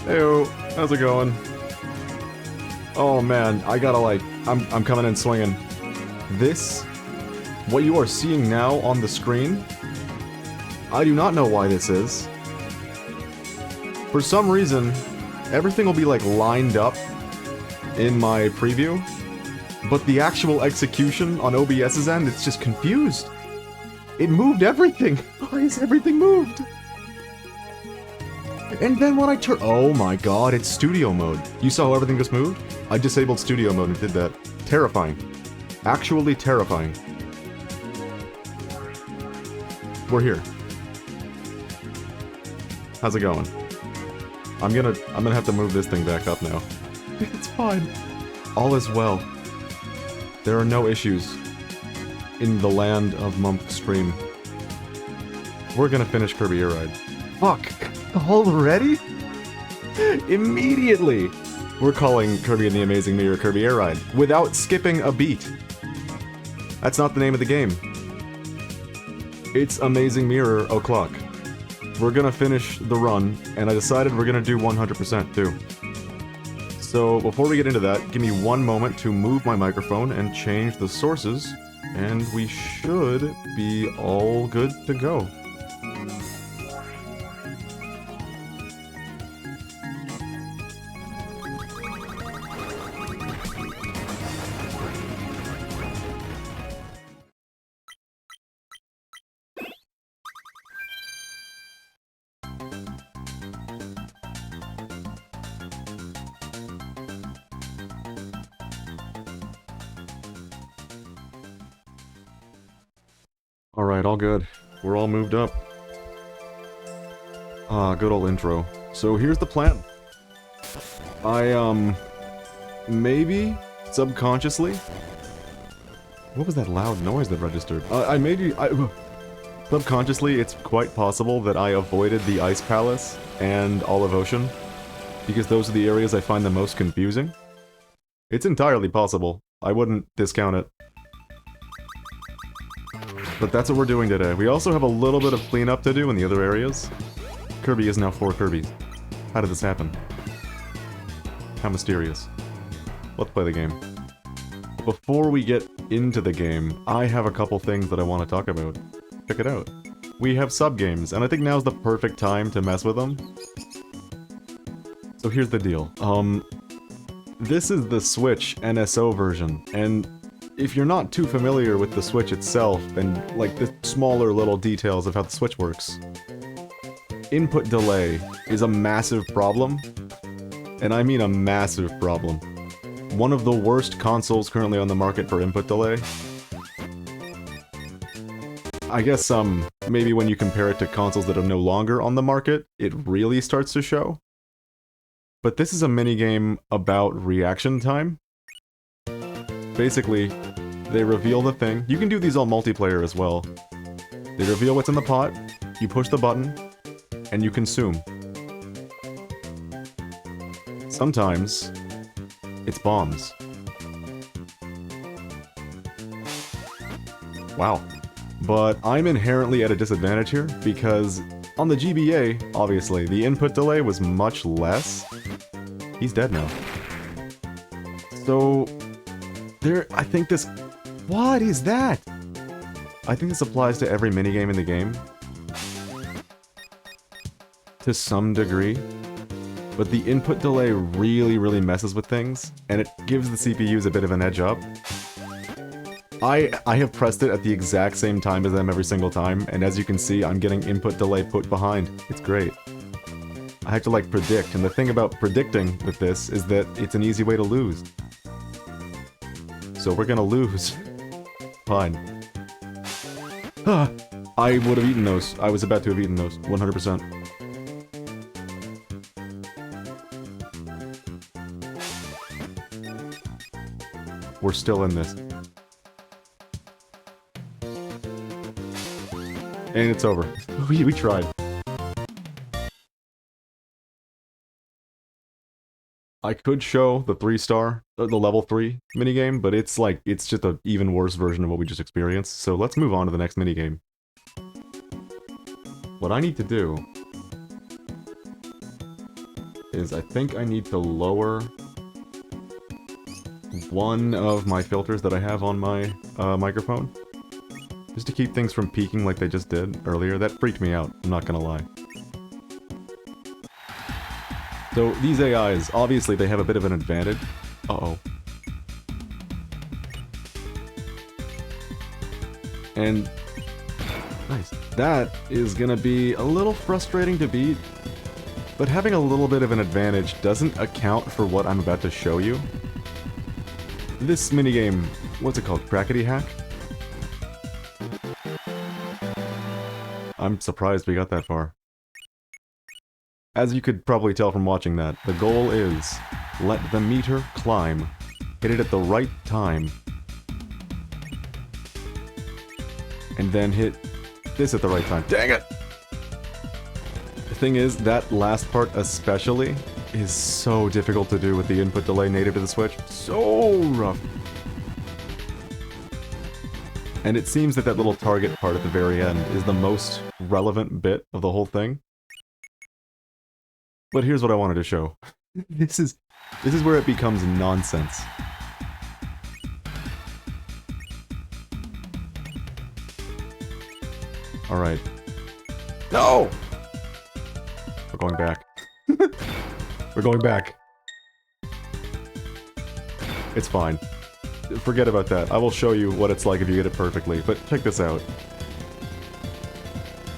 Heyo, how's it going? Oh man, I gotta like, I'm coming in swinging. This, what you are seeing now on the screen, I do not know why this is. For some reason, everything will be like lined up in my preview, but the actual execution on OBS's end, it's just confused. It moved everything. Why is everything moved? And then when I turn... Oh my god, it's studio mode. You saw how everything just moved? I disabled studio mode and did that. Terrifying. Actually terrifying. We're here. How's it going? I'm gonna have to move this thing back up now. It's fine. All is well. There are no issues in the land of Mumph stream. We're gonna finish Kirby Air Ride. Fuck! Already? Immediately! We're calling Kirby and the Amazing Mirror Kirby Air Ride, without skipping a beat. That's not the name of the game. It's Amazing Mirror O'Clock. We're gonna finish the run, and I decided we're gonna do 100% too. So, before we get into that, give me one moment to move my microphone and change the sources, and we should be all good to go. Alright, all good. We're all moved up. Ah, good old intro. So here's the plan. I, maybe, subconsciously... What was that loud noise that registered? Subconsciously, it's quite possible that I avoided the Ice Palace and Olive Ocean, because those are the areas I find the most confusing. It's entirely possible. I wouldn't discount it. But that's what we're doing today. We also have a little bit of cleanup to do in the other areas. Kirby is now 4 Kirbys. How did this happen? How mysterious. Let's play the game. Before we get into the game, I have a couple things that I want to talk about. Check it out. We have sub-games, and I think now's the perfect time to mess with them. So here's the deal. This is the Switch NSO version, and if you're not too familiar with the Switch itself, and like the smaller little details of how the Switch works, input delay is a massive problem, and I mean a massive problem. One of the worst consoles currently on the market for input delay. I guess, maybe when you compare it to consoles that are no longer on the market, it really starts to show. But this is a minigame about reaction time. Basically, they reveal the thing. You can do these all multiplayer as well. They reveal what's in the pot, you push the button, and you consume. Sometimes, it's bombs. Wow. But I'm inherently at a disadvantage here, because on the GBA, obviously, the input delay was much less. He's dead now. So... I think this... What is that? I think this applies to every minigame in the game. To some degree. But the input delay really messes with things, and it gives the CPUs a bit of an edge up. I have pressed it at the exact same time as them every single time, and as you can see, I'm getting input delay put behind. It's great. I have to, like, predict, and the thing about predicting with this is that it's an easy way to lose. So we're gonna lose. Fine. I would have eaten those. I was about to have eaten those. 100%. We're still in this. And it's over. We tried. I could show the 3-star, the level 3 minigame, but it's like, it's just an even worse version of what we just experienced, so let's move on to the next minigame. What I need to do is I think I need to lower one of my filters that I have on my microphone. Just to keep things from peaking like they just did earlier. That freaked me out, I'm not gonna lie. So these AIs, obviously they have a bit of an advantage. Uh-oh. And... nice. That is gonna be a little frustrating to beat. But having a little bit of an advantage doesn't account for what I'm about to show you. This minigame, what's it called? Crackety Hack? I'm surprised we got that far. As you could probably tell from watching that, the goal is, let the meter climb. Hit it at the right time. And then hit this at the right time. Dang it! The thing is, that last part especially is so difficult to do with the input delay native to the Switch. So rough. And it seems that that little target part at the very end is the most relevant bit of the whole thing. But here's what I wanted to show. This is where it becomes nonsense. Alright. No! We're going back. We're going back. It's fine. Forget about that. I will show you what it's like if you get it perfectly, but check this out.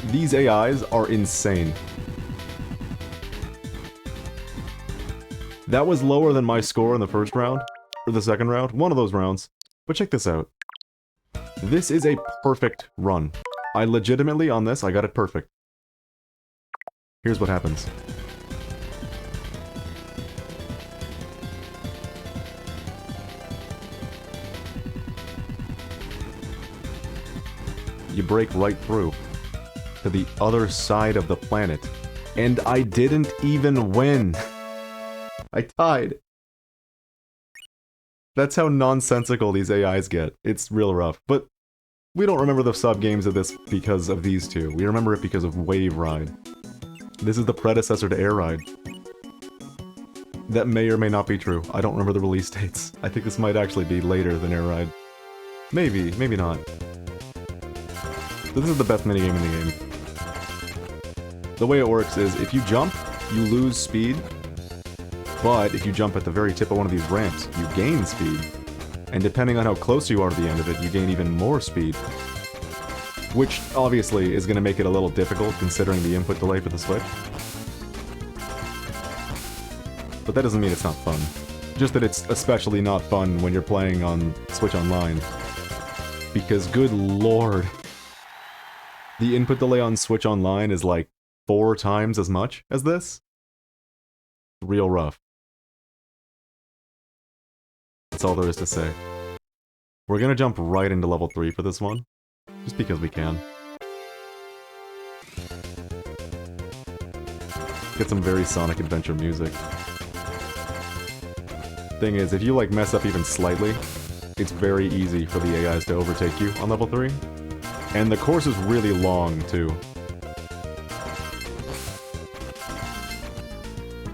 These AIs are insane. That was lower than my score in the first round, or the second round, one of those rounds. But check this out. This is a perfect run. I legitimately, on this, I got it perfect. Here's what happens. You break right through to the other side of the planet. And I didn't even win. I tied. That's how nonsensical these AIs get. It's real rough. But we don't remember the sub-games of this because of these two. We remember it because of Wave Ride. This is the predecessor to Air Ride. That may or may not be true. I don't remember the release dates. I think this might actually be later than Air Ride. Maybe, maybe not. So this is the best minigame in the game. The way it works is, if you jump, you lose speed. But if you jump at the very tip of one of these ramps, you gain speed. And depending on how close you are to the end of it, you gain even more speed. Which, obviously, is going to make it a little difficult considering the input delay for the Switch. But that doesn't mean it's not fun. Just that it's especially not fun when you're playing on Switch Online. Because, good lord, the input delay on Switch Online is like 4 times as much as this. Real rough. That's all there is to say. We're gonna jump right into level 3 for this one. Just because we can. Get some very Sonic Adventure music. Thing is, if you like mess up even slightly, it's very easy for the AIs to overtake you on level 3. And the course is really long, too.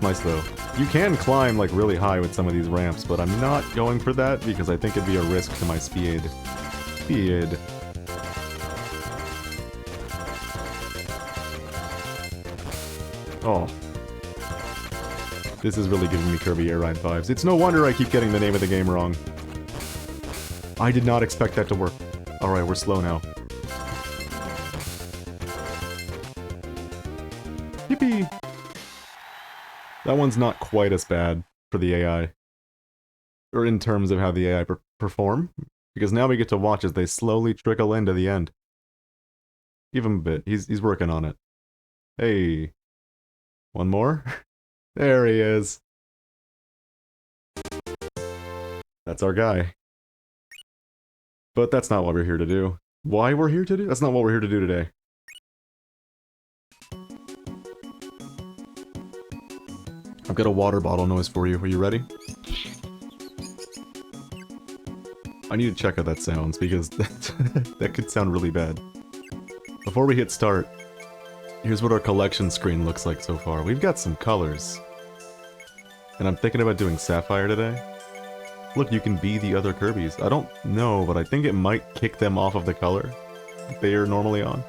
Nice, though. You can climb, like, really high with some of these ramps, but I'm not going for that because I think it'd be a risk to my speed. Oh. This is really giving me Kirby Air Ride vibes. It's no wonder I keep getting the name of the game wrong. I did not expect that to work. Alright, we're slow now. Yippee! That one's not quite as bad for the AI. Or in terms of how the AI perform. Because now we get to watch as they slowly trickle into the end. Give him a bit. He's working on it. Hey. One more? There he is. That's our guy. But that's not what we're here to do. Why we're here to do? That's not what we're here to do today. I've got a water bottle noise for you. Are you ready? I need to check how that sounds, because that could sound really bad. Before we hit start, here's what our collection screen looks like so far. We've got some colors. And I'm thinking about doing Sapphire today. Look, you can be the other Kirbys. I don't know, but I think it might kick them off of the color they are normally on.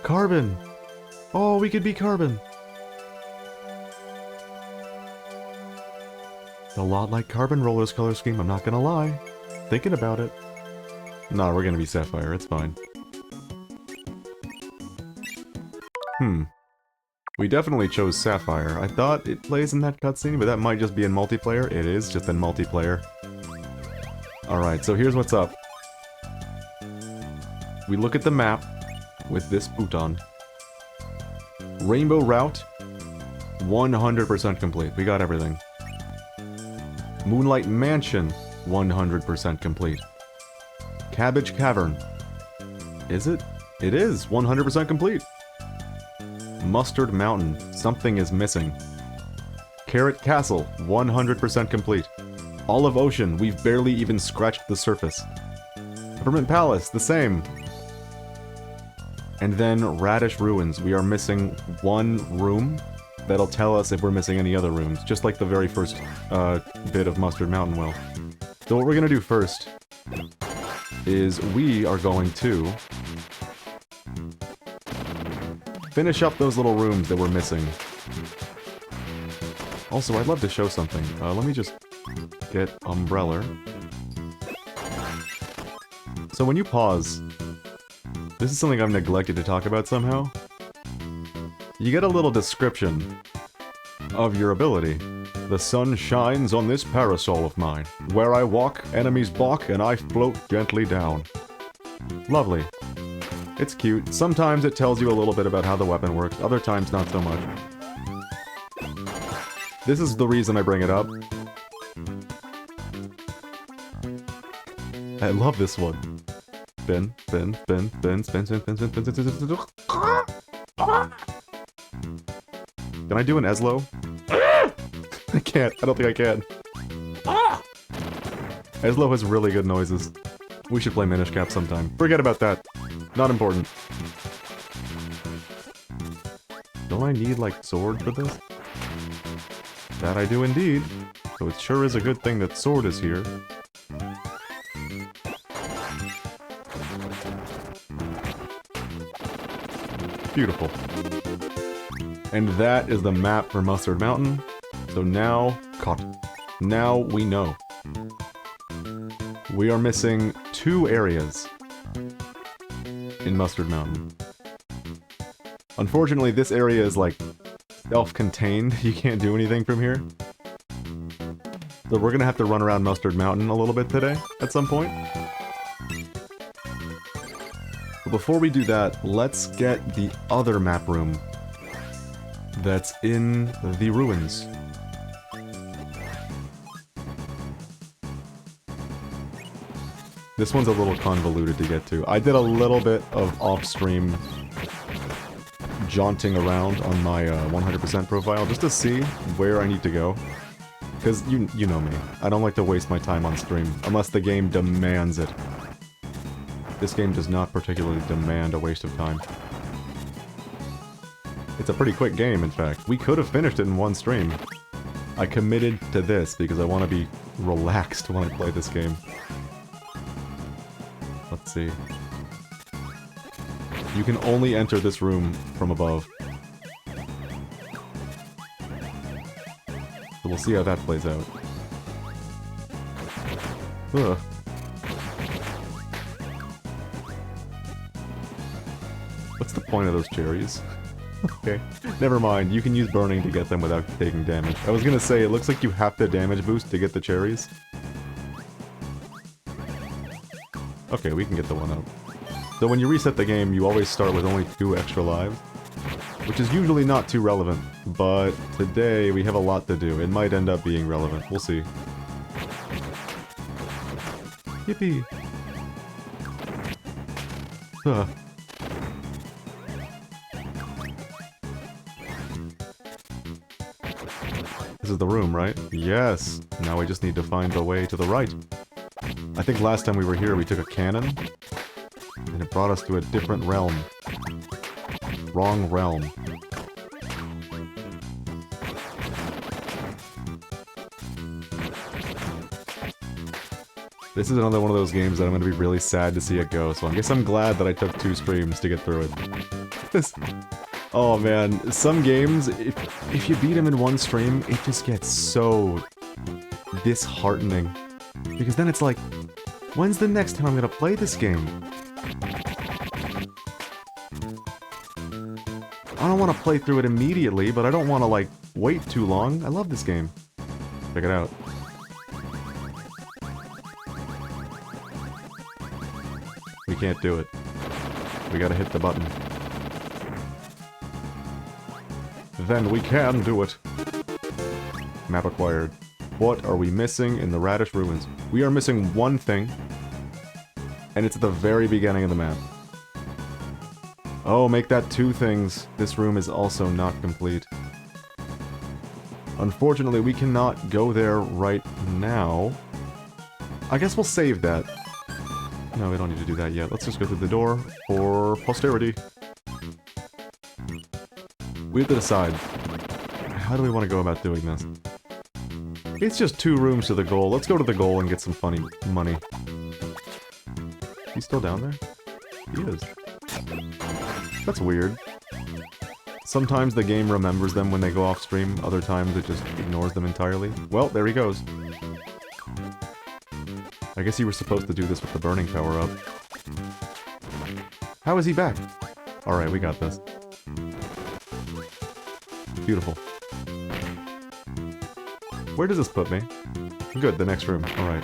Carbon! Oh, we could be Carbon! A lot like Carbon Roller's color scheme, I'm not gonna lie. Thinking about it. Nah, we're gonna be Sapphire, it's fine. We definitely chose Sapphire. I thought it plays in that cutscene, but that might just be in multiplayer. It is just in multiplayer. Alright, so here's what's up. We look at the map with this boot on. Rainbow Route, 100% complete. We got everything. Moonlight Mansion, 100% complete. Cabbage Cavern. Is it? It is 100% complete. Mustard Mountain. Something is missing. Carrot Castle. 100% complete. Olive Ocean. We've barely even scratched the surface. Peppermint Palace. The same. And then Radish Ruins. We are missing one room. That'll tell us if we're missing any other rooms. Just like the very first bit of Mustard Mountain will. So what we're gonna do first is we are going to finish up those little rooms that we're missing. Also, I'd love to show something. Let me just get Umbrella. So when you pause, this is something I've neglected to talk about somehow. You get a little description of your ability. The sun shines on this parasol of mine. Where I walk, enemies balk, and I float gently down. Lovely. It's cute. Sometimes it tells you a little bit about how the weapon works, other times not so much. This is the reason I bring it up. I love this one. Spin, spin, spin, spin, spin, spin, spin, spin, spin, spin, spin, spin, spin. Can I do an Eslo? I can't. I don't think I can. Eslo has really good noises. We should play Minish Cap sometime. Forget about that. Not important. Don't I need, like, sword for this? That I do indeed. So it sure is a good thing that sword is here. Beautiful. And that is the map for Mustard Mountain. So now, now we know. We are missing 2 areas in Mustard Mountain. Unfortunately, this area is like self-contained. You can't do anything from here. So we're gonna have to run around Mustard Mountain a little bit today, at some point. But before we do that, let's get the other map room that's in the ruins. This one's a little convoluted to get to. I did a little bit of off-stream jaunting around on my 100% profile just to see where I need to go. Because you know me. I don't like to waste my time on stream, unless the game demands it. This game does not particularly demand a waste of time. It's a pretty quick game, in fact. We could have finished it in one stream. I committed to this because I want to be relaxed when I play this game. Let's see. You can only enter this room from above. So we'll see how that plays out. Ugh. What's the point of those cherries? Okay, never mind. You can use burning to get them without taking damage. I was gonna say, it looks like you have to damage boost to get the cherries. Okay, we can get the one up. So when you reset the game, you always start with only 2 extra lives. Which is usually not too relevant, but today we have a lot to do. It might end up being relevant. We'll see. Yippee! Ugh. This is the room, right? Yes! Now we just need to find the way to the right. I think last time we were here we took a cannon, and it brought us to a different realm. Wrong realm. This is another one of those games that I'm gonna be really sad to see it go, so I guess I'm glad that I took 2 streams to get through it. Oh man, some games, if you beat them in 1 stream, it just gets so disheartening. Because then it's like, when's the next time I'm gonna play this game? I don't want to play through it immediately, but I don't want to, like, wait too long. I love this game. Check it out. We can't do it. We gotta hit the button. Then we can do it. Map acquired. What are we missing in the Radish Ruins? We are missing one thing, and it's at the very beginning of the map. Oh, make that 2 things. This room is also not complete. Unfortunately, we cannot go there right now. I guess we'll save that. No, we don't need to do that yet. Let's just go through the door for posterity. We have to decide. How do we want to go about doing this? It's just 2 rooms to the goal. Let's go to the goal and get some funny money. He's still down there? He is. That's weird. Sometimes the game remembers them when they go off stream, other times it just ignores them entirely. Well, there he goes. I guess you were supposed to do this with the burning power-up. How is he back? Alright, we got this. Beautiful. Where does this put me? Good, the next room. Alright.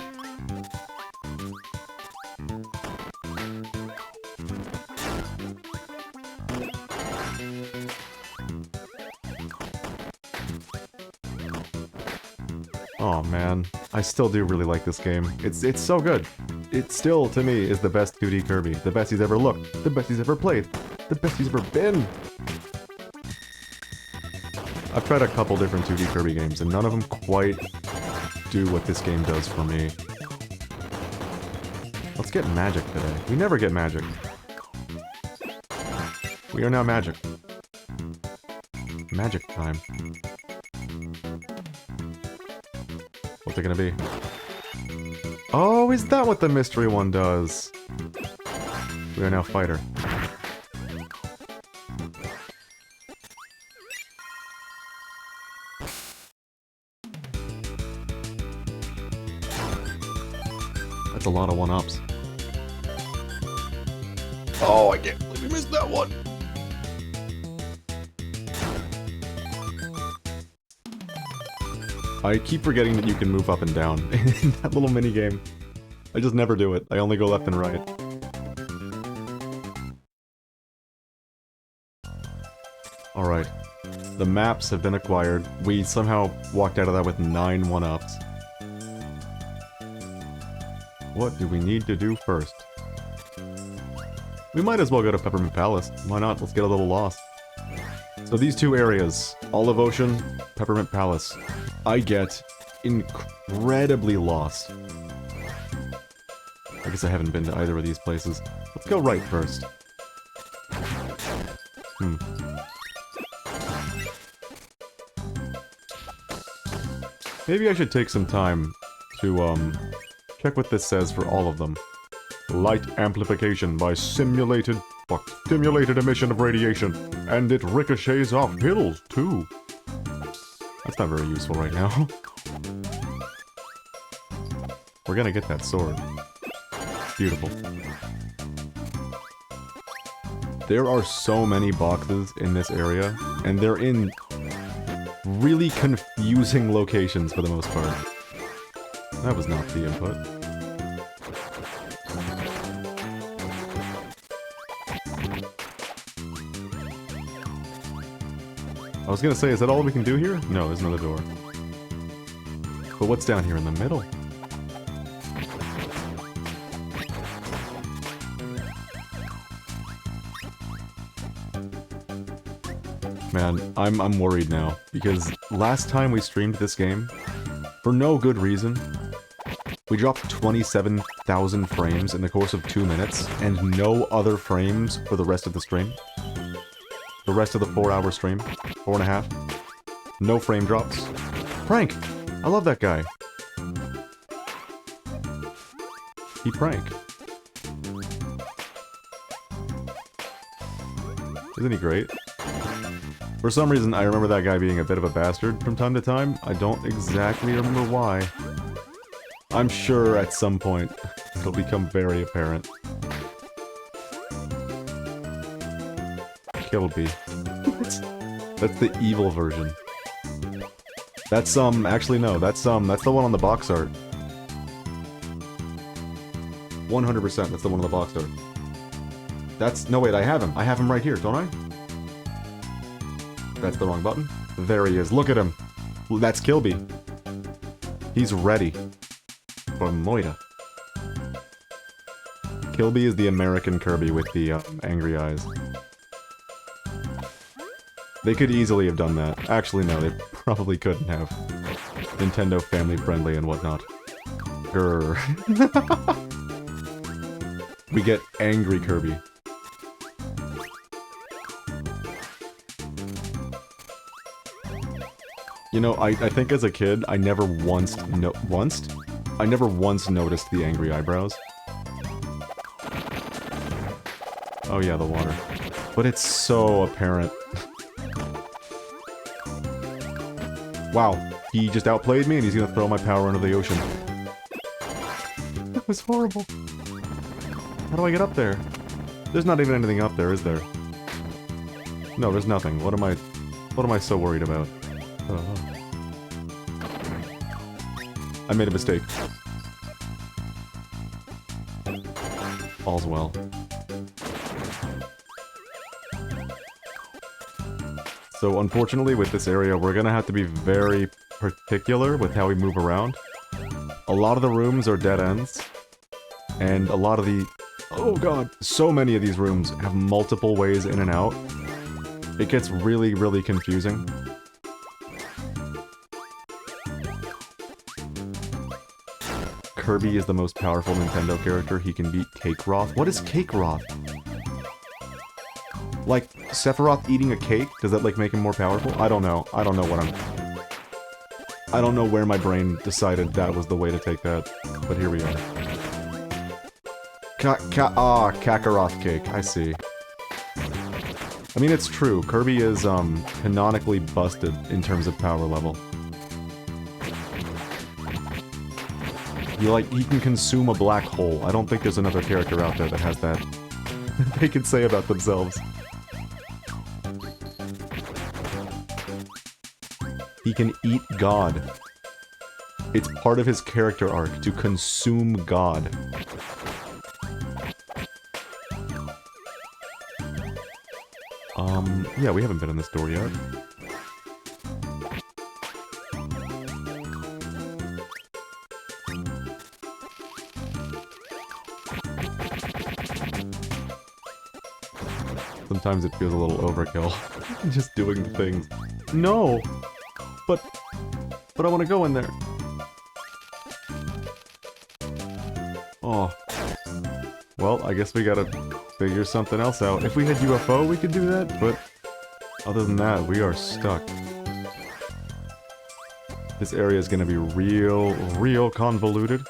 Oh man, I still do really like this game. It's so good. It still, to me, is the best 2D Kirby. The best he's ever looked. The best he's ever played. The best he's ever been. I've tried a couple different 2D Kirby games, and none of them quite do what this game does for me. Let's get magic today. We never get magic. We are now magic. Magic time. What's it gonna be? Oh, is that what the mystery one does? We are now fighter. That's a lot of 1-ups. Oh, I can't believe we missed that one! I keep forgetting that you can move up and down in that little minigame. I just never do it. I only go left and right. Alright. The maps have been acquired. We somehow walked out of that with 9 1-ups. What do we need to do first? We might as well go to Peppermint Palace. Why not? Let's get a little lost. So these 2 areas, Olive Ocean, Peppermint Palace, I get incredibly lost. I guess I haven't been to either of these places. Let's go right first. Maybe I should take some time to, check what this says for all of them. Light amplification by stimulated emission of radiation, and it ricochets off hills, too. That's not very useful right now. We're gonna get that sword. Beautiful. There are so many boxes in this area, and they're in really confusing locations for the most part. That was not the input. I was gonna say, is that all we can do here? No, there's another door. But what's down here in the middle? Man, I'm worried now, because last time we streamed this game, for no good reason, we dropped 27,000 frames in the course of 2 minutes, and no other frames for the rest of the stream. The rest of the 4-hour stream. 4.5. No frame drops. Prank! I love that guy. He prank. Isn't he great? For some reason, I remember that guy being a bit of a bastard from time to time. I don't exactly remember why. I'm sure at some point it'll become very apparent. Kirby. That's the evil version. That's, actually no, that's the one on the box art. 100%, that's the one on the box art. That's, no wait, I have him right here, don't I? That's the wrong button. There he is, look at him! That's Kirby. He's ready. For Moira. Kirby is the American Kirby with the, angry eyes. They could easily have done that. Actually, no, they probably couldn't have. Nintendo family friendly and whatnot. Grrr. We get angry Kirby. You know, I think as a kid, I never once noticed the angry eyebrows. Oh yeah, the water. But it's so apparent. Wow, he just outplayed me and he's gonna throw my power into the ocean. That was horrible. How do I get up there? There's not even anything up there, is there? No, there's nothing. What am I so worried about? I made a mistake. All's well. So unfortunately with this area we're gonna have to be very particular with how we move around. A lot of the rooms are dead ends. And a lot of the... Oh god! So many of these rooms have multiple ways in and out. It gets really, really confusing. Kirby is the most powerful Nintendo character. He can beat Kakarot. What is Kakarot? Like, Sephiroth eating a cake? Does that, like, make him more powerful? I don't know. I don't know what I don't know where my brain decided that was the way to take that. But here we are. Kakarot cake. I see. I mean, it's true. Kirby is, canonically busted in terms of power level. He can consume a black hole. I don't think there's another character out there that has that. They can say about themselves. He can eat God. It's part of his character arc to consume God. Yeah, we haven't been in this door yet. Sometimes it feels a little overkill. Just doing the things. No! But I want to go in there. Oh. Well, I guess we gotta figure something else out. If we had UFO, we could do that, but other than that, we are stuck. This area is gonna be real convoluted.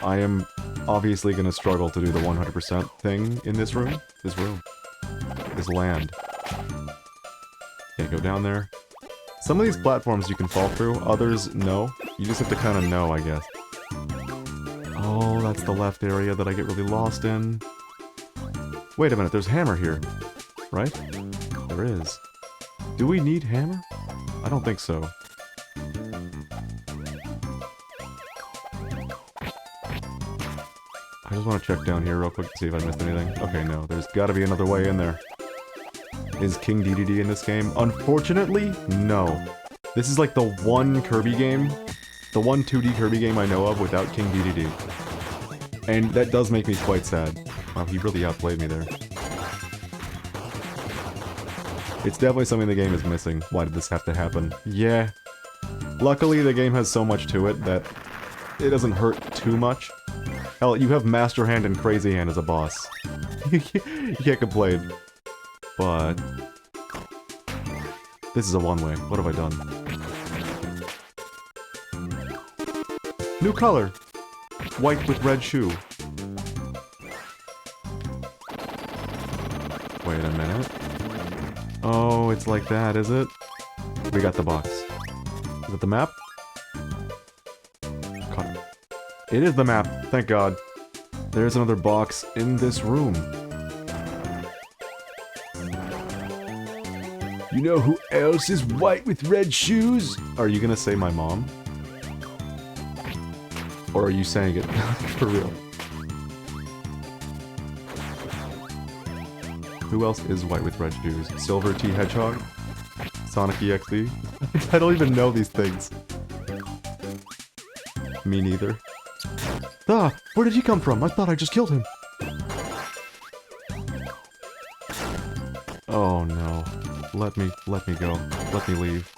I am obviously gonna struggle to do the 100% thing in this room. This land. Can't go down there. Some of these platforms you can fall through, others no. You just have to kind of know, I guess. Oh, that's the left area that I get really lost in. Wait a minute, there's hammer here. Right? There is. Do we need hammer? I don't think so. I just want to check down here real quick to see if I missed anything. Okay, no, there's gotta be another way in there. Is King DDD in this game? Unfortunately, no. This is like the one Kirby game, the one 2D Kirby game I know of without King DDD. And that does make me quite sad. Wow, he really outplayed me there. It's definitely something the game is missing. Why did this have to happen? Yeah. Luckily, the game has so much to it that it doesn't hurt too much. Hell, you have Master Hand and Crazy Hand as a boss. You can't complain. But this is a one-way. What have I done? New color! white with red shoe. Wait a minute. Oh, it's like that, is it? We got the box. Is it the map? God. It is the map, thank God. There's another box in this room. You know who else is white with red shoes? Are you gonna say my mom? Or are you saying it for real? Who else is white with red shoes? Silver T Hedgehog? Sonic EXE? I don't even know these things. Me neither. Ah! Where did he come from? I thought I just killed him. Oh no. Let me go. Let me leave.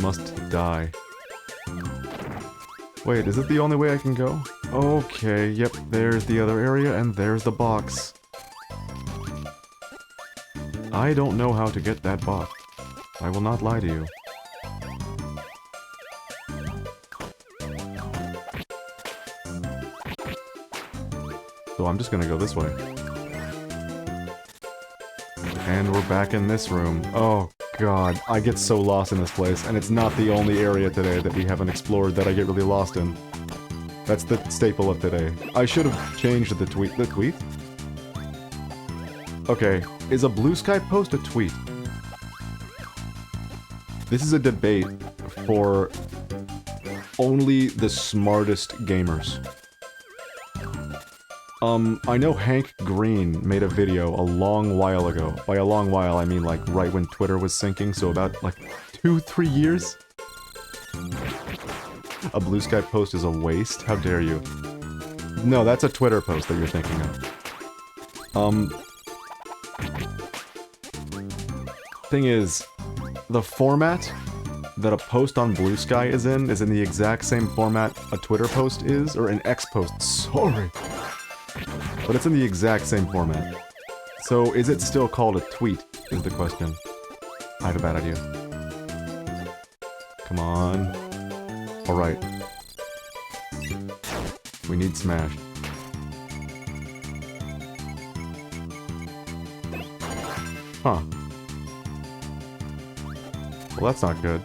Must die. Wait, is it the only way I can go? Okay, yep, there's the other area, and there's the box. I don't know how to get that box. I will not lie to you. So I'm just gonna go this way. And we're back in this room. Oh god, I get so lost in this place, and it's not the only area today that we haven't explored that I get really lost in. That's the staple of today. I should have changed the tweet. The tweet? Okay, is a blue sky post a tweet? This is a debate for only the smartest gamers. I know Hank Green made a video a long while ago. By a long while, I mean like right when Twitter was sinking, so about like 2-3 years? A blue sky post is a waste? How dare you? No, that's a Twitter post that you're thinking of. Thing is, the format that a post on Blue Sky is in the exact same format a Twitter post is, or an X post, sorry. But it's in the exact same format. So, is it still called a tweet, is the question. I have a bad idea. Come on. Alright. We need Smash. Huh. Well, that's not good.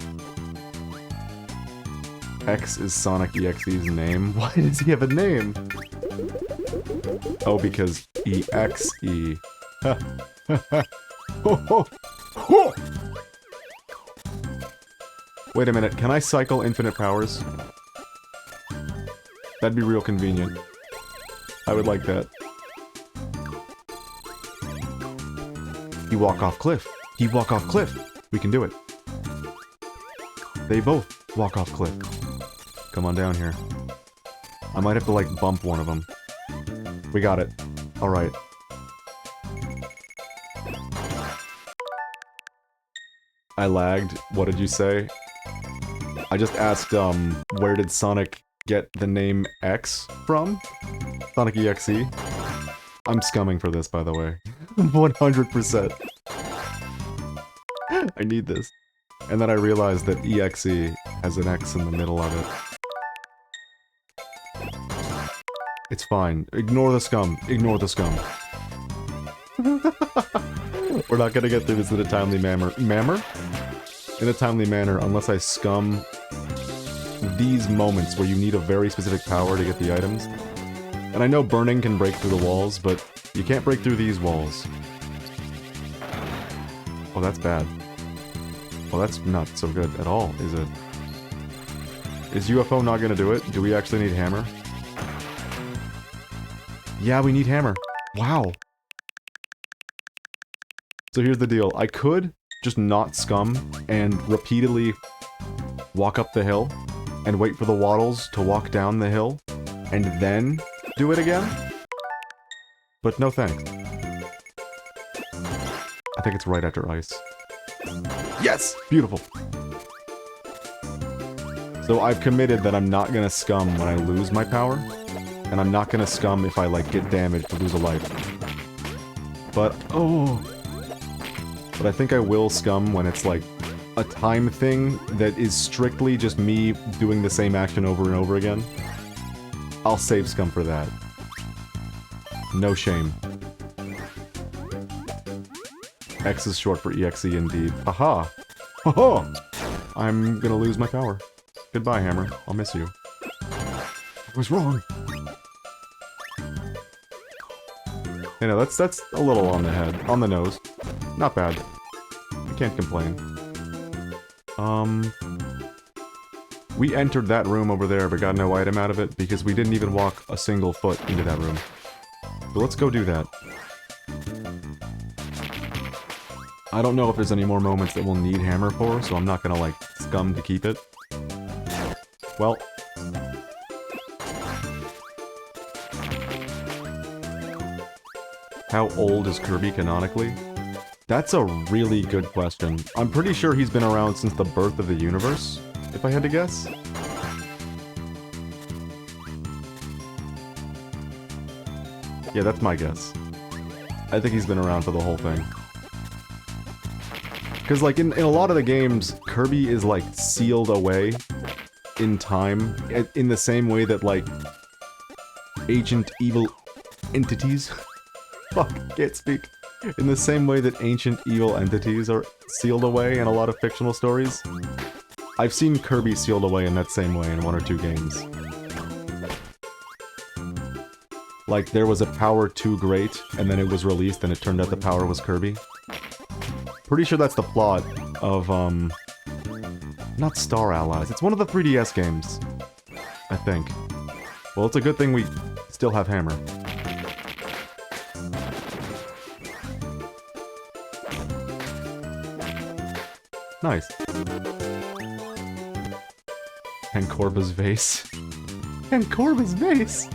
X is Sonic EXE's name. Why does he have a name? Oh, because EXE. Ha ha ha. Wait a minute, can I cycle infinite powers? That'd be real convenient. I would like that. He walk off cliff. He walk off cliff. We can do it. They both walk off cliff. Come on down here. I might have to, like, bump one of them. We got it. Alright. I lagged. What did you say? I just asked, where did Sonic get the name X from? Sonic EXE? I'm scumming for this, by the way. 100%. I need this. And then I realized that EXE has an X in the middle of it. It's fine. Ignore the scum. Ignore the scum. We're not gonna get through this in a timely manner. In a timely manner, unless I scum these moments where you need a very specific power to get the items. And I know burning can break through the walls, but you can't break through these walls. Oh, that's bad. Well, that's not so good at all, is it? Is UFO not gonna do it? Do we actually need hammer? Yeah, we need hammer. Wow. So here's the deal. I could just not scum and repeatedly walk up the hill and wait for the waddles to walk down the hill and then do it again. But no thanks. I think it's right after ice. Yes! Beautiful! So I've committed that I'm not gonna scum when I lose my power, and I'm not gonna scum if I, like, get damaged or lose a life. But, oh... But I think I will scum when it's, like, a time thing that is strictly just me doing the same action over and over again, I'll save scum for that. No shame. X is short for EXE indeed. Haha! Haha! I'm gonna lose my power. Goodbye, Hammer. I'll miss you. I was wrong. You know, that's a little on the head. On the nose. Not bad. I can't complain. We entered that room over there, but got no item out of it, because we didn't even walk a single foot into that room. So let's go do that. I don't know if there's any more moments that we'll need Hammer for, so I'm not gonna, like, scum to keep it. Well... How old is Kirby canonically? That's a really good question. I'm pretty sure he's been around since the birth of the universe, if I had to guess. Yeah, that's my guess. I think he's been around for the whole thing. Because, like, in a lot of the games, Kirby is, like, sealed away in time, in the same way that, like, ancient evil entities... Fuck, can't speak. In the same way that ancient evil entities are sealed away in a lot of fictional stories. I've seen Kirby sealed away in that same way in 1 or 2 games. Like, there was a power too great, and then it was released and it turned out the power was Kirby. Pretty sure that's the plot of, not Star Allies. It's one of the 3DS games. I think. Well, it's a good thing we still have Hammer. Nice. And Corba's vase. And Corba's vase!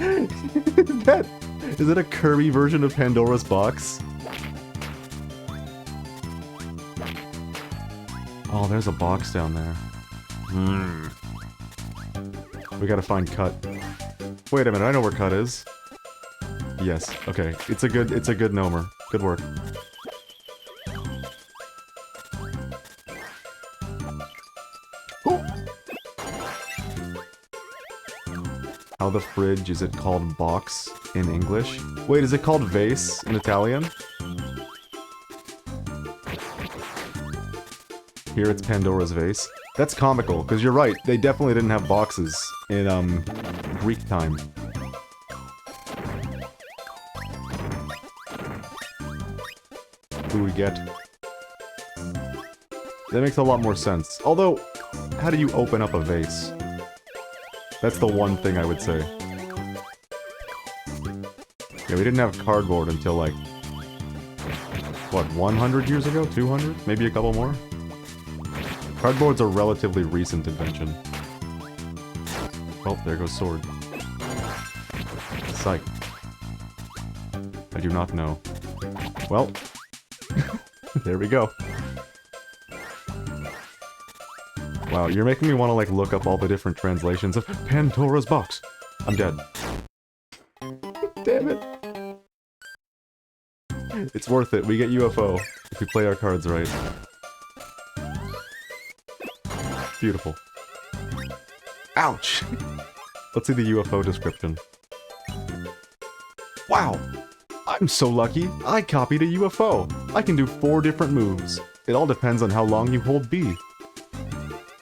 Is that a Kirby version of Pandora's box? Oh, there's a box down there. We gotta find Cut. Wait a minute, I know where Cut is. Yes, okay. It's a good Nomer. Good work. How the fridge is it called box in English? Wait, is it called vase in Italian? Here it's Pandora's vase. That's comical, because you're right, they definitely didn't have boxes in, Greek time. Who we get? That makes a lot more sense. Although, how do you open up a vase? That's the one thing I would say. Yeah, we didn't have cardboard until, like... What, 100 years ago? 200? Maybe a couple more? Cardboard's a relatively recent invention. Oh, there goes sword. Psych. I do not know. Well... there we go. Wow, you're making me want to, like, look up all the different translations of Pandora's box. I'm dead. Damn it. It's worth it. We get UFO if we play our cards right. Beautiful. Ouch! Let's see the UFO description. Wow! I'm so lucky, I copied a UFO. I can do 4 different moves. It all depends on how long you hold B.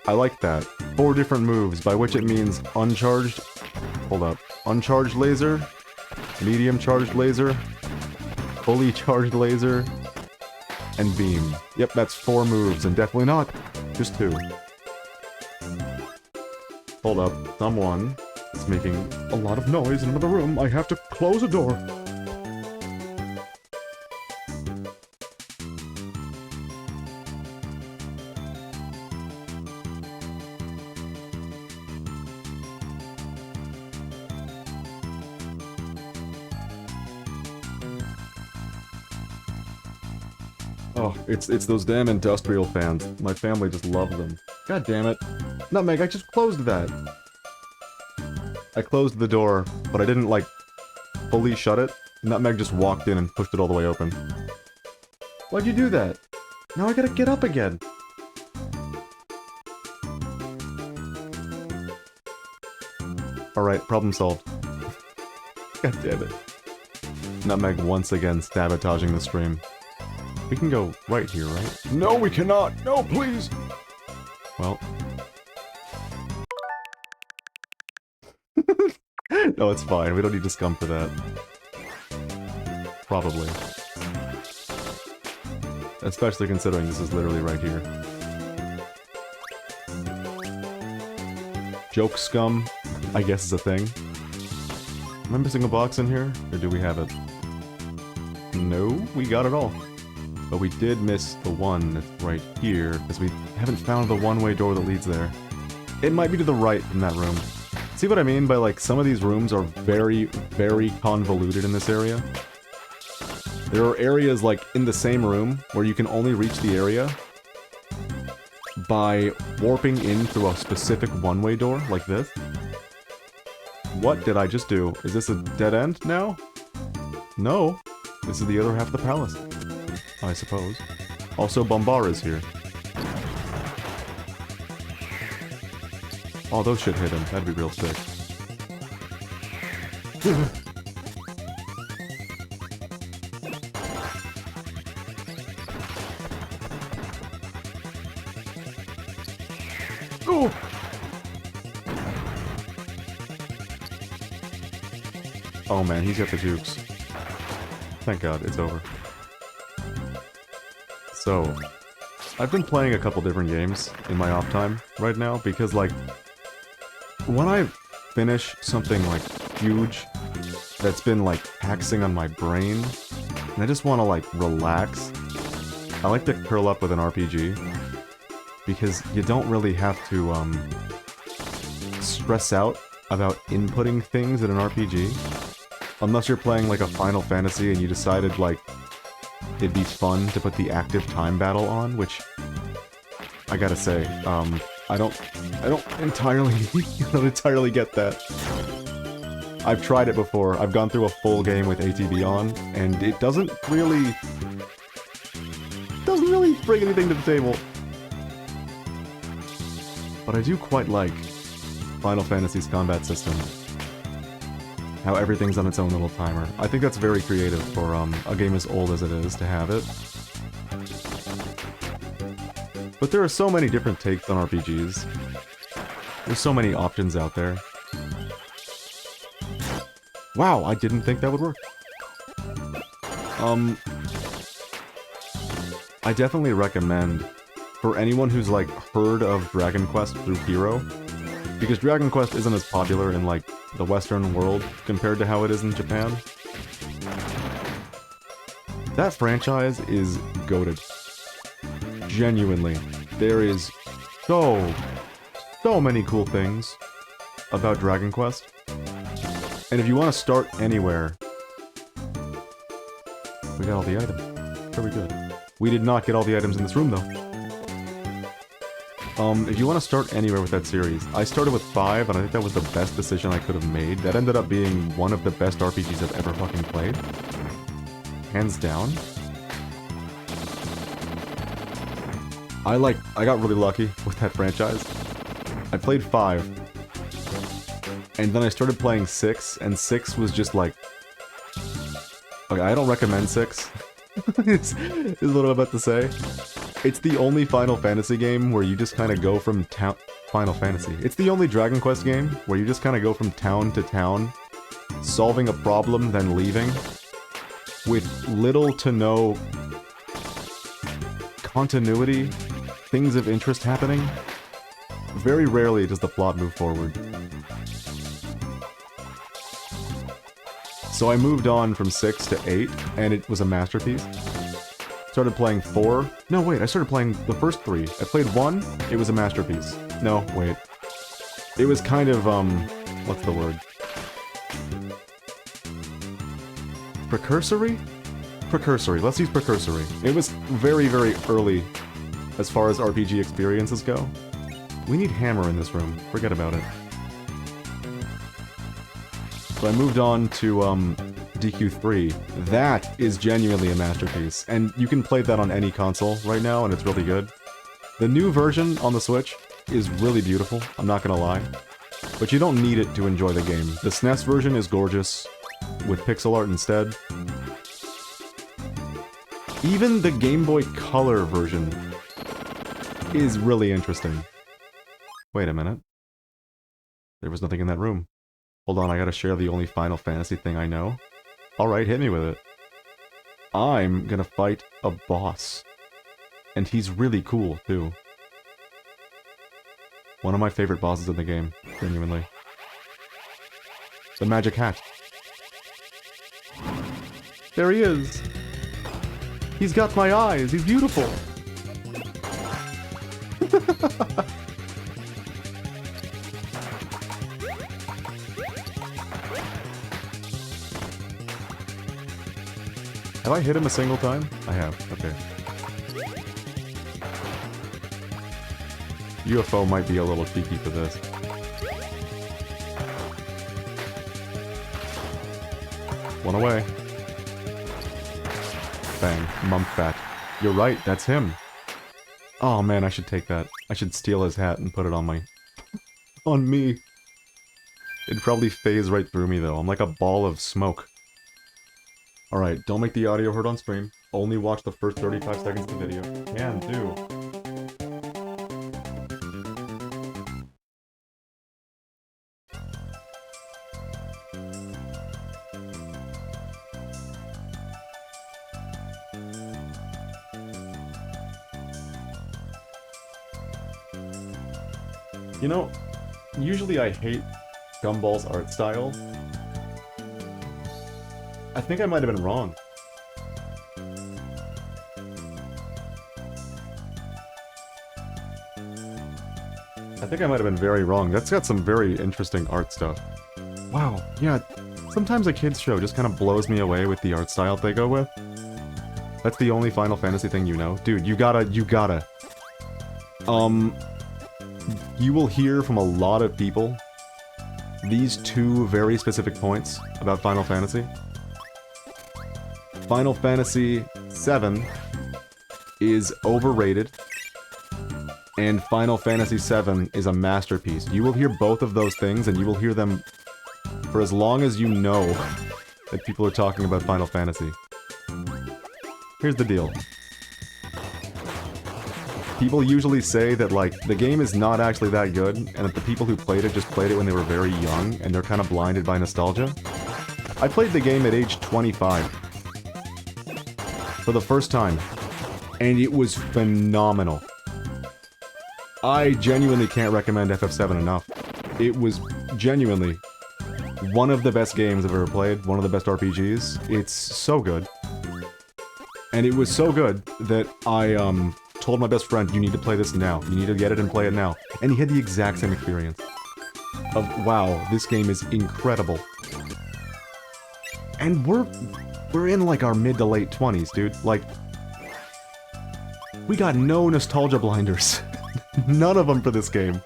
I like that. 4 different moves, by which it means uncharged... Hold up. Uncharged laser, medium charged laser, fully charged laser, and beam. Yep, that's 4 moves, and definitely not just 2. Hold up. Someone is making a lot of noise in another room. I have to close a door. Oh, it's those damn industrial fans. My family just loves them. God damn it. Nutmeg, I just closed that. I closed the door, but I didn't, like, fully shut it. Nutmeg just walked in and pushed it all the way open. Why'd you do that? Now I gotta get up again. Alright, problem solved. God damn it. Nutmeg once again sabotaging the stream. We can go right here, right? No, we cannot! No, please! Well. No, it's fine. We don't need to scum for that. Probably. Especially considering this is literally right here. Joke scum, I guess is a thing. Am I missing a box in here? Or do we have it? No, we got it all. But we did miss the one that's right here, because we haven't found the one-way door that leads there. It might be to the right from that room. See what I mean by, like, some of these rooms are very, very convoluted in this area? There are areas, like, in the same room, where you can only reach the area by warping in through a specific one-way door, like this. What did I just do? Is this a dead end now? No. This is the other half of the palace. I suppose. Also, Bombar is here. Oh, those should hit him. That'd be real sick. Oh! Oh man, he's got the jukes. Thank God, it's over. So, I've been playing a couple different games in my off time right now, because, like, when I finish something, like, huge that's been, like, taxing on my brain, and I just want to, like, relax, I like to curl up with an RPG, because you don't really have to, stress out about inputting things in an RPG, unless you're playing, like, a Final Fantasy and you decided, like, it'd be fun to put the active time battle on, which I gotta say, I don't entirely get that. I've tried it before. I've gone through a full game with ATB on, and it doesn't really bring anything to the table. But I do quite like Final Fantasy's combat system. How everything's on its own little timer. I think that's very creative for a game as old as it is to have it. But there are so many different takes on RPGs. There's so many options out there. Wow, I didn't think that would work. I definitely recommend, for anyone who's, like, heard of Dragon Quest through Hero, because Dragon Quest isn't as popular in, like, the Western world compared to how it is in Japan. That franchise is goated. Genuinely. There is so many cool things about Dragon Quest. And if you want to start anywhere... We got all the items. Very good. We did not get all the items in this room, though. If you want to start anywhere with that series, I started with 5, and I think that was the best decision I could have made. That ended up being one of the best RPGs I've ever fucking played. Hands down. I got really lucky with that franchise. I played 5. And then I started playing 6, and 6 was just like... Okay, I don't recommend 6. It's what I'm about to say. It's the only Final Fantasy game where you just kind of go from town... Final Fantasy. It's the only Dragon Quest game where you just kind of go from town to town, solving a problem, then leaving, with little to no continuity, things of interest happening. Very rarely does the plot move forward. So I moved on from 6 to 8, and it was a masterpiece. Started playing 4. No, wait, I started playing the first 3. I played 1, it was a masterpiece. No, wait. It was kind of, what's the word? Precursory? Precursory, let's use precursory. It was very, very early as far as RPG experiences go. We need hammer in this room, forget about it. So I moved on to, DQ3, that is genuinely a masterpiece. And you can play that on any console right now, and it's really good. The new version on the Switch is really beautiful, I'm not gonna lie. But you don't need it to enjoy the game. The SNES version is gorgeous, with pixel art instead. Even the Game Boy Color version is really interesting. Wait a minute. There was nothing in that room. Hold on, I gotta share the only Final Fantasy thing I know. Alright, hit me with it. I'm gonna fight a boss. And he's really cool, too. One of my favorite bosses in the game, genuinely. The Magic Hat. There he is! He's got my eyes, he's beautiful! Have I hit him a single time? I have, okay. UFO might be a little cheeky for this. One away. Bang. Mumph.vod. You're right, that's him. Oh man, I should take that. I should steal his hat and put it on my... on me. It'd probably phase right through me though. I'm like a ball of smoke. Alright, don't make the audio heard on stream. Only watch the first 35 seconds of the video. Can do. You know, usually I hate Gumball's art style. I think I might have been wrong. I think I might have been very wrong. That's got some very interesting art stuff. Wow, yeah, sometimes a kid's show just kind of blows me away with the art style they go with. That's the only Final Fantasy thing you know? Dude, you gotta. You will hear from a lot of people these two very specific points about Final Fantasy. Final Fantasy VII is overrated, and Final Fantasy VII is a masterpiece. You will hear both of those things, and you will hear them for as long as you know that people are talking about Final Fantasy. Here's the deal. People usually say that, like, the game is not actually that good, and that the people who played it just played it when they were very young, and they're kind of blinded by nostalgia. I played the game at age 25. For the first time. And it was phenomenal. I genuinely can't recommend FF7 enough. It was genuinely one of the best games I've ever played, one of the best RPGs. It's so good. And it was so good that I, told my best friend, you need to play this now. You need to get it and play it now. And he had the exact same experience. Of, wow, this game is incredible. And we're in, like, our mid to late 20s, dude. Like, we got no nostalgia blinders. None of them for this game.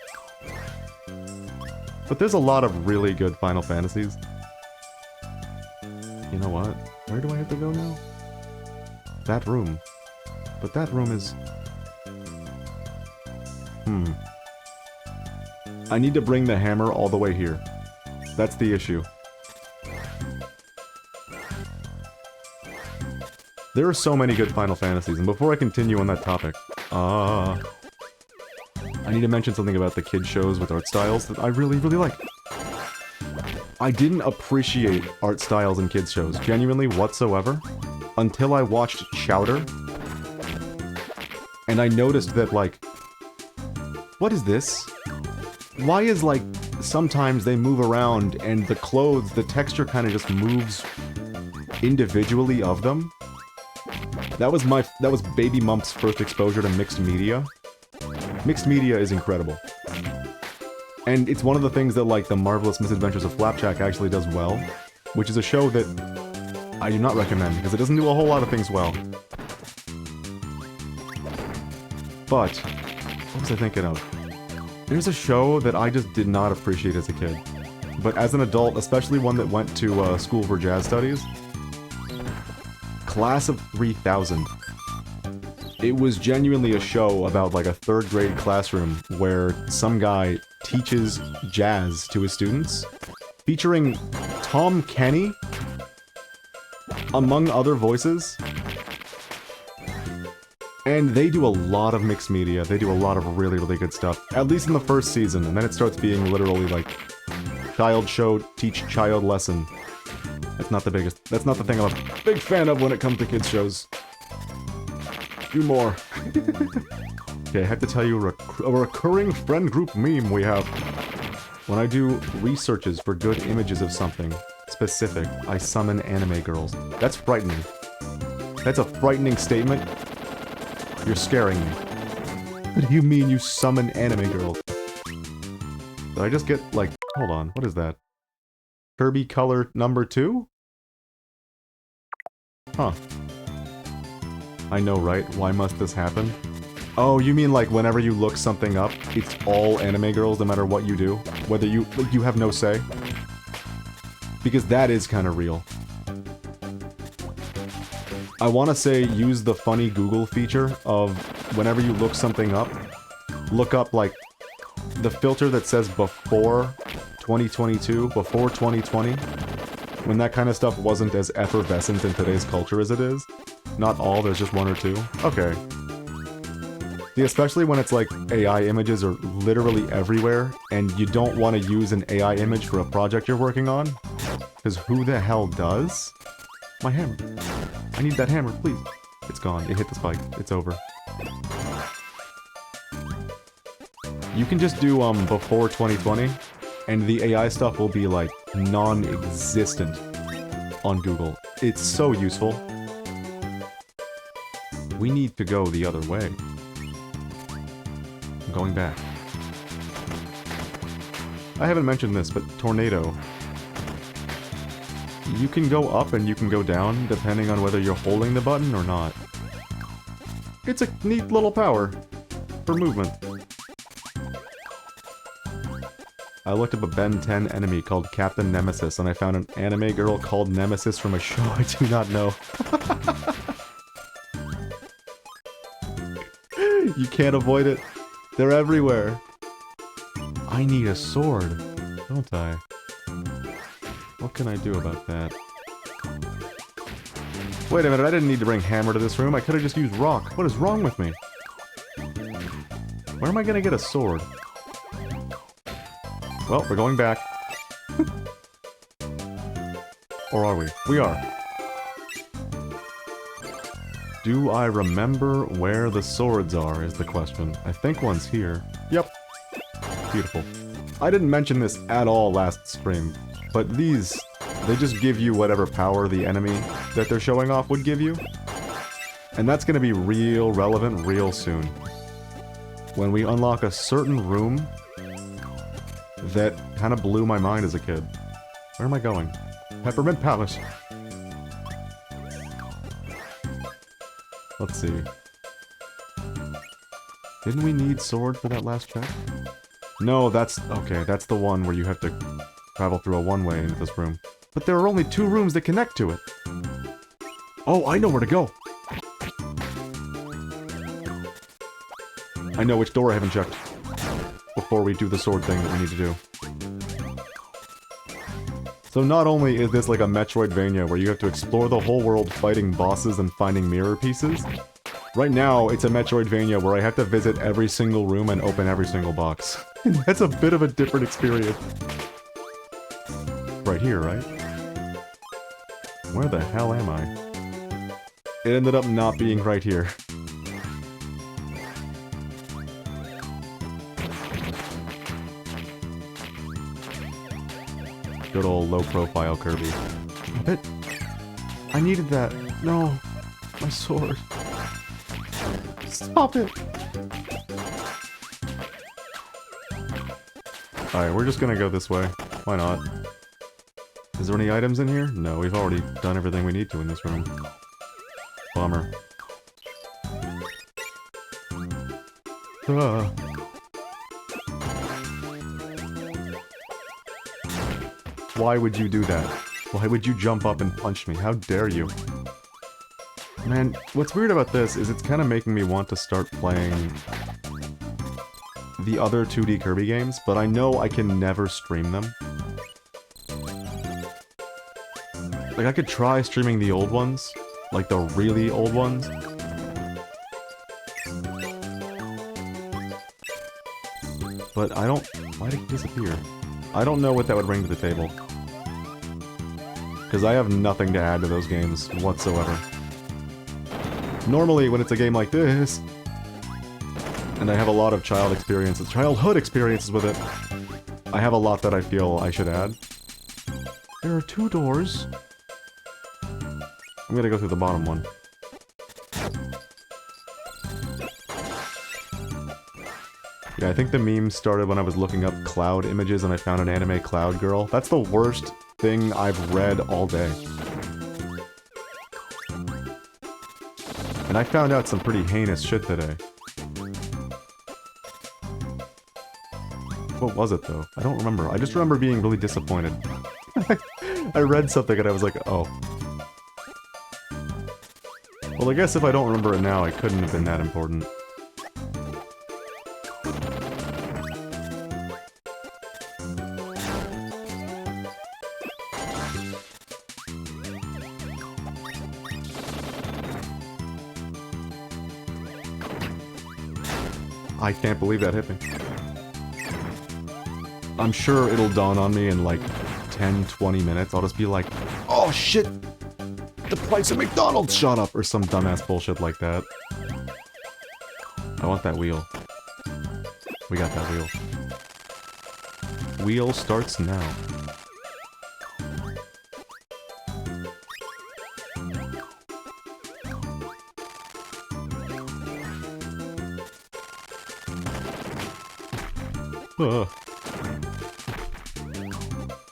But there's a lot of really good Final Fantasies. You know what? Where do I have to go now? That room. But that room is... I need to bring the hammer all the way here. That's the issue. There are so many good Final Fantasies, and before I continue on that topic, I need to mention something about the kid shows with art styles that I really, really like. I didn't appreciate art styles in kids shows, genuinely whatsoever, until I watched Chowder. And I noticed that, like, what is this? Why is, like, sometimes they move around and the clothes, the texture kind of just moves individually of them? That was Baby Mumph's first exposure to mixed media. Mixed media is incredible. And it's one of the things that, like, The Marvelous Misadventures of Flapjack actually does well, which is a show that I do not recommend, because it doesn't do a whole lot of things well. But, what was I thinking of? There's a show that I just did not appreciate as a kid. But as an adult, especially one that went to school for jazz studies, Class of 3000. It was genuinely a show about like a 3rd grade classroom where some guy teaches jazz to his students, featuring Tom Kenny, among other voices. And they do a lot of mixed media. They do a lot of really, really good stuff. At least in the first season, and then it starts being literally like child show, teach child lesson. That's not the biggest. That's not the thing I'm a big fan of when it comes to kids shows. Do more. Okay, I have to tell you a recurring friend group meme we have. When I do researches for good images of something specific, I summon anime girls. That's frightening. That's a frightening statement. You're scaring me. What do you mean you summon anime girls? Did I just get, like... Hold on, what is that? Kirby color number 2? Huh. I know, right? Why must this happen? Oh, you mean like whenever you look something up, it's all anime girls no matter what you do? Whether you have no say? Because that is kind of real. I want to say use the funny Google feature of whenever you look something up, look up like the filter that says before 2022, before 2020, when that kind of stuff wasn't as effervescent in today's culture as it is. Not all, there's just 1 or 2. Okay. Yeah, especially when it's like AI images are literally everywhere, and you don't want to use an AI image for a project you're working on. Because who the hell does? My hammer. I need that hammer, please. It's gone. It hit the spike. It's over. You can just do, before 2020, and the AI stuff will be, like, non-existent on Google. It's so useful. We need to go the other way. I'm going back. I haven't mentioned this, but Tornado. You can go up and you can go down, depending on whether you're holding the button or not. It's a neat little power for movement. I looked up a Ben 10 enemy called Captain Nemesis, and I found an anime girl called Nemesis from a show I do not know. You can't avoid it. They're everywhere. I need a sword, don't I? What can I do about that? Wait a minute, I didn't need to bring hammer to this room. I could have just used rock. What is wrong with me? Where am I gonna get a sword? Well, we're going back. Or are we? We are. Do I remember where the swords are, is the question. I think one's here. Yep. Beautiful. I didn't mention this at all last stream, but these, they just give you whatever power the enemy that they're showing off would give you. And that's gonna be real relevant real soon. When we unlock a certain room that kind of blew my mind as a kid. Where am I going? Peppermint Palace. Let's see. Didn't we need sword for that last check? No, that's... okay, that's the one where you have to travel through a one-way into this room. But there are only 2 rooms that connect to it. Oh, I know where to go! I know which door I haven't checked before we do the sword thing that we need to do. So not only is this like a Metroidvania where you have to explore the whole world fighting bosses and finding mirror pieces, right now it's a Metroidvania where I have to visit every single room and open every single box. That's a bit of a different experience. Right here, right? Where the hell am I? It ended up not being right here. Good old low-profile Kirby. I needed that. No. My sword. Stop it! Alright, we're just gonna go this way. Why not? Is there any items in here? No, we've already done everything we need to in this room. Bummer. Why would you do that? Why would you jump up and punch me? How dare you? Man, what's weird about this is it's kind of making me want to start playing the other 2D Kirby games, but I know I can never stream them. Like, I could try streaming the old ones, like the really old ones. But I don't... Why did it disappear? I don't know what that would bring to the table. Because I have nothing to add to those games whatsoever. Normally, when it's a game like this, and I have a lot of childhood experiences with it, I have a lot that I feel I should add. There are 2 doors. I'm gonna go through the bottom one. Yeah, I think the meme started when I was looking up cloud images and I found an anime cloud girl. That's the worst thing I've read all day. And I found out some pretty heinous shit today. What was it, though? I don't remember. I just remember being really disappointed. I read something and I was like, oh. Well, I guess if I don't remember it now, it couldn't have been that important. I can't believe that hit me. I'm sure it'll dawn on me in like 10-20 minutes. I'll just be like, oh shit! The price of McDonald's shot up! Or some dumbass bullshit like that. I want that wheel. We got that wheel. Wheel starts now.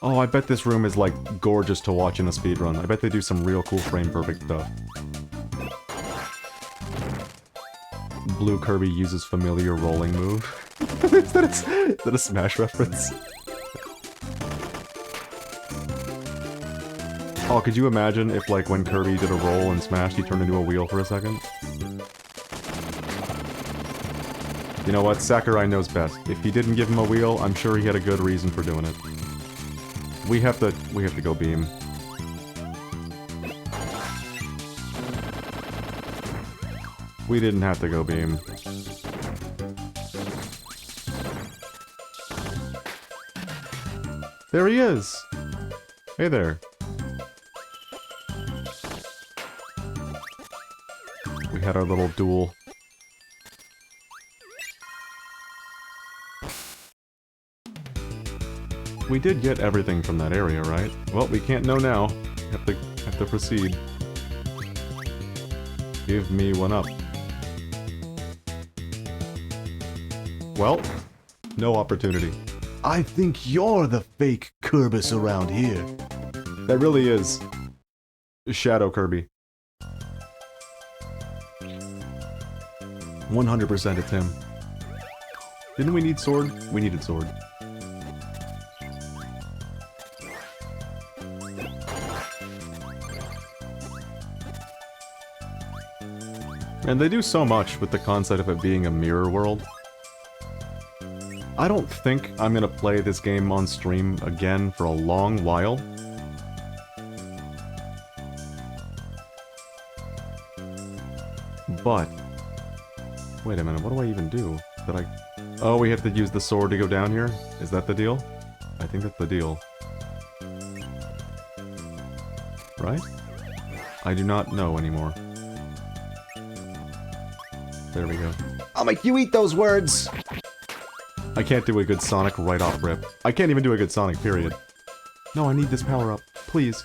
Oh, I bet this room is, like, gorgeous to watch in a speedrun. I bet they do some real cool frame-perfect stuff. Blue Kirby uses familiar rolling move. Is that a Smash reference? Oh, could you imagine if, like, when Kirby did a roll in Smash, he turned into a wheel for a second? You know what? Sakurai knows best. If he didn't give him a wheel, I'm sure he had a good reason for doing it. We have to go beam. We didn't have to go beam. There he is! Hey there. We had our little duel. We did get everything from that area, right? Well, we can't know now. Have to proceed. Give me one up. Well, no opportunity. I think you're the fake Kirby around here. That really is Shadow Kirby. 100% it's him. Didn't we need sword? We needed sword. And they do so much with the concept of it being a mirror world. I don't think I'm gonna play this game on stream again for a long while. But... wait a minute, what do I even do? Did I... oh, we have to use the sword to go down here? Is that the deal? I think that's the deal. Right? I do not know anymore. There we go. I'll make you eat those words! I can't do a good Sonic right off rip. I can't even do a good Sonic, period. No, I need this power-up. Please.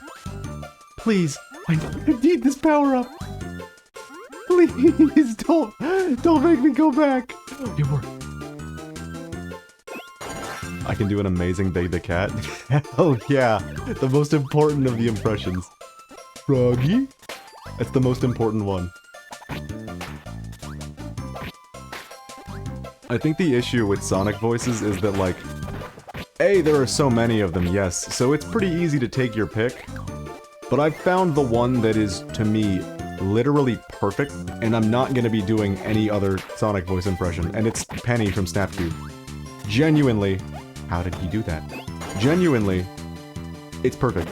Please! I need this power-up! Please, don't make me go back! I can do an amazing Day the Cat. Hell yeah! The most important of the impressions. Froggy? That's the most important one. I think the issue with Sonic voices is that, like, A, there are so many of them, yes, so it's pretty easy to take your pick, but I've found the one that is, to me, literally perfect, and I'm not gonna be doing any other Sonic voice impression, and it's Penny from Snapcube. Genuinely, how did he do that? Genuinely, it's perfect.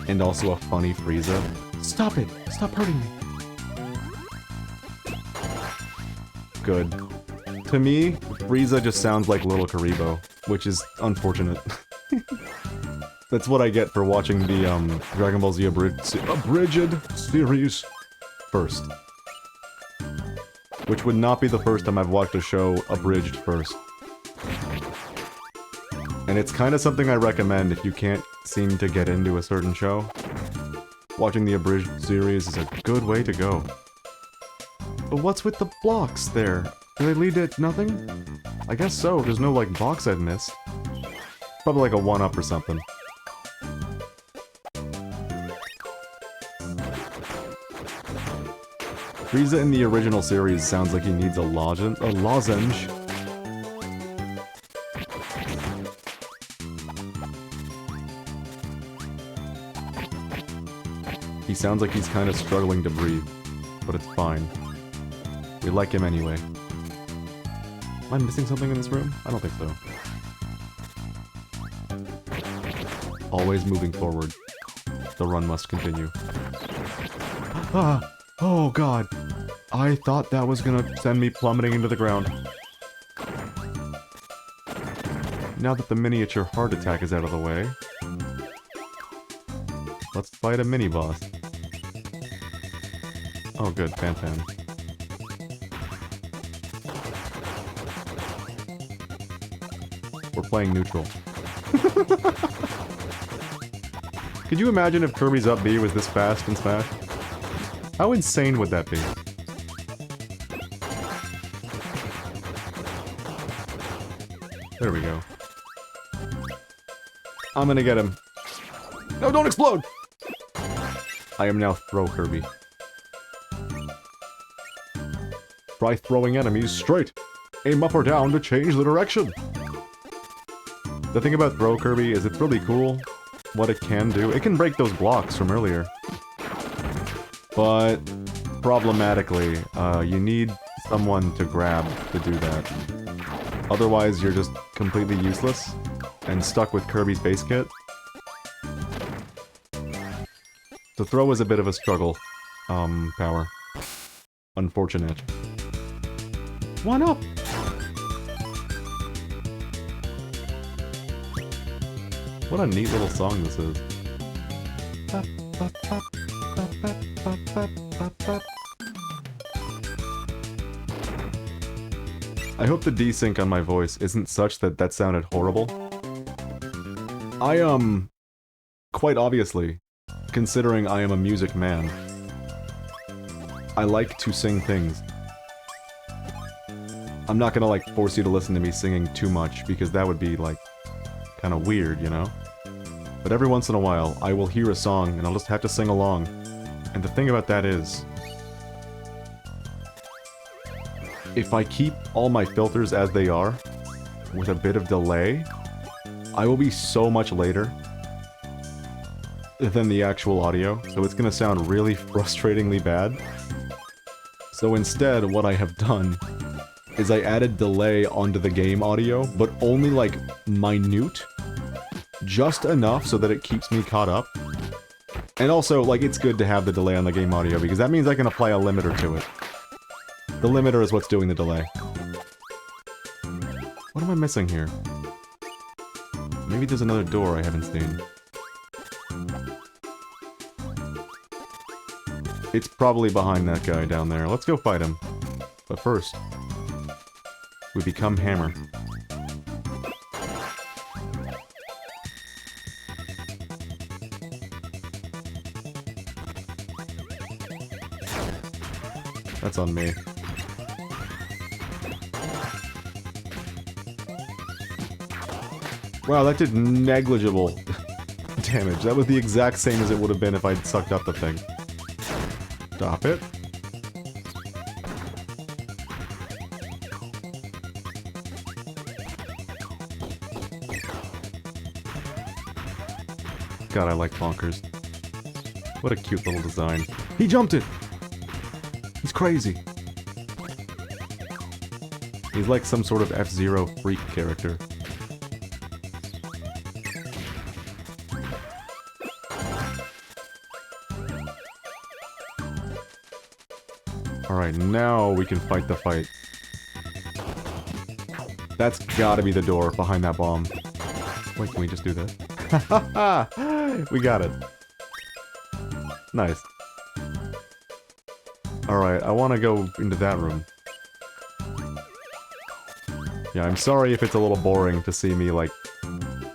And also a funny Frieza. Stop it! Stop hurting me! Good. To me, Frieza just sounds like Little Karibo, which is unfortunate. That's what I get for watching the Dragon Ball Z abridged series first. Which would not be the first time I've watched a show abridged first. And it's kind of something I recommend if you can't seem to get into a certain show. Watching the abridged series is a good way to go. But what's with the blocks there? Do they lead to nothing? I guess so, there's no, like, box I've missed. Probably like a 1-up or something. Frieza in the original series sounds like he needs a lozenge. He sounds like he's kind of struggling to breathe, but it's fine. We like him anyway. Am I missing something in this room? I don't think so. Always moving forward. The run must continue. Ah! Oh god! I thought that was gonna send me plummeting into the ground. Now that the miniature heart attack is out of the way, let's fight a mini-boss. Oh good, Fan. We're playing neutral. Could you imagine if Kirby's up B was this fast in Smash? How insane would that be? There we go. I'm gonna get him. No, don't explode! I am now Throw Kirby. Try throwing enemies straight. Aim up or down to change the direction. The thing about Throw Kirby is it's really cool what it can do. It can break those blocks from earlier. But, problematically, you need someone to grab to do that. Otherwise, you're just completely useless and stuck with Kirby's base kit. To throw is a bit of a struggle. Power. Unfortunate. 1-up! What a neat little song this is. I hope the desync on my voice isn't such that that sounded horrible. I, quite obviously, considering I am a music man, I like to sing things. I'm not gonna, like, force you to listen to me singing too much, because that would be, like, kinda weird, you know? But every once in a while, I will hear a song, and I'll just have to sing along. And the thing about that is, if I keep all my filters as they are, with a bit of delay, I will be so much later than the actual audio, so it's gonna sound really frustratingly bad. So instead, what I have done is I added delay onto the game audio, but only like minute, just enough so that it keeps me caught up. And also, like, it's good to have the delay on the game audio, because that means I can apply a limiter to it. The limiter is what's doing the delay. What am I missing here? Maybe there's another door I haven't seen. It's probably behind that guy down there. Let's go fight him. But first, we become Hammer. That's on me. Wow, that did negligible damage. That was the exact same as it would have been if I'd sucked up the thing. Stop it. God, I like bonkers. What a cute little design. He jumped it! He's crazy. He's like some sort of F-Zero freak character. Alright, now we can fight the fight. That's gotta be the door behind that bomb. Wait, can we just do this? We got it. Nice. Alright, I want to go into that room. Yeah, I'm sorry if it's a little boring to see me, like,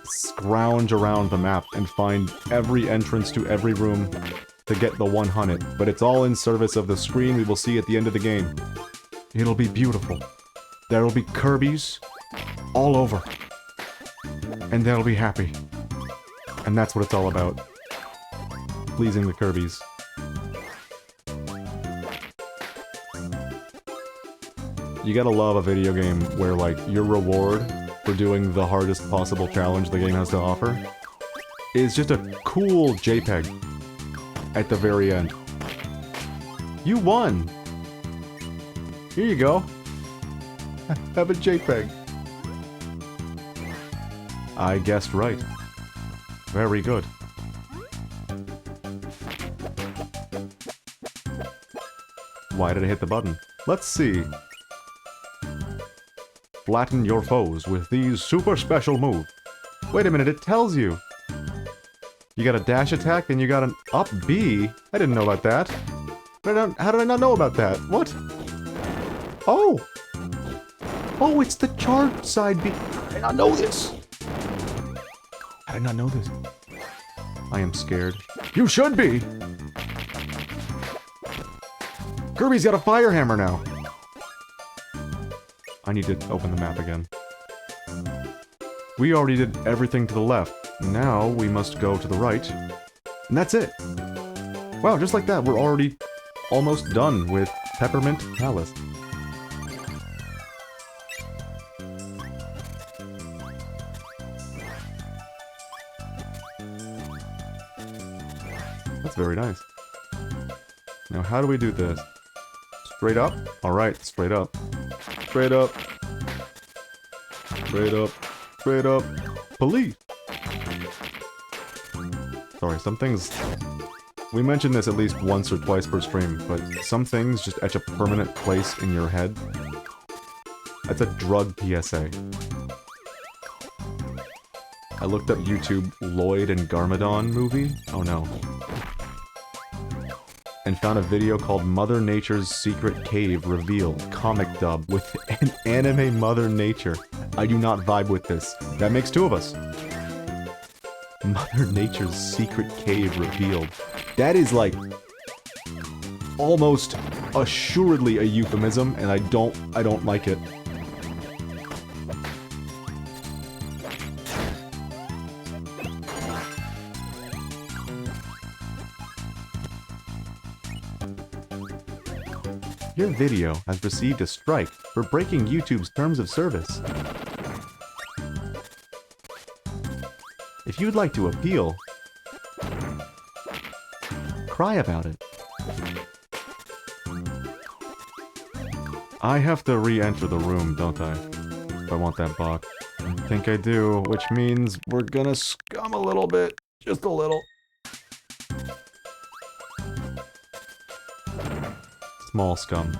scrounge around the map and find every entrance to every room to get the 100, but it's all in service of the screen we will see at the end of the game. It'll be beautiful. There'll be Kirby's all over. And they'll be happy. And that's what it's all about. Pleasing the Kirby's. You gotta love a video game where, like, your reward for doing the hardest possible challenge the game has to offer is just a cool JPEG at the very end. You won! Here you go. Have a JPEG. I guessed right. Very good. Why did I hit the button? Let's see. Flatten your foes with these super special moves. Wait a minute, it tells you. You got a dash attack and you got an up B? I didn't know about that. How did I not know about that? What? Oh! Oh, it's the charged side B. I did not know this. I did not know this. I am scared. You should be! Kirby's got a fire hammer now. I need to open the map again. We already did everything to the left. Now we must go to the right. And that's it. Wow, just like that, we're already almost done with Peppermint Palace. That's very nice. Now how do we do this? Straight up? Alright, straight up. Straight up. Straight up. Straight up. Police! Sorry, some things... We mention this at least once or twice per stream, but some things just etch a permanent place in your head. That's a drug PSA. I looked up YouTube Lloyd and Garmadon movie. Oh no. And found a video called Mother Nature's Secret Cave Revealed, comic dub, with an anime Mother Nature. I do not vibe with this. That makes two of us. Mother Nature's Secret Cave Revealed. That is like... almost assuredly a euphemism, and I don't like it. Your video has received a strike for breaking YouTube's terms of service. If you'd like to appeal, cry about it. I have to re-enter the room, don't I? If I want that box. I think I do, which means we're gonna scum a little bit. Just a little. Small scum.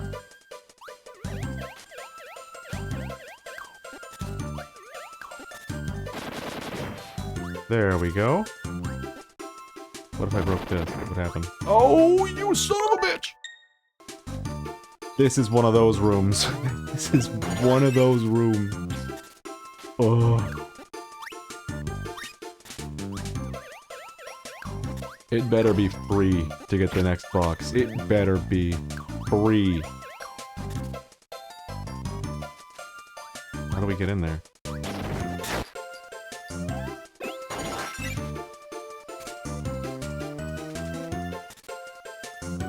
There we go. What if I broke this? What would happen? Oh, you son of a bitch! This is one of those rooms. This is one of those rooms. Oh. It better be free to get the next box. It better be free. How do we get in there?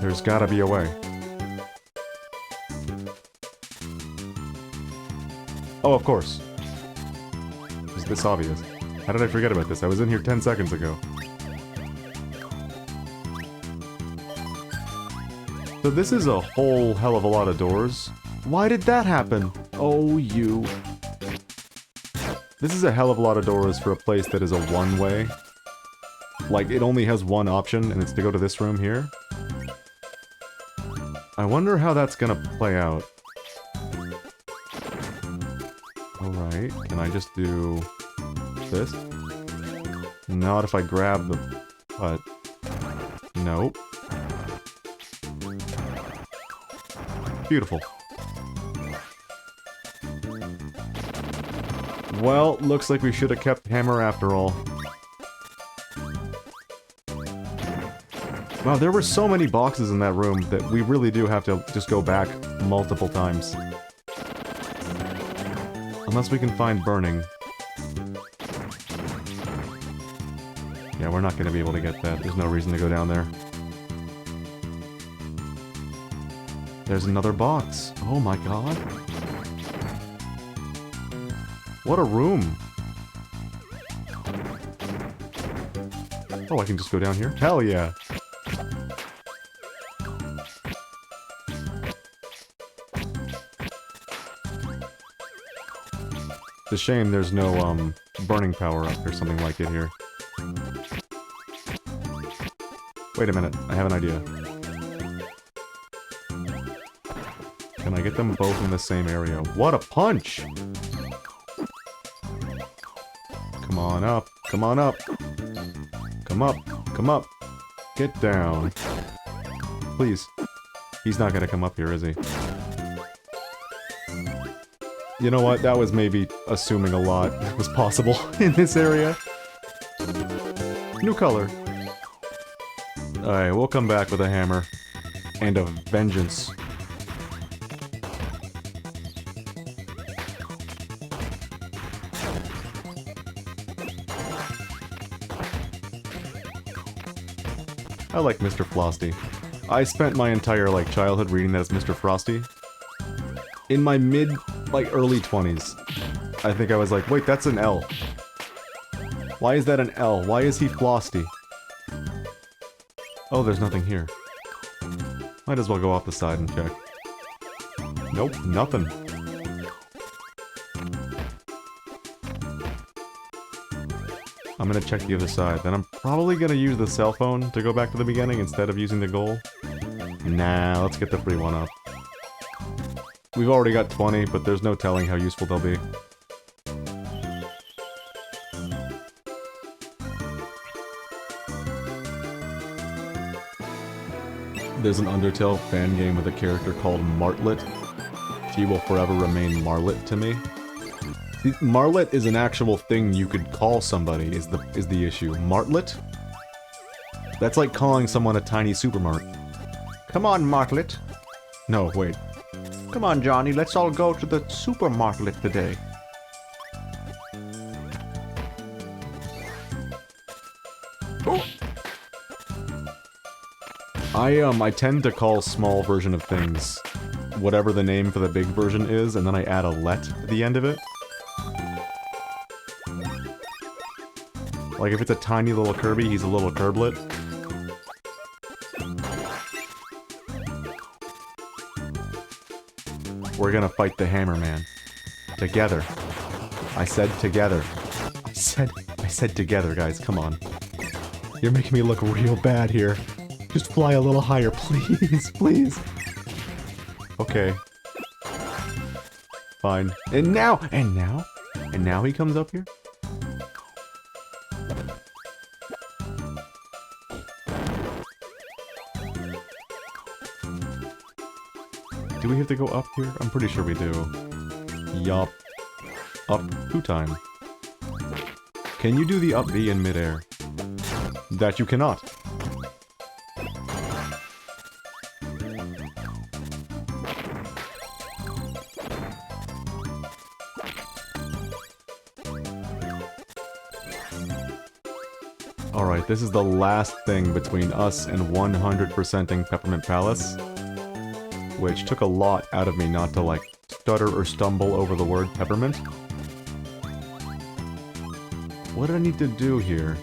There's gotta be a way. Oh, of course. Is this obvious? How did I forget about this? I was in here 10 seconds ago. So this is a whole hell of a lot of doors. Why did that happen? Oh, you. This is a hell of a lot of doors for a place that is a one-way. Like, it only has one option, and it's to go to this room here. I wonder how that's gonna play out. Alright, can I just do this? Not if I grab the putt. Nope. Beautiful. Well, looks like we should have kept hammer after all. Wow, there were so many boxes in that room that we really do have to just go back multiple times. Unless we can find burning. Yeah, we're not gonna be able to get that. There's no reason to go down there. There's another box. Oh my god. What a room. Oh, I can just go down here? Hell yeah. It's a shame there's no, burning power-up or something like it here. Wait a minute, I have an idea. Can I get them both in the same area? What a punch! Come on up, come on up! Come up, come up! Get down. Please. He's not gonna come up here, is he? You know what, that was maybe assuming a lot was possible in this area. New color. Alright, we'll come back with a hammer. And a vengeance. I like Mr. Frosty. I spent my entire, like, childhood reading that as Mr. Frosty. In my early 20s. I think I was like, wait, that's an L. Why is that an L? Why is he Frosty? Oh, there's nothing here. Might as well go off the side and check. Nope, nothing. I'm gonna check the other side. Then I'm probably gonna use the cell phone to go back to the beginning instead of using the goal. Nah, let's get the free one up. We've already got 20, but there's no telling how useful they'll be. There's an Undertale fan game with a character called Martlet. She will forever remain Marlet to me. See, Marlet is an actual thing you could call somebody, is the issue. Martlet? That's like calling someone a tiny supermart. Come on, Martlet. No, wait. Come on, Johnny, let's all go to the supermarket today. Oh. I tend to call small version of things whatever the name for the big version is, and then I add a let at the end of it. Like if it's a tiny little Kirby, he's a little Kirblet. We're gonna fight the Hammer Man. Together. I said together. I said together, guys, come on. You're making me look real bad here. Just fly a little higher, please, please. Okay. Fine. And now he comes up here? Do we have to go up here? I'm pretty sure we do. Yup. Up 2 times. Can you do the up B in midair? That you cannot. Alright, this is the last thing between us and 100%ing Peppermint Palace. Which took a lot out of me not to, like, stutter or stumble over the word peppermint. What did I need to do here?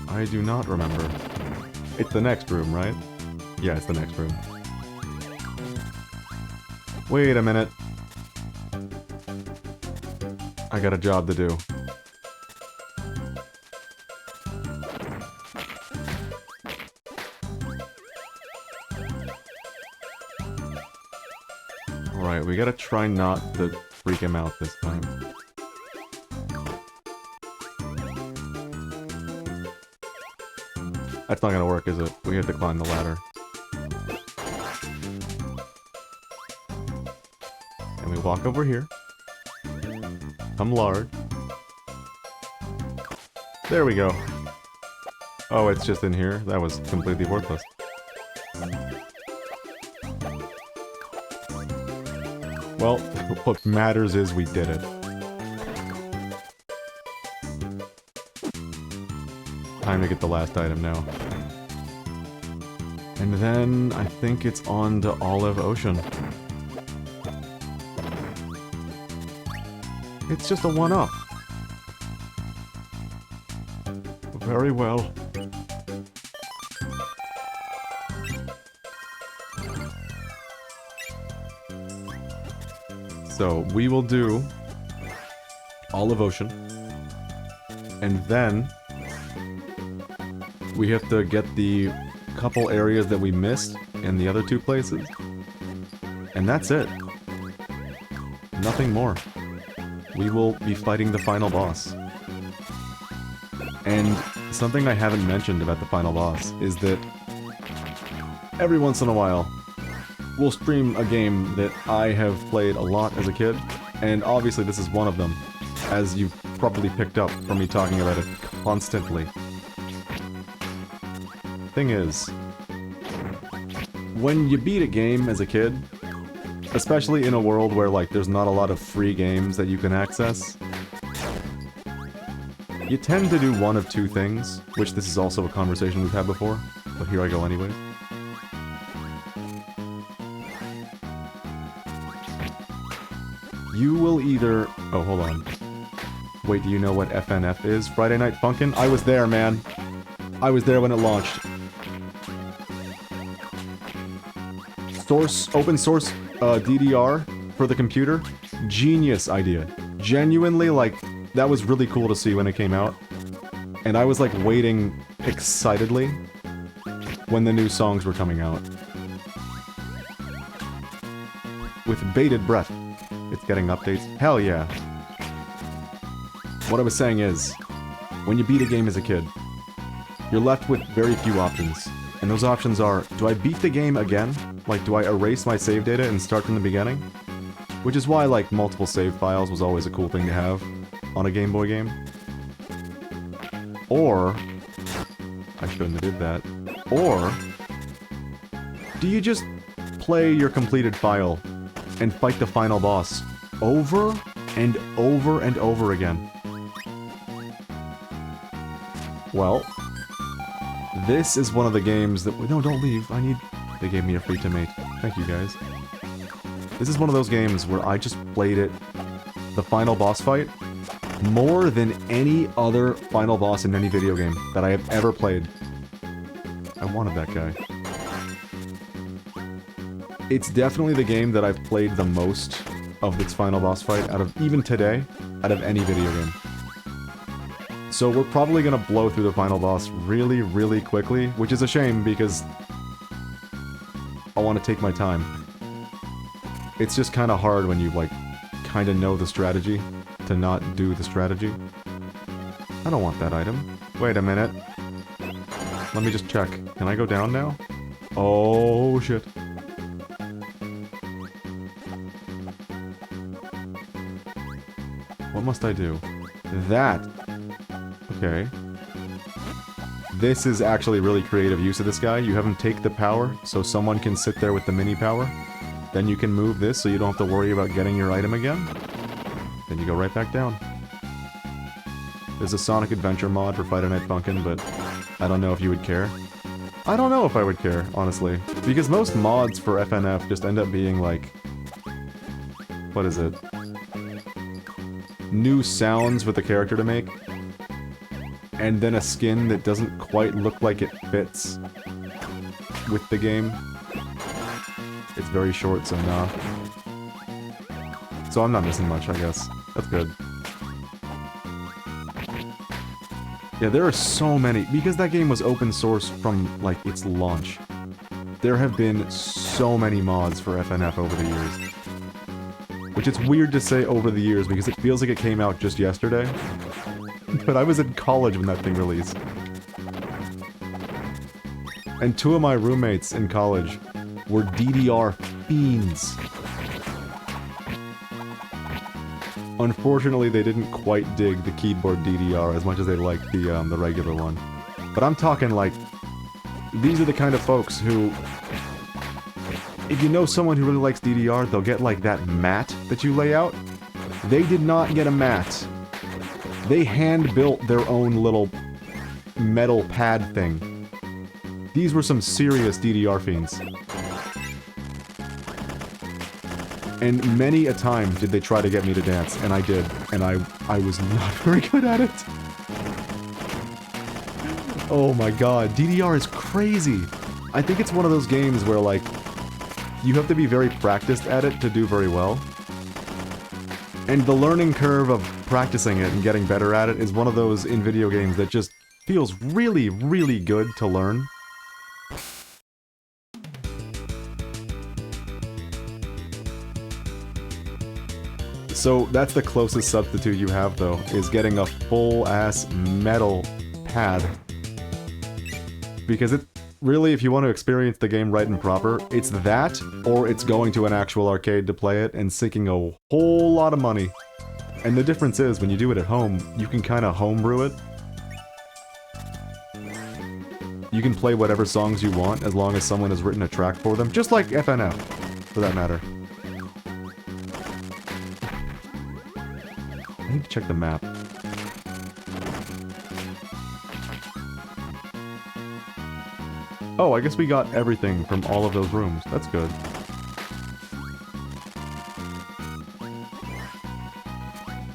I do not remember. It's the next room, right? Yeah, it's the next room. Wait a minute. I got a job to do. Alright, we gotta try not to freak him out this time. That's not gonna work, is it? We have to climb the ladder. And we walk over here. Come large. There we go. Oh, it's just in here? That was completely worthless. Well, what matters is we did it. Time to get the last item now. And then, I think it's on to Olive Ocean. It's just a one-up. Very well. So, we will do Olive Ocean. And then we have to get the couple areas that we missed in the other two places. And that's it. Nothing more. We will be fighting the final boss. And something I haven't mentioned about the final boss is that every once in a while, we'll stream a game that I have played a lot as a kid, and obviously this is one of them, as you've probably picked up from me talking about it constantly. Thing is, when you beat a game as a kid, especially in a world where, like, there's not a lot of free games that you can access, you tend to do one of two things, which this is also a conversation we've had before, but here I go anyway. You will either... Oh, hold on. Wait, do you know what FNF is? Friday Night Funkin'? I was there, man. I was there when it launched. Open source DDR for the computer? Genius idea. Genuinely, like, that was really cool to see when it came out. And I was, like, waiting excitedly when the new songs were coming out. With bated breath. It's getting updates. Hell yeah. What I was saying is, when you beat a game as a kid, you're left with very few options. And those options are, do I beat the game again? Like, do I erase my save data and start from the beginning? Which is why, like, multiple save files was always a cool thing to have on a Game Boy game. Or... I shouldn't have did that. Or... do you just play your completed file and fight the final boss over and over and over again? Well... this is one of the games that... No, don't leave. I need... They gave me a free tomato. Thank you, guys. This is one of those games where I just played it, the final boss fight, more than any other final boss in any video game that I have ever played. I wanted that guy. It's definitely the game that I've played the most of its final boss fight, out of, even today, out of any video game. So we're probably gonna blow through the final boss really, really quickly, which is a shame because I want to take my time. It's just kind of hard when you, like, kind of know the strategy to not do the strategy. I don't want that item. Wait a minute. Let me just check. Can I go down now? Oh, shit. What must I do? That. Okay. This is actually really creative use of this guy. You have him take the power, so someone can sit there with the mini power. Then you can move this, so you don't have to worry about getting your item again. Then you go right back down. There's a Sonic Adventure mod for Friday Night Funkin', but I don't know if you would care. I don't know if I would care, honestly. Because most mods for FNF just end up being like... what is it? New sounds with the character to make. And then a skin that doesn't quite look like it fits with the game. It's very short, so nah. So I'm not missing much, I guess. That's good. Yeah, there are so many, because that game was open source from, like, its launch. There have been so many mods for FNF over the years. Which it's weird to say over the years, because it feels like it came out just yesterday. But I was in college when that thing released. And 2 of my roommates in college were DDR fiends. Unfortunately, they didn't quite dig the keyboard DDR as much as they liked the regular one. But I'm talking like, these are the kind of folks who, if you know someone who really likes DDR, they'll get like that mat that you lay out. They did not get a mat. They hand-built their own little metal pad thing. These were some serious DDR fiends. And many a time did they try to get me to dance, and I did, and I was not very good at it. Oh my god, DDR is crazy! I think it's one of those games where, like, you have to be very practiced at it to do very well. And the learning curve of practicing it and getting better at it is one of those in video games that just feels really, really good to learn. So that's the closest substitute you have, though, is getting a full-ass metal pad. Because it really, if you want to experience the game right and proper, it's that, or it's going to an actual arcade to play it and sinking a whole lot of money. And the difference is, when you do it at home, you can kind of homebrew it. You can play whatever songs you want, as long as someone has written a track for them, just like FNF, for that matter. I need to check the map. Oh, I guess we got everything from all of those rooms. That's good.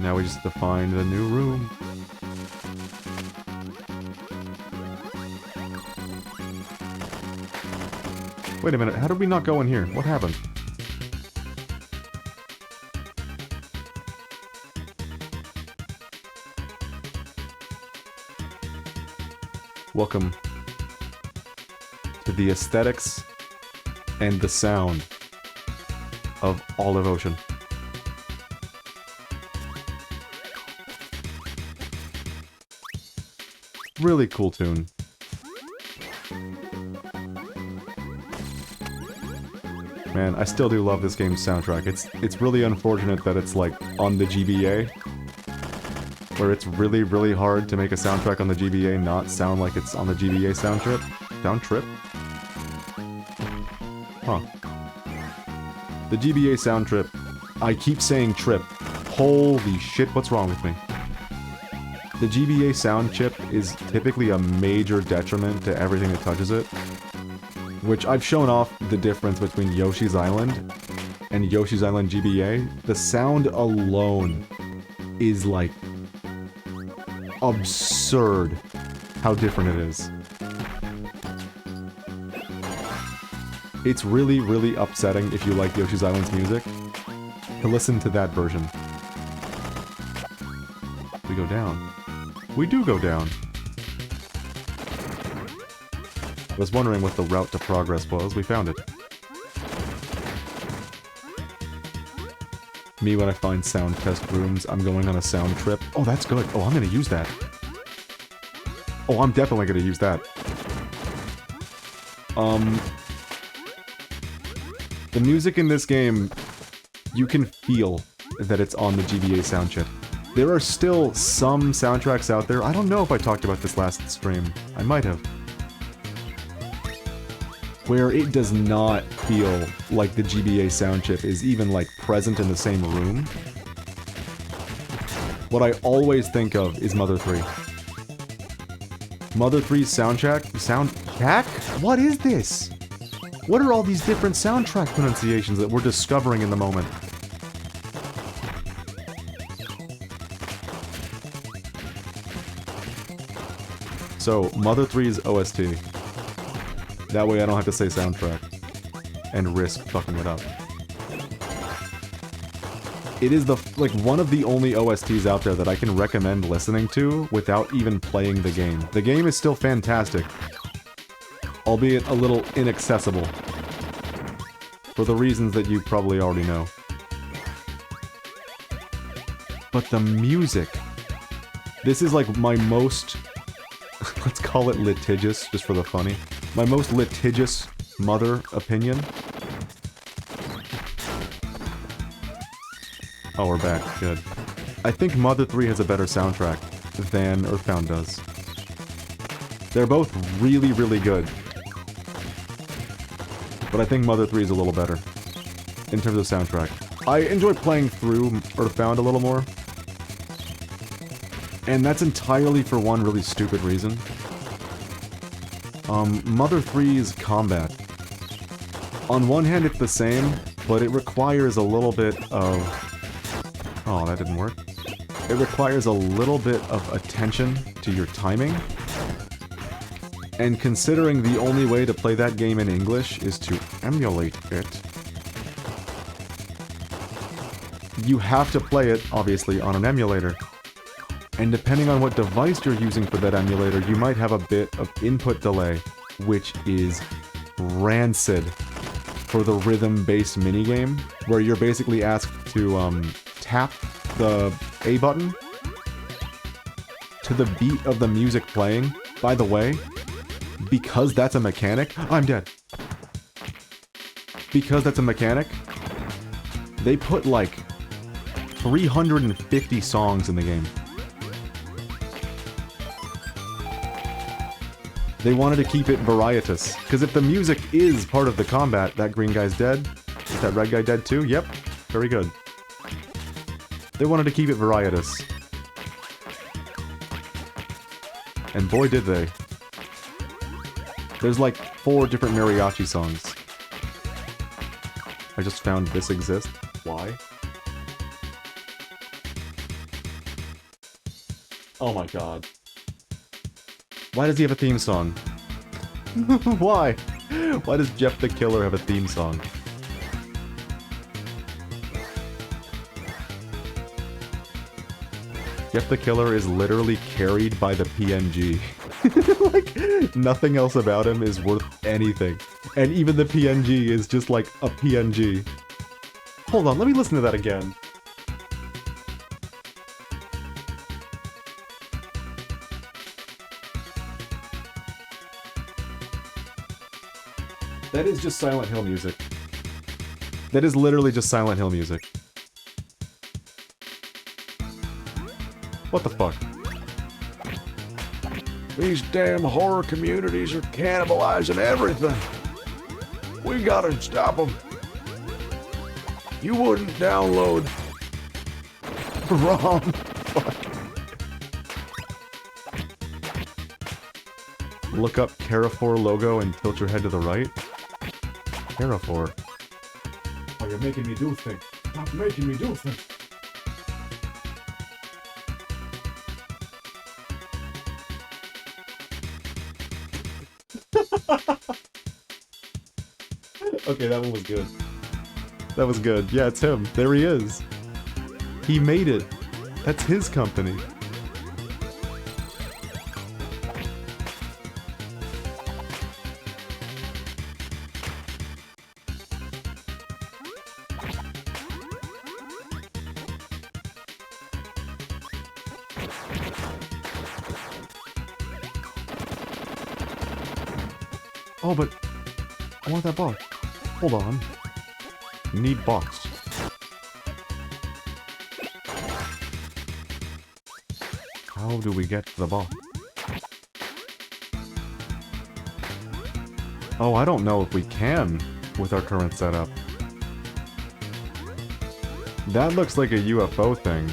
Now we just have to find the new room. Wait a minute, how did we not go in here? What happened? Welcome to the aesthetics and the sound of Olive Ocean. Really cool tune. Man, I still do love this game's soundtrack. It's really unfortunate that it's like on the GBA, where it's really, really hard to make a soundtrack on the GBA not sound like it's on the GBA sound trip. Sound trip? Huh. The GBA sound trip. I keep saying trip. Holy shit, what's wrong with me? The GBA sound chip is typically a major detriment to everything that touches it. Which I've shown off the difference between Yoshi's Island and Yoshi's Island GBA. The sound alone is like absurd how different it is. It's really, really upsetting if you like Yoshi's Island's music to listen to that version. We go down. We do go down. I was wondering what the route to progress was. We found it. Me, when I find sound test rooms, I'm going on a sound trip. Oh, that's good. Oh, I'm gonna use that. Oh, I'm definitely gonna use that. The music in this game, you can feel that it's on the GBA sound chip. There are still some soundtracks out there. I don't know if I talked about this last stream. I might have. Where it does not feel like the GBA sound chip is even, like, present in the same room. What I always think of is Mother 3. Mother 3's soundtrack? Soundtrack? What is this? What are all these different soundtrack pronunciations that we're discovering in the moment? So, Mother 3's OST. That way I don't have to say soundtrack. And risk fucking it up. It is like one of the only OSTs out there that I can recommend listening to without even playing the game. The game is still fantastic, albeit a little inaccessible, for the reasons that you probably already know. But the music... This is like my most... let's call it litigious, just for the funny. My most litigious mother opinion. Oh, we're back. Good. I think Mother 3 has a better soundtrack than Earthbound does. They're both really, really good. But I think Mother 3 is a little better in terms of soundtrack. I enjoy playing through Earthbound a little more. And that's entirely for one really stupid reason. Mother 3's combat. On one hand, it's the same, but it requires a little bit of... Oh, that didn't work. It requires a little bit of attention to your timing. And considering the only way to play that game in English is to emulate it, you have to play it, obviously, on an emulator. And depending on what device you're using for that emulator, you might have a bit of input delay, which is rancid for the rhythm-based minigame, where you're basically asked to tap the A button to the beat of the music playing. By the way, because that's a mechanic... I'm dead. Because that's a mechanic, they put like 350 songs in the game. They wanted to keep it varietous, because if the music is part of the combat, that green guy's dead. Is that red guy dead too? Yep. Very good. They wanted to keep it varietous. And boy did they. There's like 4 different mariachi songs. I just found this exists. Why? Oh my god. Why does he have a theme song? Why? Why does Jeff the Killer have a theme song? Jeff the Killer is literally carried by the PNG. Like, nothing else about him is worth anything. And even the PNG is just like a PNG. Hold on, let me listen to that again. That is just Silent Hill music. That is literally just Silent Hill music. What the fuck? These damn horror communities are cannibalizing everything. We gotta stop them. You wouldn't download... Wrong. Fuck. Look up Carrefour logo and tilt your head to the right. Carrefour. Oh, you're making me do things. Stop making me do things. Okay, that one was good. That was good. Yeah, it's him. There he is. He made it. That's his company. Oh, but I want that box. Hold on. Need box. How do we get to the box? Oh, I don't know if we can with our current setup. That looks like a UFO thing.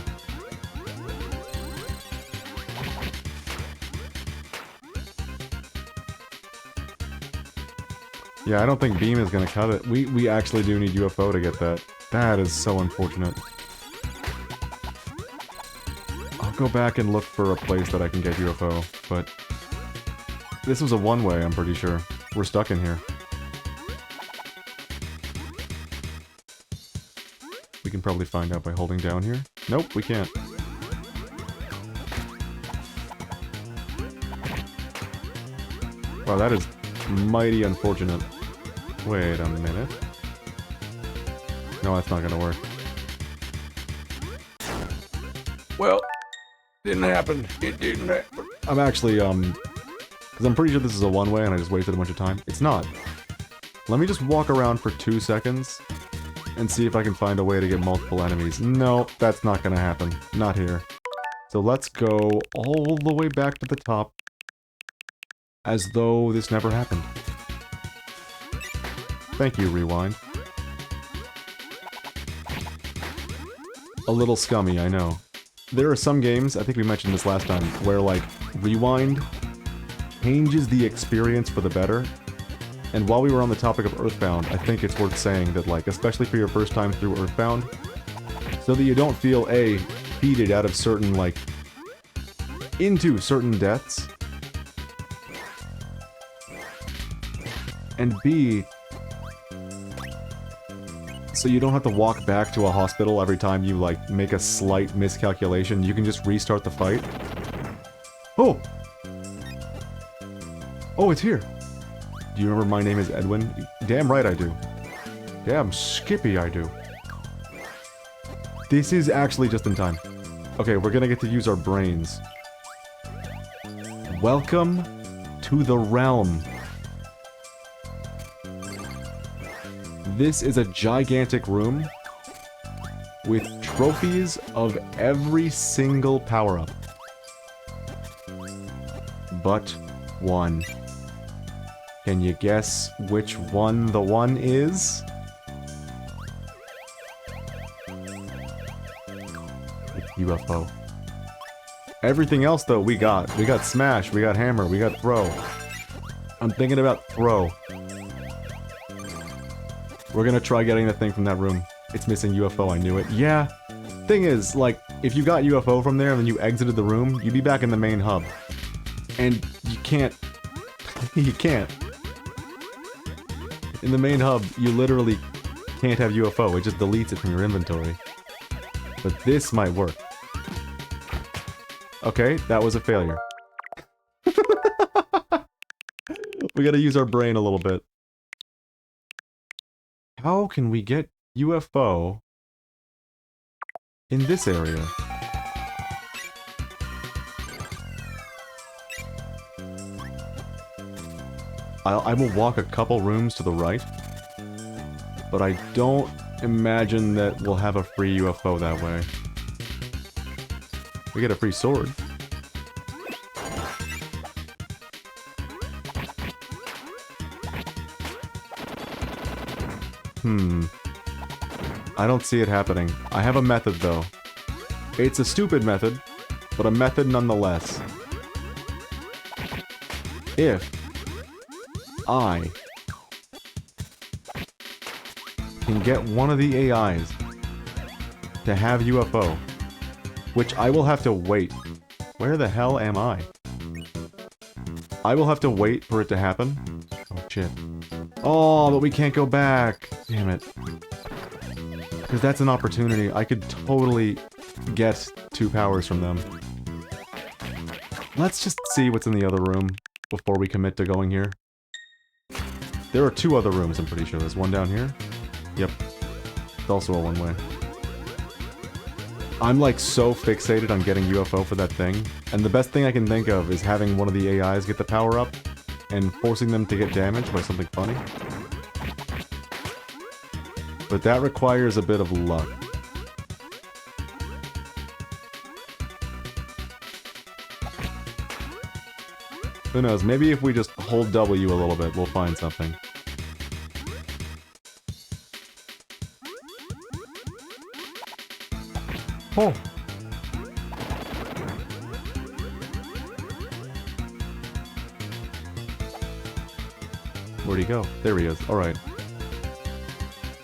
Yeah, I don't think Beam is gonna cut it. We actually do need UFO to get that. That is so unfortunate. I'll go back and look for a place that I can get UFO, but... This was a one-way, I'm pretty sure. We're stuck in here. We can probably find out by holding down here. Nope, we can't. Wow, that is mighty unfortunate. Wait a minute. No, that's not gonna work. Well, didn't happen. It didn't happen. I'm actually, because I'm pretty sure this is a one-way and I just wasted a bunch of time. It's not. Let me just walk around for 2 seconds and see if I can find a way to get multiple enemies. No, that's not gonna happen. Not here. So let's go all the way back to the top as though this never happened. Thank you, Rewind. A little scummy, I know. There are some games, I think we mentioned this last time, where, like, Rewind changes the experience for the better. And while we were on the topic of Earthbound, I think it's worth saying that, like, especially for your first time through Earthbound, so that you don't feel, A, cheated out of certain, like, into certain deaths, and B, so you don't have to walk back to a hospital every time you, like, make a slight miscalculation. You can just restart the fight. Oh! Oh, it's here! Do you remember my name is Edwin? Damn right I do. Damn skippy I do. This is actually just in time. Okay, we're gonna get to use our brains. Welcome to the realm. This is a gigantic room with trophies of every single power-up. But one. Can you guess which one the one is? UFO. Everything else, though, we got. We got Smash, we got Hammer, we got Throw. I'm thinking about Throw. We're gonna try getting the thing from that room. It's missing UFO, I knew it. Yeah. Thing is, like, if you got UFO from there and then you exited the room, you'd be back in the main hub. And you can't... you can't. In the main hub, you literally can't have UFO. It just deletes it from your inventory. But this might work. Okay, that was a failure. We gotta use our brain a little bit. How can we get UFO in this area? I will walk a couple rooms to the right, but I don't imagine that we'll have a free UFO that way. We get a free sword. I don't see it happening. I have a method, though. It's a stupid method, but a method nonetheless. If I can get one of the AIs to have UFO, which I will have to wait. Where the hell am I? I will have to wait for it to happen. Oh, shit. Oh, but we can't go back. Damn it. Because that's an opportunity. I could totally get 2 powers from them. Let's just see what's in the other room before we commit to going here. There are 2 other rooms, I'm pretty sure. There's one down here. Yep. It's also a one-way. I'm like so fixated on getting UFO for that thing, and the best thing I can think of is having one of the AIs get the power up and forcing them to get damaged by something funny. But that requires a bit of luck. Who knows, maybe if we just hold W a little bit, we'll find something. Oh! Where'd he go? There he is. Alright.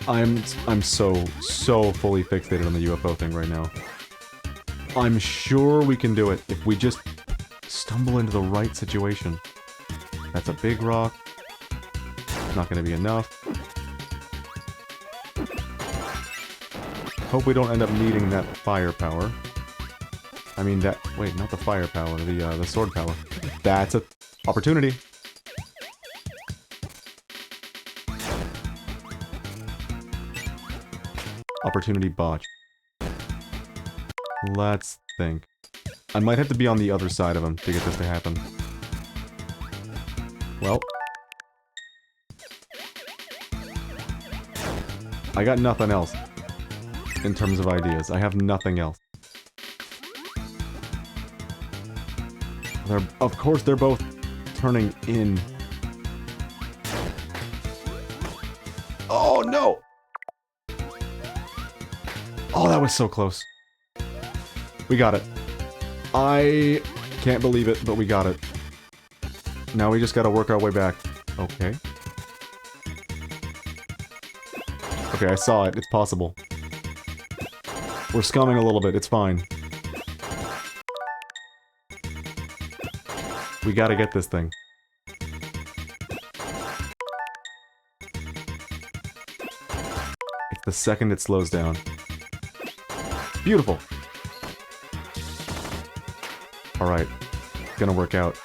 I'm so fully fixated on the UFO thing right now. I'm sure we can do it if we just stumble into the right situation. That's a big rock. Not gonna be enough. Hope we don't end up needing that firepower. I mean that... Wait, not the firepower, the sword power. That's a opportunity. Opportunity botch. Let's think. I might have to be on the other side of him to get this to happen. Well. I got nothing else. In terms of ideas. I have nothing else. Of course, they're both turning in. Oh, no! Oh, that was so close. We got it. I can't believe it, but we got it. Now we just gotta work our way back. Okay. Okay, I saw it. It's possible. We're scumming a little bit. It's fine. We gotta get this thing. It's the second it slows down. Beautiful! Alright. Gonna work out.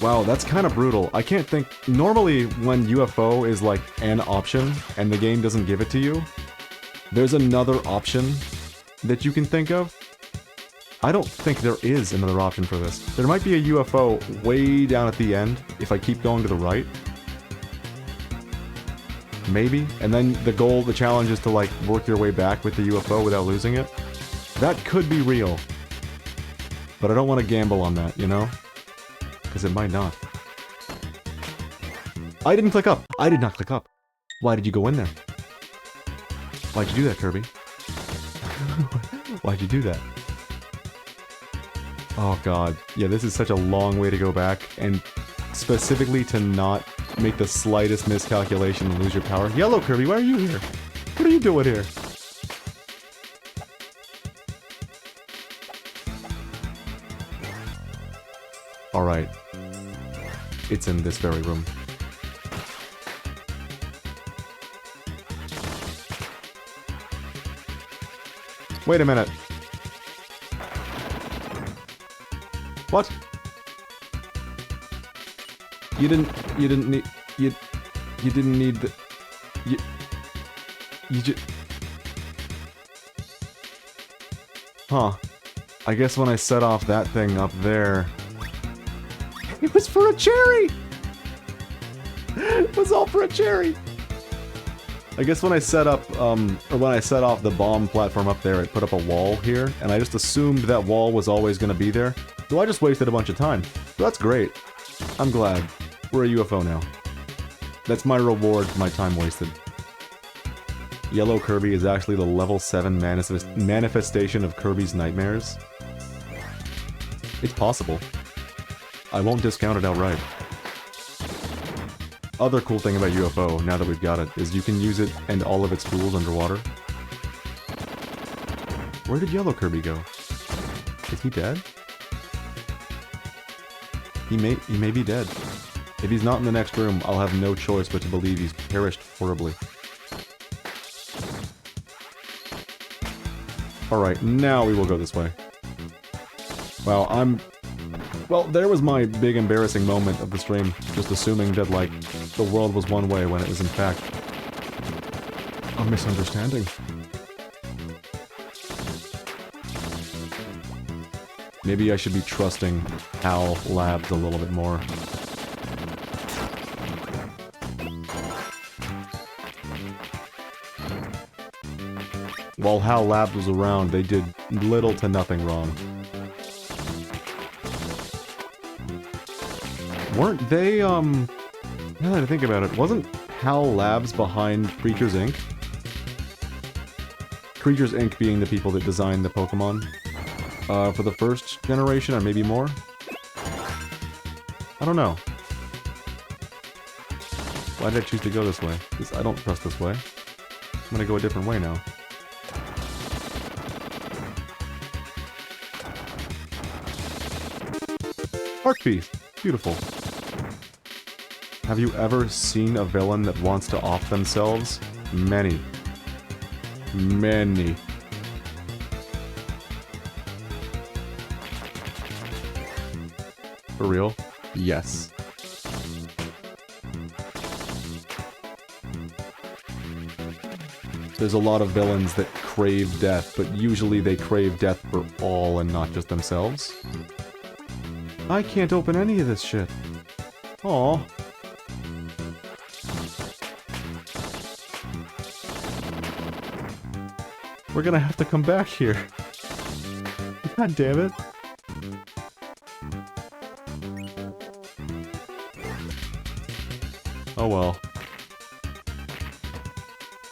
Wow, that's kind of brutal. I can't think... Normally, when UFO is like an option, and the game doesn't give it to you, there's another option that you can think of. I don't think there is another option for this. There might be a UFO way down at the end, if I keep going to the right. Maybe. And then the challenge is to like work your way back with the UFO without losing it. That could be real. But I don't want to gamble on that, you know? Because it might not. I didn't click up! I did not click up! Why did you go in there? Why'd you do that, Kirby? Why'd you do that? Oh god. Yeah, this is such a long way to go back, and specifically to not make the slightest miscalculation and lose your power. Yellow Kirby, why are you here? What are you doing here? Alright. It's in this very room. Wait a minute. What? You didn't need, you didn't need the, you just, huh. I guess when I set off that thing up there, it was for a cherry! It was all for a cherry! I guess when I set up, or when I set off the bomb platform up there, it put up a wall here, and I just assumed that wall was always gonna be there. So I just wasted a bunch of time. So that's great. I'm glad. We're a UFO now. That's my reward for my time wasted. Yellow Kirby is actually the level 7 manifestation of Kirby's nightmares. It's possible. I won't discount it outright. Other cool thing about UFO, now that we've got it, is you can use it and all of its tools underwater. Where did Yellow Kirby go? Is he dead? He may be dead. If he's not in the next room, I'll have no choice but to believe he's perished horribly. Alright, now we will go this way. Wow, well, there was my big embarrassing moment of the stream, just assuming that, like, the world was one way when it was in fact a misunderstanding. Maybe I should be trusting HAL Labs a little bit more. While HAL Labs was around, they did little to nothing wrong. Weren't they, now that I think about it, wasn't HAL Labs behind Creatures Inc? Creatures Inc being the people that designed the Pokemon, for the first generation, or maybe more? I don't know. Why did I choose to go this way? Because I don't trust this way. I'm gonna go a different way now. Heart piece! Beautiful. Have you ever seen a villain that wants to off themselves? Many. Many. For real? Yes. There's a lot of villains that crave death, but usually they crave death for all and not just themselves. I can't open any of this shit. Aww. We're gonna have to come back here. God damn it. Oh well.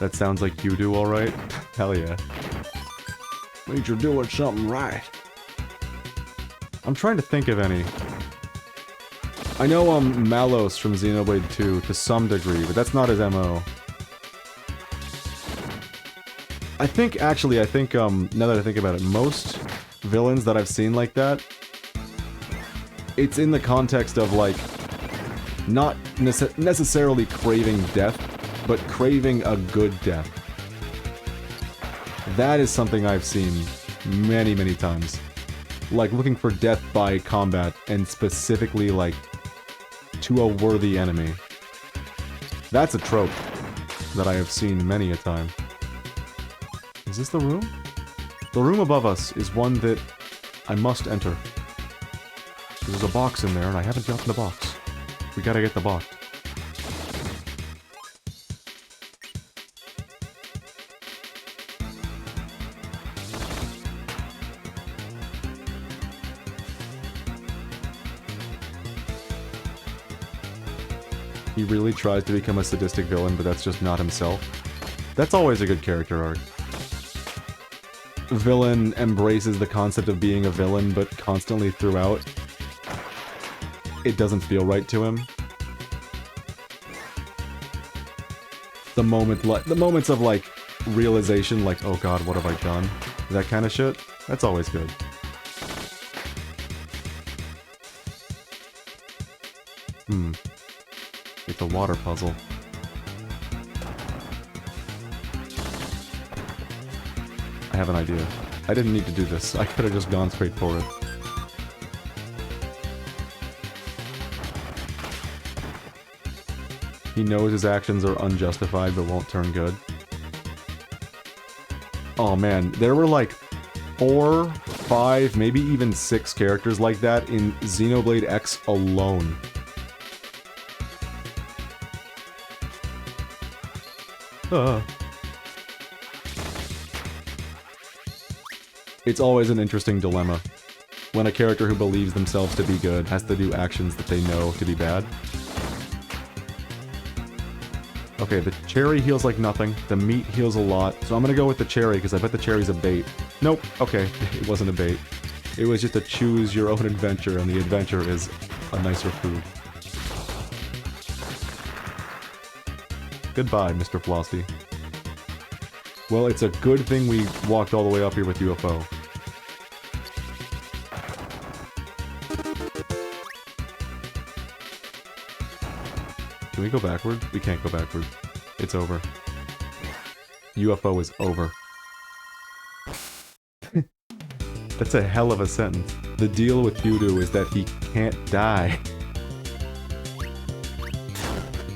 That sounds like you do alright. Hell yeah. Means you're doing something right. I'm trying to think of any. I know Malos from Xenoblade 2 to some degree, but that's not his MO. I think, actually, now that I think about it, most villains that I've seen like that, it's in the context of, like, not necessarily craving death, but craving a good death. That is something I've seen many, many times. Like, looking for death by combat, and specifically, like, to a worthy enemy. That's a trope that I have seen many a time. Is this the room? The room above us is one that I must enter. There's a box in there, and I haven't gotten the box. We gotta get the box. He really tries to become a sadistic villain, but that's just not himself. That's always a good character arc. Villain embraces the concept of being a villain, but constantly throughout, it doesn't feel right to him. The moments of, like, realization, like, oh god, what have I done? That kind of shit, that's always good. It's a water puzzle. I have an idea. I didn't need to do this. I could have just gone straight for it. He knows his actions are unjustified but won't turn good. Oh man, there were like 4, 5, maybe even 6 characters like that in Xenoblade X alone. It's always an interesting dilemma when a character who believes themselves to be good has to do actions that they know to be bad. Okay, the cherry heals like nothing, the meat heals a lot, so I'm gonna go with the cherry because I bet the cherry's a bait. Nope, okay, it wasn't a bait. It was just a choose your own adventure, and the adventure is a nicer food. Goodbye, Mr. Flossie. Well, it's a good thing we walked all the way up here with UFO. Can we go backward? We can't go backward. It's over. UFO is over. That's a hell of a sentence. The deal with Yudu is that he can't die.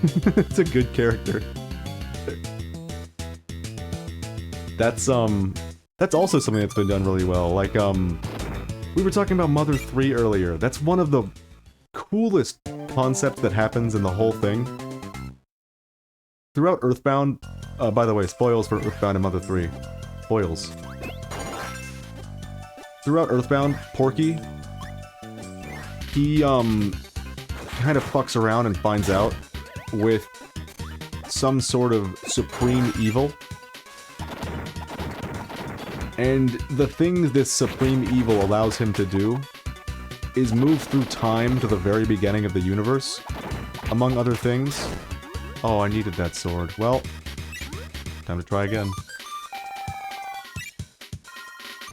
It's a good character. That's also something that's been done really well. Like, we were talking about Mother 3 earlier. That's one of the coolest concepts that happens in the whole thing. Throughout Earthbound, by the way, spoils for Earthbound and Mother 3. Spoils. Throughout Earthbound, Porky, he, kind of fucks around and finds out with some sort of supreme evil. And the thing this supreme evil allows him to do is move through time to the very beginning of the universe, among other things. Oh, I needed that sword. Well, time to try again.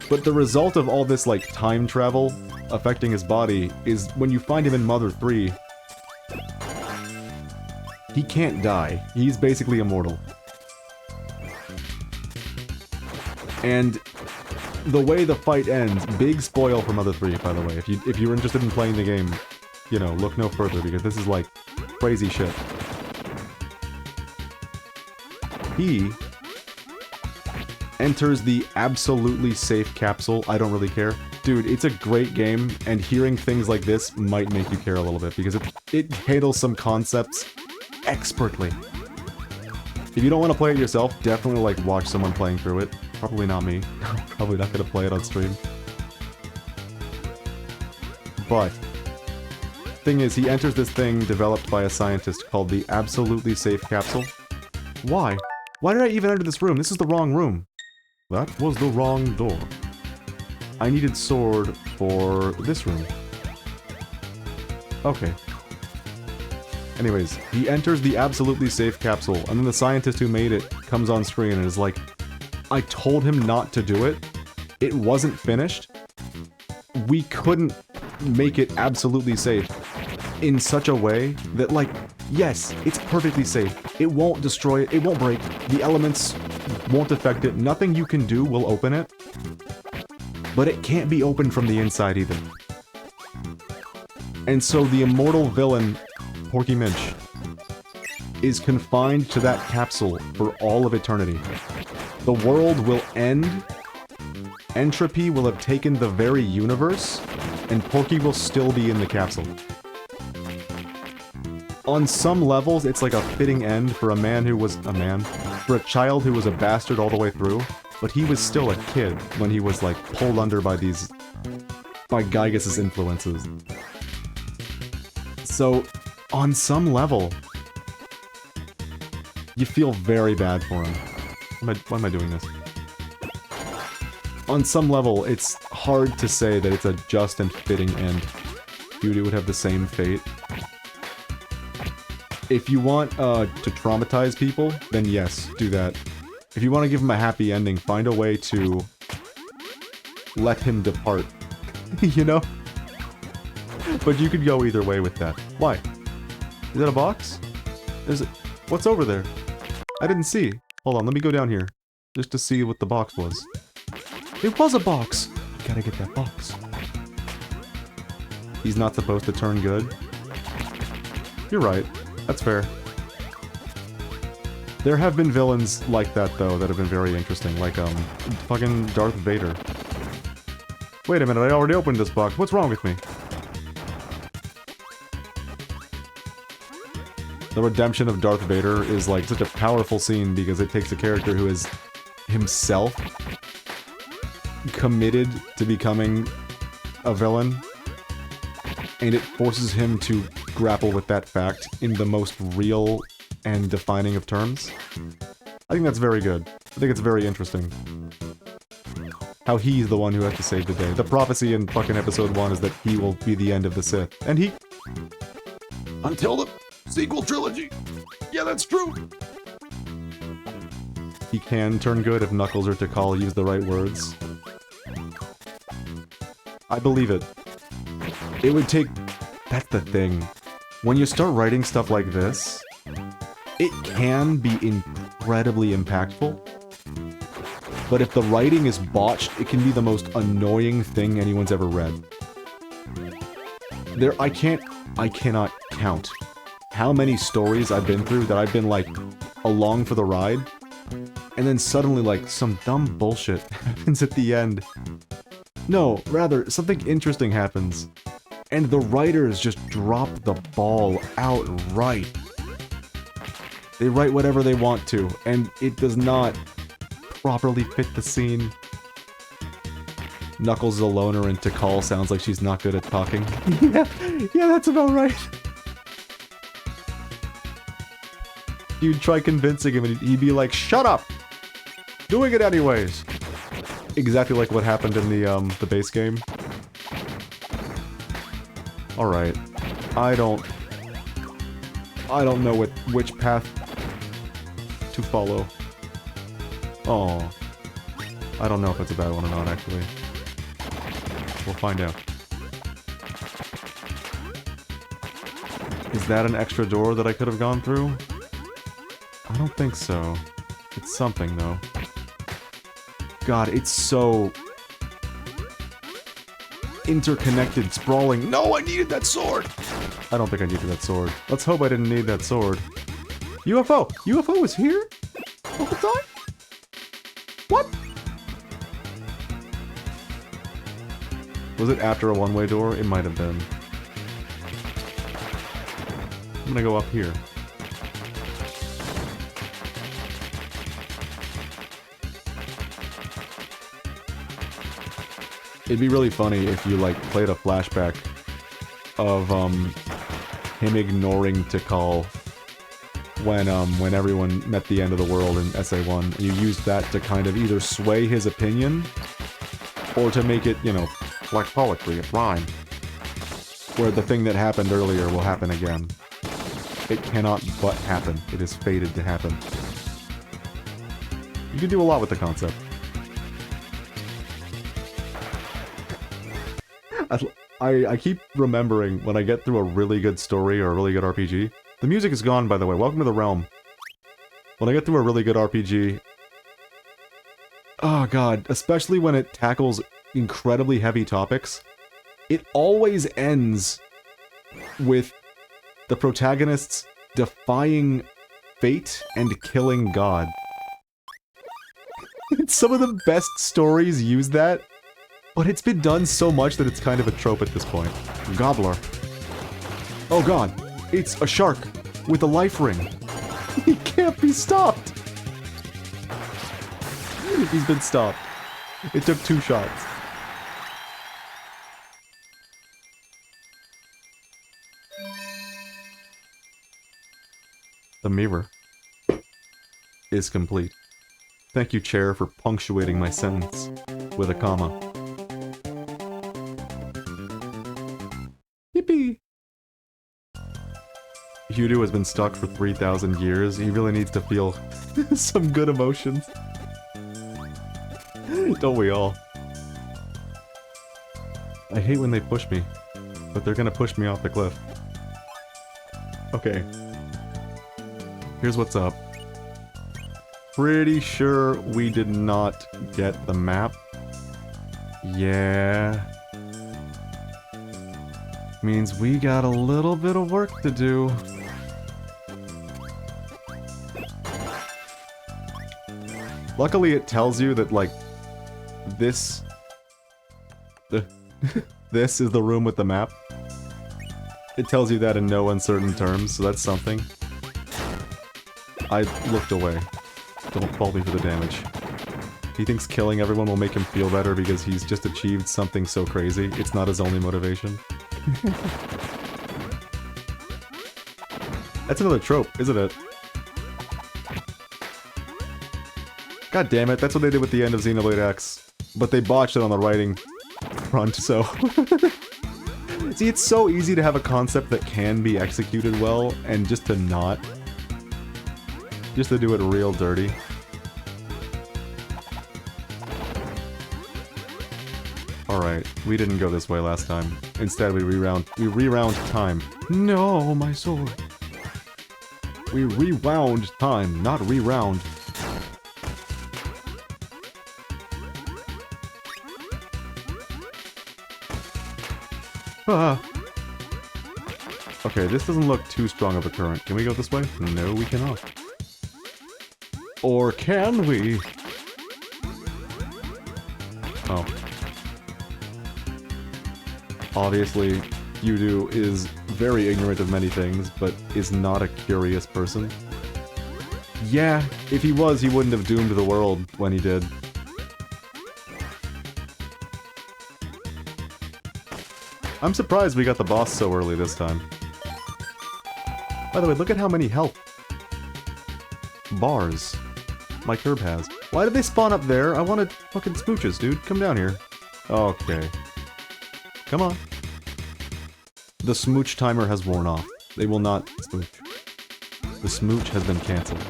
But the result of all this, like, time travel affecting his body is when you find him in Mother 3, he can't die. He's basically immortal. And the way the fight ends, big spoil from Other 3, by the way. If you're interested in playing the game, you know, look no further, because this is like crazy shit. He enters the absolutely safe capsule. I don't really care. Dude, it's a great game, and hearing things like this might make you care a little bit, because it handles some concepts expertly. If you don't want to play it yourself, definitely, like, watch someone playing through it. Probably not me. Probably not gonna play it on stream. But thing is, he enters this thing developed by a scientist called the Absolutely Safe Capsule. Why? Why did I even enter this room? This is the wrong room. That was the wrong door. I needed sword for this room. Okay. Anyways, he enters the Absolutely Safe Capsule, and then the scientist who made it comes on screen and is like, I told him not to do it. It wasn't finished. We couldn't make it absolutely safe in such a way that, like, yes, it's perfectly safe. It won't destroy it. It won't break. The elements won't affect it. Nothing you can do will open it. But it can't be opened from the inside either. And so the immortal villain, Porky Minch, is confined to that capsule for all of eternity. The world will end, entropy will have taken the very universe, and Porky will still be in the capsule. On some levels, it's like a fitting end for for a child who was a bastard all the way through, but he was still a kid when he was, like, pulled under by Gygas's influences. So, on some level, you feel very bad for him. Why am I doing this? On some level, it's hard to say that it's a just and fitting end. Dude, it would have the same fate. If you want to traumatize people, then yes, do that. If you want to give him a happy ending, find a way to let him depart. You know? But you could go either way with that. Why? Is that a box? What's over there? I didn't see. Hold on, let me go down here. Just to see what the box was. It was a box! I gotta get that box. He's not supposed to turn good. You're right. That's fair. There have been villains like that, though, that have been very interesting. Like, fucking Darth Vader. Wait a minute, I already opened this box. What's wrong with me? The redemption of Darth Vader is, like, such a powerful scene because it takes a character who is himself committed to becoming a villain, and it forces him to grapple with that fact in the most real and defining of terms. I think that's very good. I think it's very interesting. How he's the one who has to save the day. The prophecy in fucking episode 1 is that he will be the end of the Sith. And he... Until the sequel trilogy! Yeah, that's true! He can turn good if Knuckles or Tikal use the right words. I believe it. It would take... That's the thing. When you start writing stuff like this, it can be incredibly impactful. But if the writing is botched, it can be the most annoying thing anyone's ever read. I cannot count how many stories I've been through that I've been, like, along for the ride, and then suddenly, like, some dumb bullshit happens at the end. No, rather, something interesting happens. And the writers just drop the ball outright. They write whatever they want to, and it does not properly fit the scene. Knuckles is a loner and Tikal sounds like she's not good at talking. yeah, that's about right. You'd try convincing him and he'd be like, shut up! Doing it anyways! Exactly like what happened in the base game. Alright. I don't know which path to follow. Oh. I don't know if it's a bad one or not, actually. We'll find out. Is that an extra door that I could have gone through? I don't think so. It's something, though. God, it's so... interconnected, sprawling. No, I needed that sword! I don't think I needed that sword. Let's hope I didn't need that sword. UFO! UFO was here? All the time? What? Was it after a one-way door? It might have been. I'm gonna go up here. It'd be really funny if you, like, played a flashback of, him ignoring to call when everyone met the end of the world in SA1, and you used that to kind of either sway his opinion, or to make it, you know, like poetry, it rhyme. Where the thing that happened earlier will happen again. It cannot but happen. It is fated to happen. You can do a lot with the concept. I keep remembering when I get through a really good story or a really good RPG. The music is gone, by the way. Welcome to the realm. When I get through a really good RPG... Oh god, especially when it tackles incredibly heavy topics, it always ends with the protagonists defying fate and killing God. Some of the best stories use that, but it's been done so much that it's kind of a trope at this point. Gobbler. Oh god, it's a shark with a life ring. He can't be stopped. He's been stopped. It took 2 shots. The mirror is complete. Thank you, chair, for punctuating my sentence with a comma. Yippee! Yudu has been stuck for 3,000 years. He really needs to feel some good emotions. Don't we all? I hate when they push me, but they're gonna push me off the cliff. Okay. Here's what's up. Pretty sure we did not get the map. Yeah. Means we got a little bit of work to do. Luckily it tells you that, like, this is the room with the map. It tells you that in no uncertain terms, so that's something. I looked away. Don't fault me for the damage. He thinks killing everyone will make him feel better because he's just achieved something so crazy. It's not his only motivation. That's another trope, isn't it? God damn it, that's what they did with the end of Xenoblade X. But they botched it on the writing front, so... See, it's so easy to have a concept that can be executed well, and just to not. Just to do it real dirty. Alright, we didn't go this way last time. Instead, we reround time. No, my sword. We rewound time, not reround. Ah. Okay, this doesn't look too strong of a current. Can we go this way? No, we cannot. Or can we? Oh. Obviously, Yudu is very ignorant of many things, but is not a curious person. Yeah, if he was, he wouldn't have doomed the world when he did. I'm surprised we got the boss so early this time. By the way, look at how many health bars my Kirby has. Why did they spawn up there? I wanted fucking smooches, dude. Come down here. Okay. Come on. The smooch timer has worn off. They will not smooch. The smooch has been cancelled.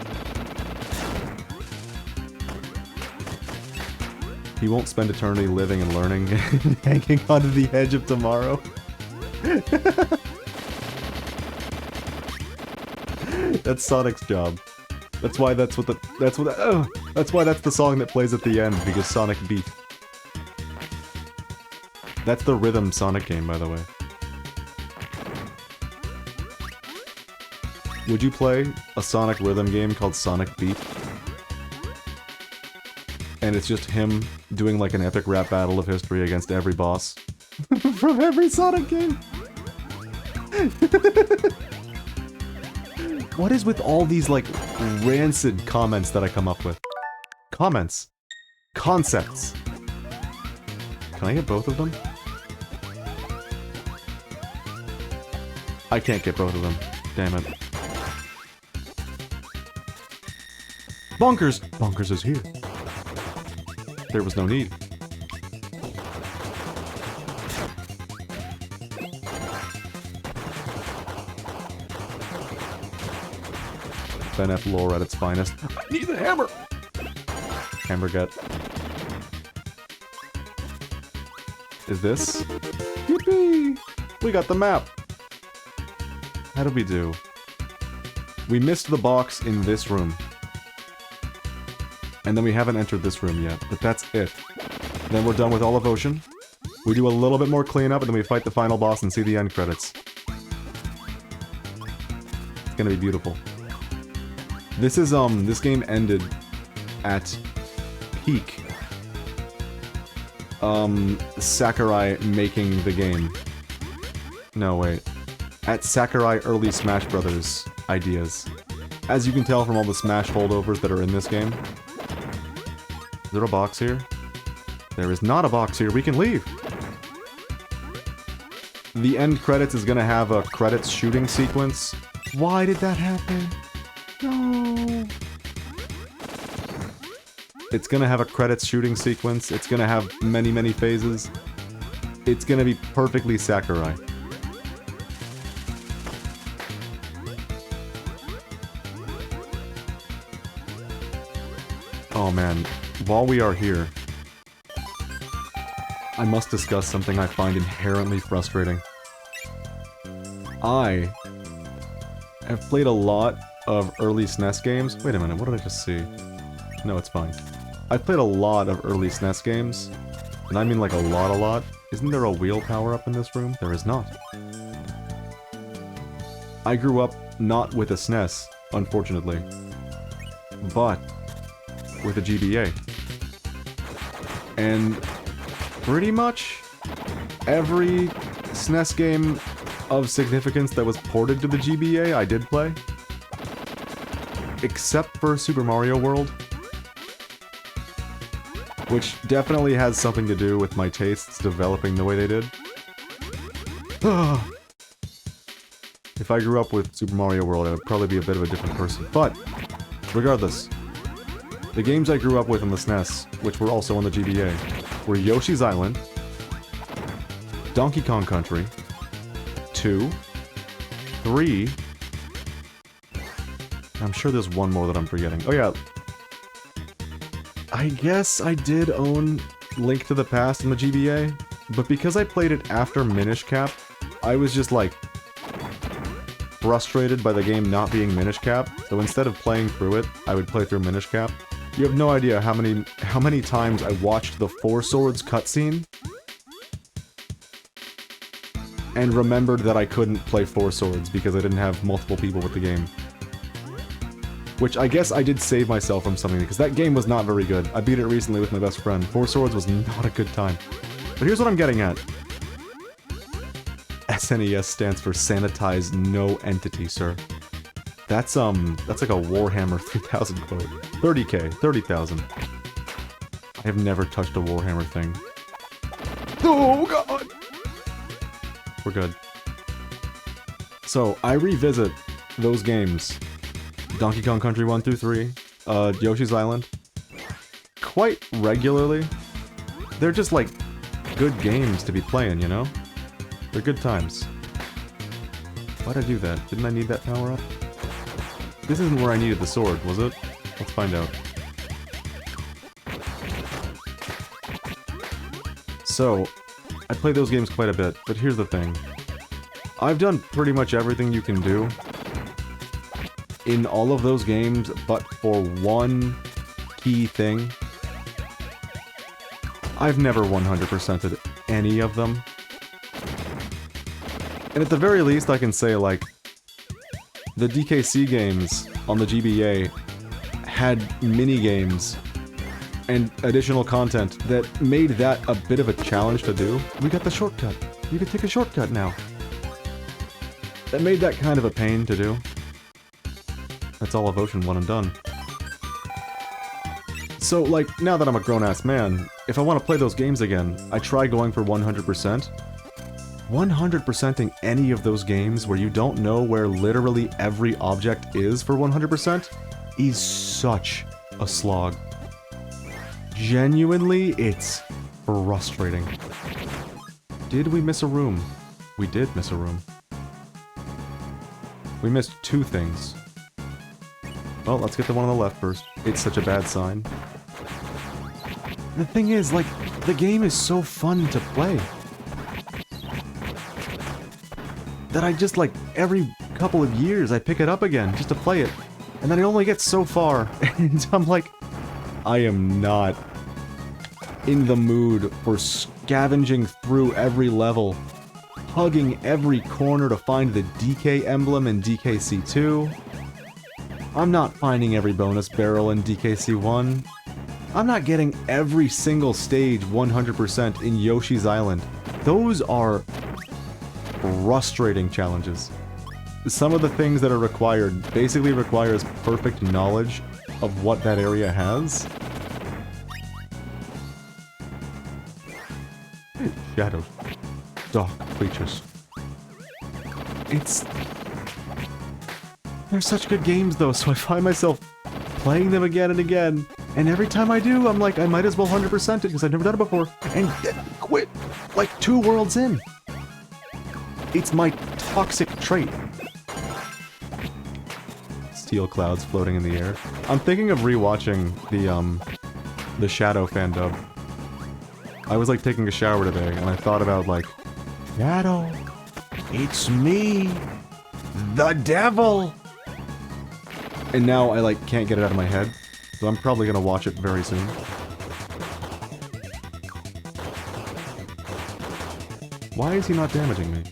He won't spend eternity living and learning and hanging onto the edge of tomorrow. That's Sonic's job. That's why that's what that's why that's the song that plays at the end, because Sonic beat. That's the rhythm Sonic game, by the way. Would you play a Sonic rhythm game called Sonic Beat? And it's just him doing like an epic rap battle of history against every boss. From every Sonic game! What is with all these, like, rancid comments that I come up with? Comments. Concepts. Can I get both of them? I can't get both of them. Damn it. Bonkers! Bonkers is here. There was no need. Ben F. lore at its finest. I need a hammer! Hammer get. Is this? Yippee! We got the map! How did we do? We missed the box in this room. And then we haven't entered this room yet, but that's it. Then we're done with all of Ocean. We do a little bit more cleanup, and then we fight the final boss and see the end credits. It's gonna be beautiful. This is, this game ended at peak. Sakurai making the game. No, wait. At Sakurai early Smash Brothers ideas. As you can tell from all the Smash holdovers that are in this game. Is there a box here? There is not a box here. We can leave! The end credits is gonna have a credits shooting sequence. Why did that happen? No! It's gonna have a credits shooting sequence. It's gonna have many, many phases. It's gonna be perfectly Sakurai. Oh man. While we are here, I must discuss something I find inherently frustrating. I have played a lot of early SNES games. Wait a minute, what did I just see? No, it's fine. I've played a lot of early SNES games, and I mean like a lot. Isn't there a wheel power-up in this room? There is not. I grew up not with a SNES, unfortunately, but with a GBA. And pretty much every SNES game of significance that was ported to the GBA I did play. Except for Super Mario World. Which definitely has something to do with my tastes developing the way they did. If I grew up with Super Mario World, I would probably be a bit of a different person. But, regardless, the games I grew up with on the SNES, which were also on the GBA, were Yoshi's Island, Donkey Kong Country, 2, 3... I'm sure there's one more that I'm forgetting. Oh yeah. I guess I did own Link to the Past in the GBA, but because I played it after Minish Cap, I was just like frustrated by the game not being Minish Cap, so instead of playing through it, I would play through Minish Cap. You have no idea how many times I watched the Four Swords cutscene and remembered that I couldn't play Four Swords because I didn't have multiple people with the game. Which I guess I did save myself from something, because that game was not very good. I beat it recently with my best friend. Four Swords was not a good time. But here's what I'm getting at. SNES stands for Sanitize No Entity, sir. That's like a Warhammer 3000 quote. 30k, 30,000. I have never touched a Warhammer thing. Oh god! We're good. So, I revisit those games. Donkey Kong Country 1 through 3, Yoshi's Island, quite regularly. They're just like good games to be playing, you know? They're good times. Why'd I do that? Didn't I need that power up? This isn't where I needed the sword, was it? Let's find out. So, I play those games quite a bit, but here's the thing. I've done pretty much everything you can do in all of those games, but for one key thing, I've never 100%ed any of them. And at the very least, I can say, like, the DKC games on the GBA had mini-games and additional content that made that a bit of a challenge to do. We got the shortcut. You can take a shortcut now. That made that kind of a pain to do. That's all of Ocean 1 and done. So, like, now that I'm a grown-ass man, if I want to play those games again, I try going for 100%. 100%ing any of those games where you don't know where literally every object is for 100% is such a slog. Genuinely, it's frustrating. Did we miss a room? We did miss a room. We missed two things. Well, let's get the one on the left first. It's such a bad sign. The thing is, like, the game is so fun to play that I just, like, every couple of years I pick it up again just to play it. And then it only gets so far, and I'm like, I am not in the mood for scavenging through every level, hugging every corner to find the DK emblem in DKC2. I'm not finding every bonus barrel in DKC1. I'm not getting every single stage 100% in Yoshi's Island. Those are frustrating challenges. Some of the things that are required basically requires perfect knowledge of what that area has. Shadows. Dark creatures. They're such good games though, so I find myself playing them again and again. And every time I do, I'm like, I might as well 100% it because I've never done it before. And quit like 2 worlds in. It's my toxic trait. Steel clouds floating in the air. I'm thinking of rewatching the Shadow fan dub. I was like taking a shower today and I thought about like, Shadow, it's me, the devil. And now I like can't get it out of my head, so I'm probably gonna watch it very soon. Why is he not damaging me?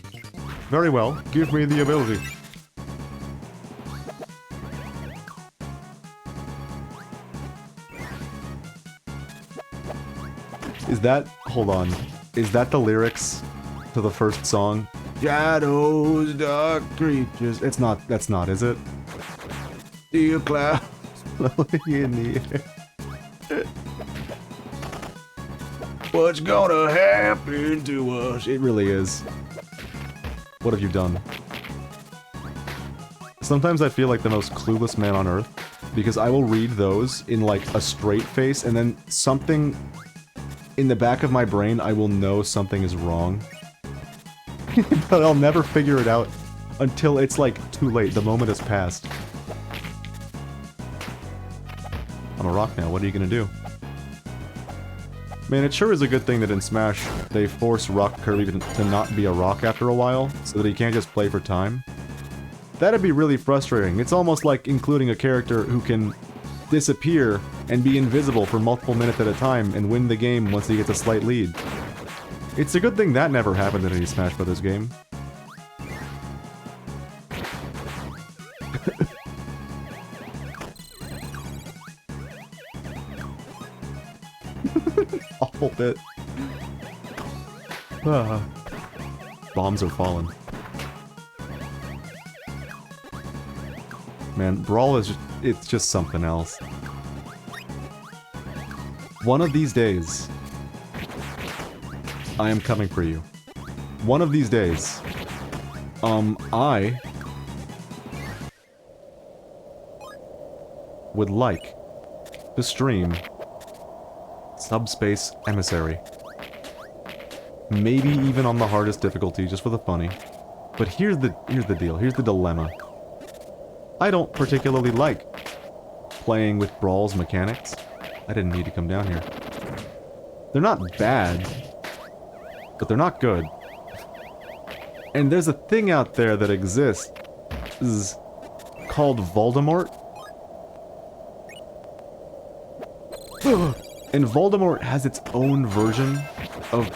Very well, give me the ability. Is that... hold on. Is that the lyrics to the first song? Shadows, dark creatures... It's not... that's not, is it? Steel clouds floating in the air. What's gonna happen to us? It really is. What have you done? Sometimes I feel like the most clueless man on earth, because I will read those in like a straight face, and then something in the back of my brain, I will know something is wrong. But I'll never figure it out until it's like too late, the moment has passed. I'm a rock now, what are you gonna do? Man, it sure is a good thing that in Smash, they force Rock Kirby to not be a rock after a while, so that he can't just play for time. That'd be really frustrating. It's almost like including a character who can disappear and be invisible for multiple minutes at a time and win the game once he gets a slight lead. It's a good thing that never happened in any Smash Brothers game. Awful bit. Bombs are falling. Man, Brawl is just, it's just something else. One of these days, I am coming for you. One of these days, I would like to stream Subspace Emissary. Maybe even on the hardest difficulty, just for the funny. But here's the deal, here's the dilemma. I don't particularly like playing with Brawl's mechanics. I didn't need to come down here. They're not bad, but they're not good. And there's a thing out there that exists called Voldemort. And Voldemort has its own version of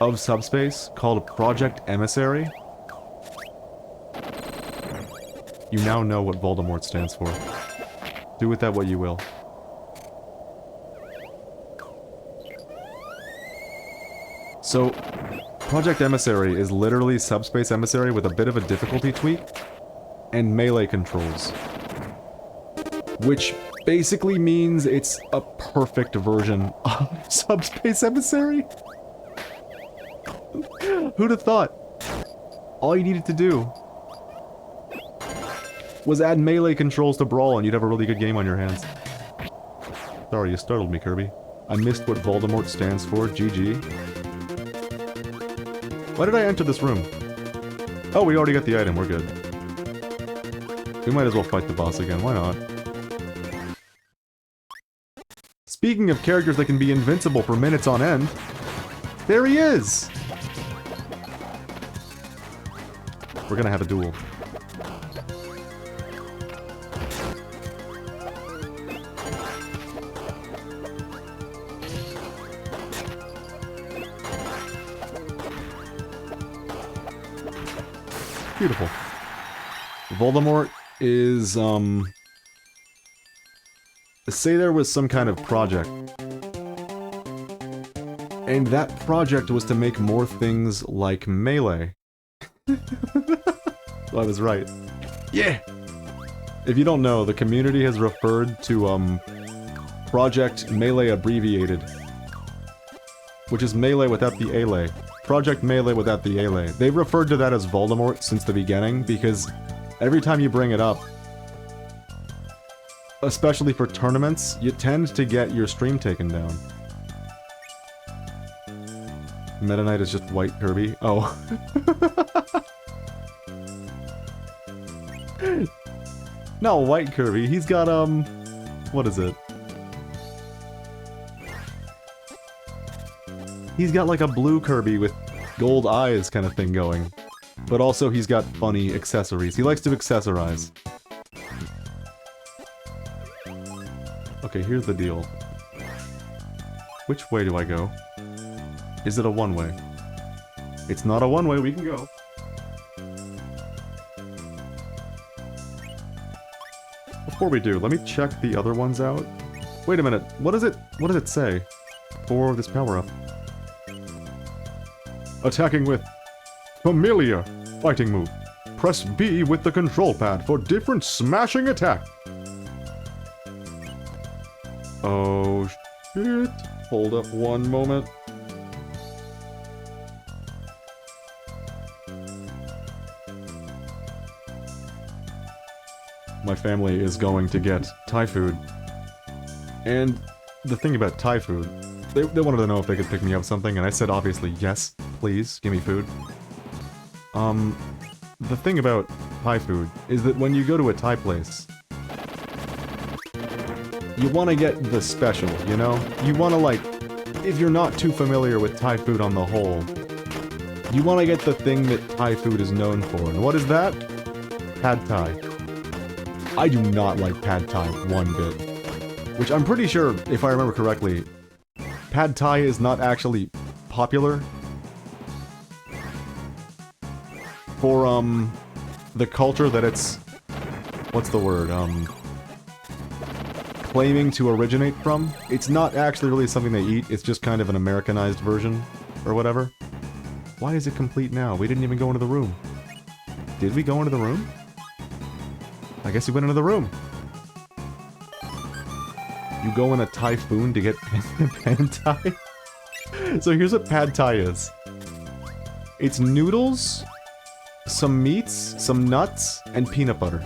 of Subspace called Project Emissary. You now know what Voldemort stands for. Do with that what you will. So, Project Emissary is literally Subspace Emissary with a bit of a difficulty tweak and melee controls. Which basically means it's a perfect version of Subspace Emissary. Who'd have thought? All you needed to do was add melee controls to Brawl and you'd have a really good game on your hands. Sorry, you startled me, Kirby. I missed what Voldemort stands for. GG. Why did I enter this room? Oh, we already got the item. We're good. We might as well fight the boss again. Why not? Speaking of characters that can be invincible for minutes on end, there he is! We're gonna have a duel. Beautiful. Voldemort is, say there was some kind of project. And that project was to make more things like Melee. So I was right. Yeah! If you don't know, the community has referred to, Project Melee Abbreviated. Which is Melee without the Ale. Project Melee without the Ale. They've referred to that as Voldemort since the beginning, because every time you bring it up, especially for tournaments, you tend to get your stream taken down. Meta Knight is just white Kirby. Oh. No, white Kirby. He's got, what is it? He's got like a blue Kirby with gold eyes kind of thing going. But also he's got funny accessories. He likes to accessorize. Okay, here's the deal. Which way do I go? Is it a one-way? It's not a one-way, we can go. Before we do, let me check the other ones out. Wait a minute, what does it say for this power-up? Attacking with Familiar Fighting Move. Press B with the control pad for different smashing attack. Oh shit. Hold up one moment. My family is going to get Thai food. And the thing about Thai food, they wanted to know if they could pick me up something, and I said obviously yes, please, give me food. The thing about Thai food is that when you go to a Thai place, you want to get the special, you know? You want to, like, if you're not too familiar with Thai food on the whole, you want to get the thing that Thai food is known for. And what is that? Pad Thai. I do not like Pad Thai one bit. Which I'm pretty sure, if I remember correctly, Pad Thai is not actually popular for, the culture that it's... what's the word? Claiming to originate from. It's not actually really something they eat, it's just kind of an Americanized version, or whatever. Why is it complete now? We didn't even go into the room. Did we go into the room? I guess we went into the room. You go in a typhoon to get Pad Thai? So here's what Pad Thai is. It's noodles, some meats, some nuts, and peanut butter.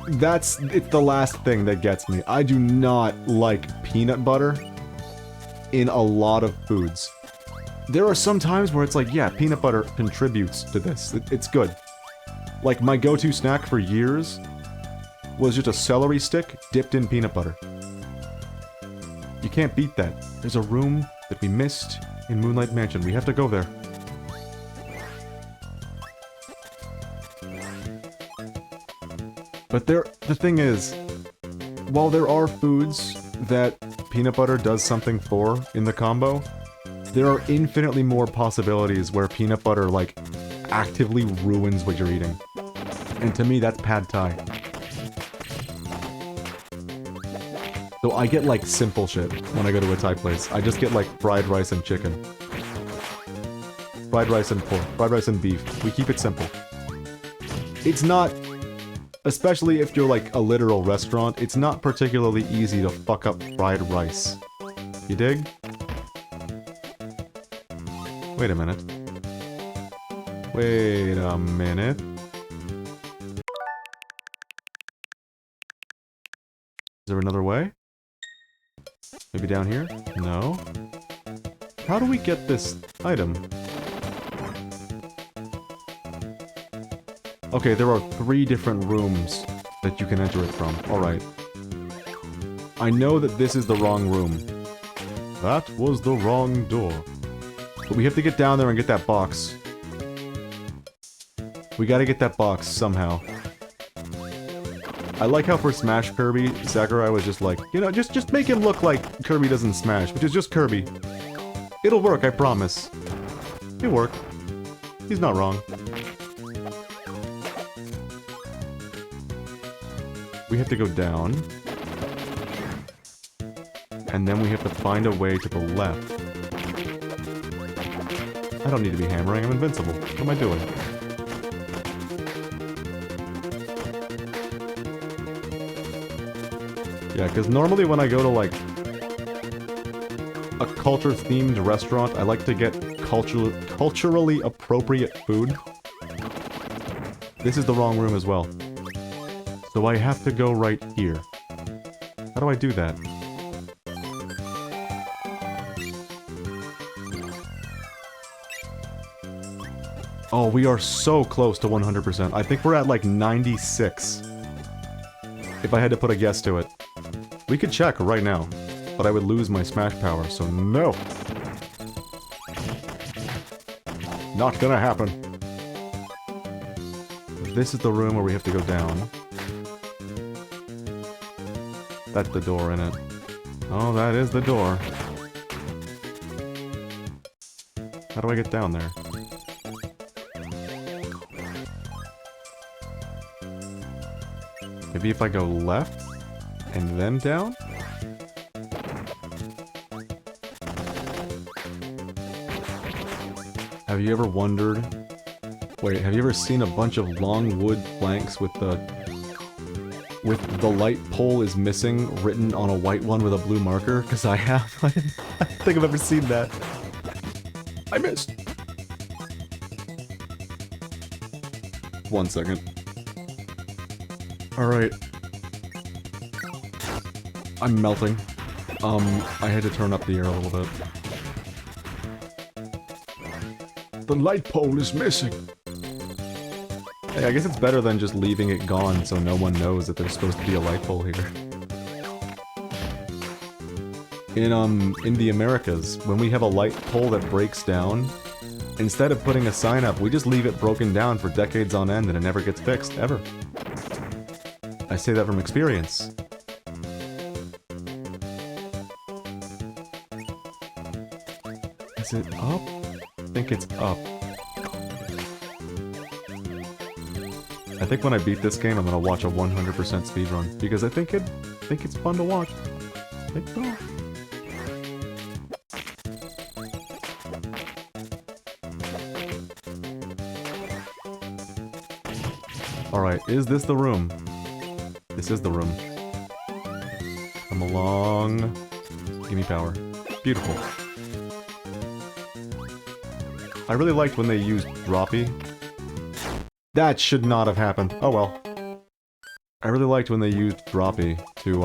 It's the last thing that gets me. I do not like peanut butter in a lot of foods. There are some times where it's like, yeah, peanut butter contributes to this. It's good. Like, my go-to snack for years was just a celery stick dipped in peanut butter. You can't beat that. There's a room that we missed in Moonlight Mansion. We have to go there. But the thing is, while there are foods that peanut butter does something for in the combo, there are infinitely more possibilities where peanut butter, like, actively ruins what you're eating. And to me, that's pad thai. So I get, like, simple shit when I go to a Thai place. I just get, like, fried rice and chicken. Fried rice and pork. Fried rice and beef. We keep it simple. It's not... Especially if you're, like, a literal restaurant, it's not particularly easy to fuck up fried rice. You dig? Wait a minute. Wait a minute. Is there another way? Maybe down here? No. How do we get this item? Okay, there are 3 different rooms that you can enter it from. Alright. I know that this is the wrong room. That was the wrong door. But we have to get down there and get that box. We gotta get that box somehow. I like how for Smash Kirby, Sakurai was just like, you know, just make him look like Kirby doesn't smash, which is just Kirby. It'll work, I promise. It'll work. He's not wrong. We have to go down. And then we have to find a way to the left. I don't need to be hammering, I'm invincible. What am I doing? Yeah, because normally when I go to, like, a culture-themed restaurant, I like to get culturally appropriate food. This is the wrong room as well. So I have to go right here. How do I do that? Oh, we are so close to 100%. I think we're at, like, 96. If I had to put a guess to it. We could check right now, but I would lose my smash power, so no! Not gonna happen. This is the room where we have to go down. That's the door in it. Oh, that is the door. How do I get down there? Maybe if I go left? And then down? Have you ever wondered... Wait, have you ever seen a bunch of long wood planks with the light pole is missing written on a white one with a blue marker? Because I have. I don't think I've ever seen that. I missed. 1 second. Alright. I'm melting. I had to turn up the air a little bit. The light pole is missing! Hey, I guess it's better than just leaving it gone so no one knows that there's supposed to be a light pole here. In the Americas, when we have a light pole that breaks down, instead of putting a sign up, we just leave it broken down for decades on end and it never gets fixed, ever. I say that from experience. Is it up? I think it's up. I think when I beat this game, I'm gonna watch a 100% speedrun, because I think it's fun to watch. Alright, is this the room? This is the room. Come along. Give me power. Beautiful. I really liked when they used Droppy. That should not have happened. Oh well. I really liked when they used Droppy to,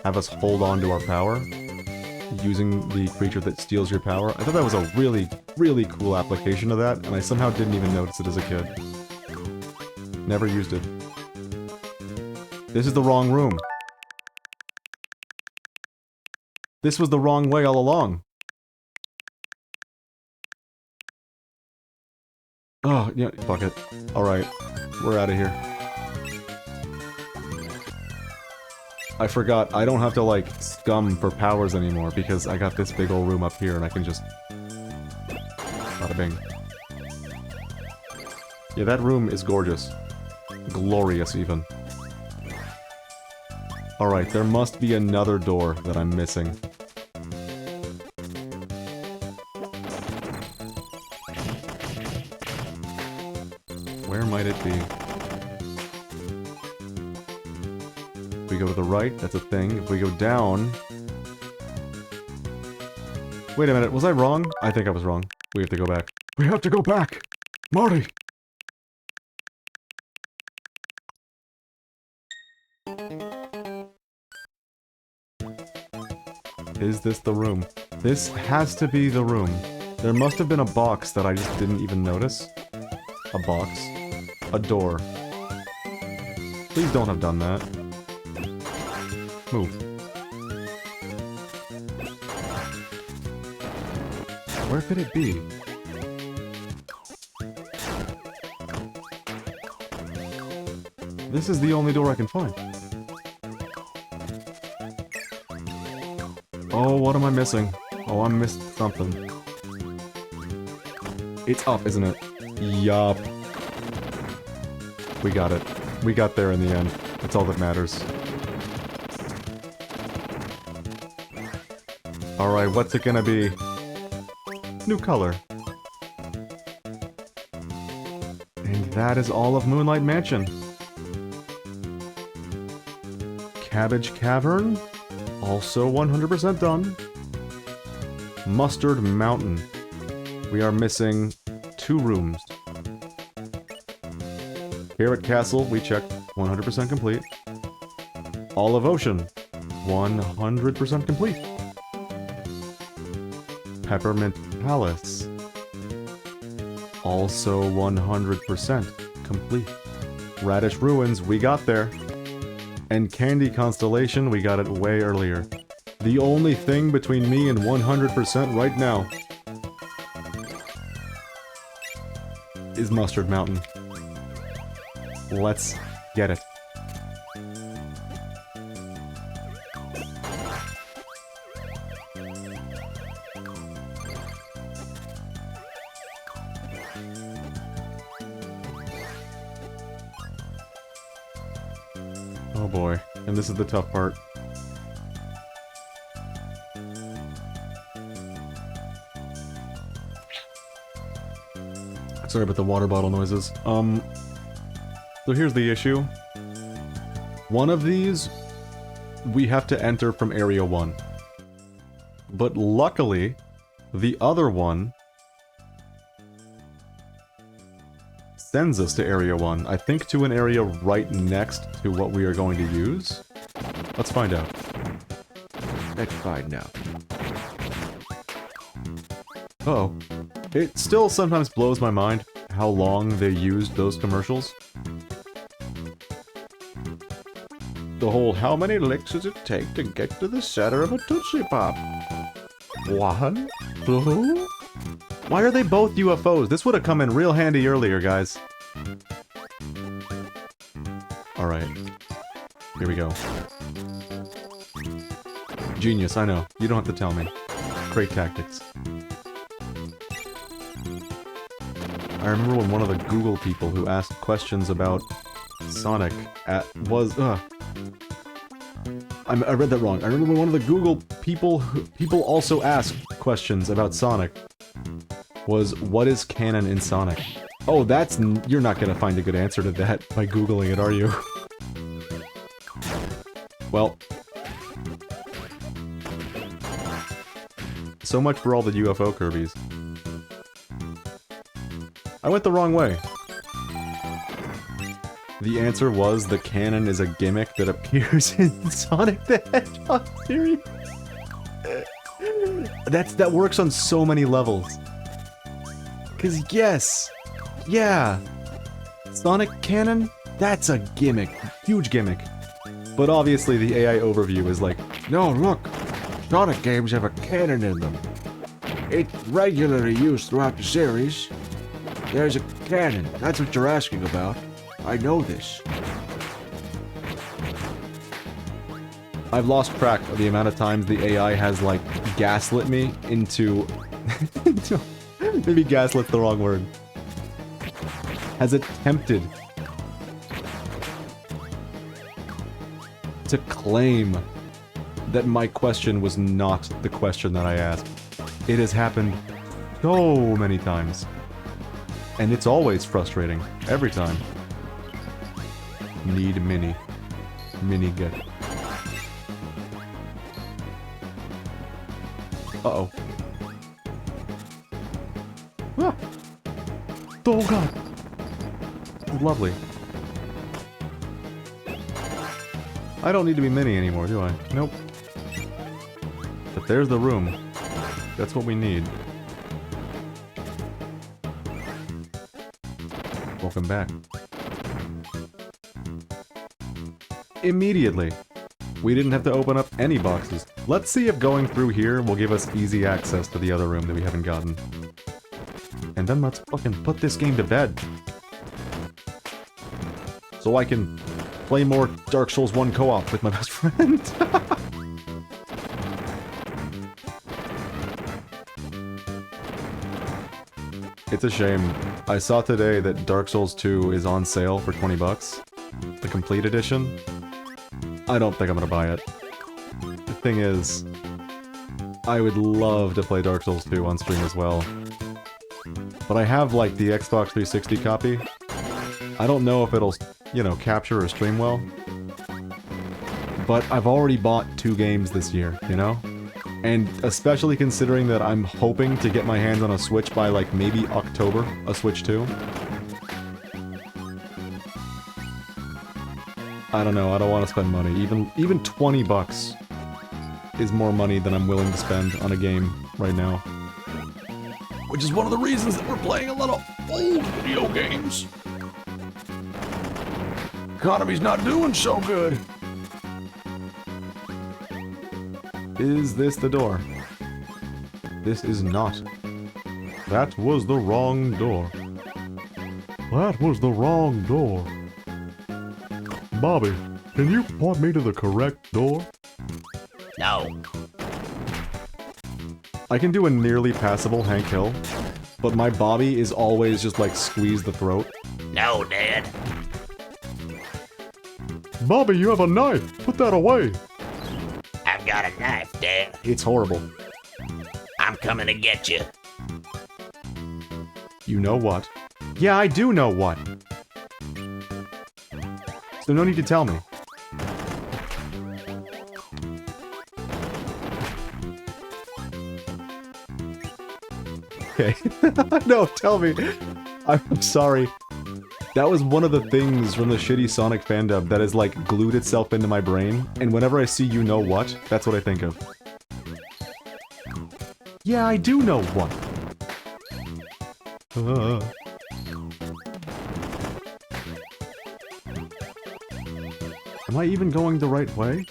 have us hold on to our power, using the creature that steals your power. I thought that was a really, really cool application of that, and I somehow didn't even notice it as a kid. Never used it. This is the wrong room. This was the wrong way all along. Oh, yeah, fuck it. Alright, we're out of here. I forgot, I don't have to, like, scum for powers anymore, because I got this big old room up here, and I can just... Bada bing. Yeah, that room is gorgeous. Glorious, even. Alright, there must be another door that I'm missing. Where might it be? If we go to the right, that's a thing. If we go down... Wait a minute, was I wrong? I think I was wrong. We have to go back. We have to go back! Marty! Is this the room? This has to be the room. There must have been a box that I just didn't even notice. A box. A door. Please don't have done that. Move. Where could it be? This is the only door I can find. Oh, what am I missing? Oh, I missed something. It's up, isn't it? Yup. We got it. We got there in the end. That's all that matters. Alright, what's it gonna be? New color. And that is all of Moonlight Mansion. Cabbage Cavern? Also 100% done. Mustard Mountain. We are missing 2 rooms. Carrot Castle, we checked. 100% complete. Olive Ocean. 100% complete. Peppermint Palace. Also 100% complete. Radish Ruins, we got there. And Candy Constellation, we got it way earlier. The only thing between me and 100% right now is Mustard Mountain. Let's get it. Oh boy, and this is the tough part. Sorry about the water bottle noises. So here's the issue. One of these, we have to enter from Area 1. But luckily, the other one sends us to Area 1. I think to an area right next to what we are going to use. Let's find out. Let's find out. Uh-oh. It still sometimes blows my mind how long they used those commercials. The whole, how many licks does it take to get to the center of a Tootsie Pop? 1? 2? Why are they both UFOs? This would have come in real handy earlier, guys. Alright. Here we go. Genius, I know. You don't have to tell me. Great tactics. I remember when one of the Google people who asked questions about Sonic I read that wrong. I remember when one of the Google people also asked questions about Sonic was, what is canon in Sonic? Oh, you're not gonna find a good answer to that by Googling it, are you? Well. So much for all the UFO Kirbys. I went the wrong way. The answer was the canon is a gimmick that appears in Sonic the Hedgehog series. That works on so many levels. 'Cause yes, yeah, Sonic canon, that's a gimmick, huge gimmick. But obviously the AI overview is like, No, look! Sonic games have a canon in them. It's regularly used throughout the series. There's a canon. That's what you're asking about. I know this. I've lost track of the amount of times the AI has, like, gaslit me into... maybe gaslit's the wrong word. Has attempted to claim that my question was not the question that I asked. It has happened so many times. And it's always frustrating. Every time. Need mini. Mini get. Uh-oh. Ah. Oh god. Lovely. I don't need to be mini anymore, do I? Nope. But there's the room. That's what we need. Welcome back. Immediately. We didn't have to open up any boxes. Let's see if going through here will give us easy access to the other room that we haven't gotten. And then let's fucking put this game to bed. So I can play more Dark Souls 1 co-op with my best friend. It's a shame. I saw today that Dark Souls 2 is on sale for 20 bucks. The complete edition. I don't think I'm gonna buy it. The thing is, I would love to play Dark Souls 2 on stream as well. But I have, like, the Xbox 360 copy. I don't know if it'll, you know, capture or stream well. But I've already bought 2 games this year, you know? And especially considering that I'm hoping to get my hands on a Switch by, like, maybe October, a Switch 2. I don't know, I don't want to spend money. Even 20 bucks is more money than I'm willing to spend on a game right now. Which is one of the reasons that we're playing a lot of old video games. Economy's not doing so good. Is this the door? This is not. That was the wrong door. That was the wrong door. Bobby, can you point me to the correct door? No. I can do a nearly passable Hank Hill, but my Bobby is always just like squeeze the throat. No, Dad. Bobby, you have a knife! Put that away! I've got a knife, Dad. It's horrible. I'm coming to get you. You know what? Yeah, I do know what! So no need to tell me. Okay. No, tell me. I'm sorry. That was one of the things from the shitty Sonic fandom that has, like, glued itself into my brain, and whenever I see you know what, that's what I think of. Yeah, I do know what. Am I even going the right way?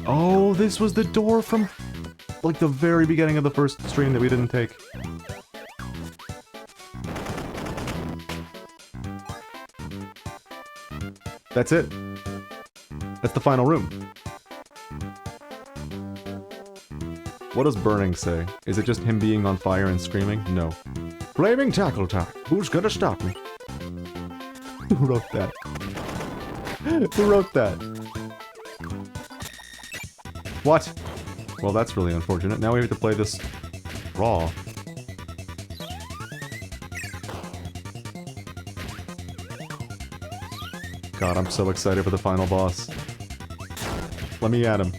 Oh, this was the door from, like, the very beginning of the first stream that we didn't take. That's it. That's the final room. What does burning say? Is it just him being on fire and screaming? No. Flaming tackle time. Who's gonna stop me? Who wrote that? Who wrote that? What? Well, that's really unfortunate. Now we have to play this raw. God, I'm so excited for the final boss. Let me at him.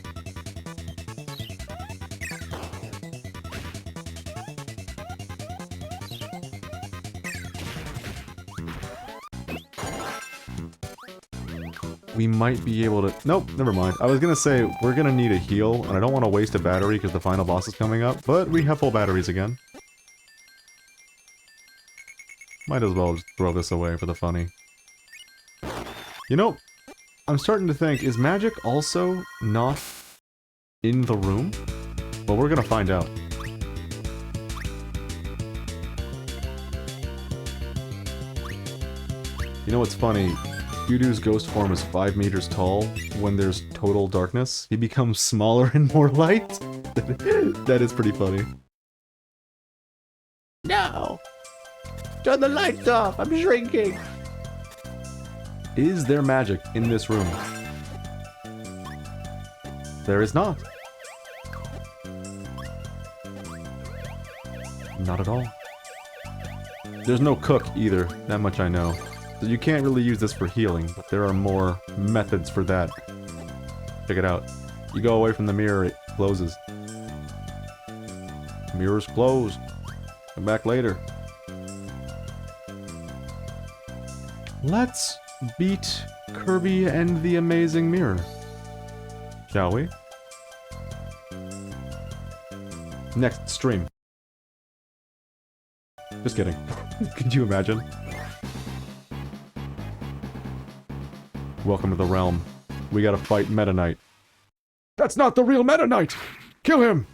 We might be able to... Nope, never mind. I was gonna say, we're gonna need a heal, and I don't want to waste a battery because the final boss is coming up, but we have full batteries again. Might as well just throw this away for the funny. You know, I'm starting to think, is magic also not in the room? Well, we're gonna find out. You know what's funny? Yudu's ghost form is 5 meters tall. When there's total darkness, he becomes smaller and more light. That is pretty funny. No! Turn the lights off! I'm shrinking! Is there magic in this room? There is not. Not at all. There's no cook either, that much I know. So you can't really use this for healing, but there are more methods for that. Check it out. You go away from the mirror, it closes. Mirror's closed. Come back later. Let's beat Kirby and the Amazing Mirror. Shall we? Next stream. Just kidding. Could you imagine? Welcome to the realm. We gotta fight Meta Knight. That's not the real Meta Knight! Kill him!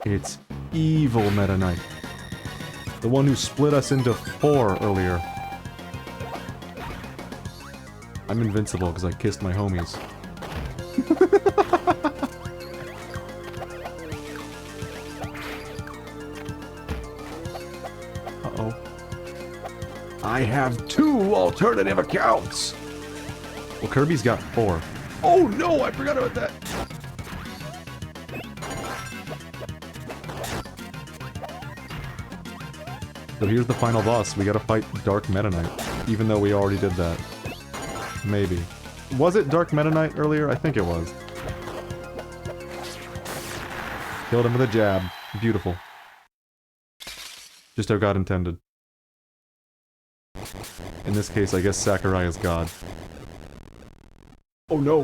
It's evil Meta Knight. The one who split us into 4 earlier. I'm invincible because I kissed my homies. Uh-oh. I have 2 alternative accounts! Well, Kirby's got 4. Oh no, I forgot about that! So here's the final boss. We gotta fight Dark Meta Knight. Even though we already did that. Maybe. Was it Dark Meta Knight earlier? I think it was. Killed him with a jab. Beautiful. Just how God intended. In this case, I guess Sakurai is God. Oh no!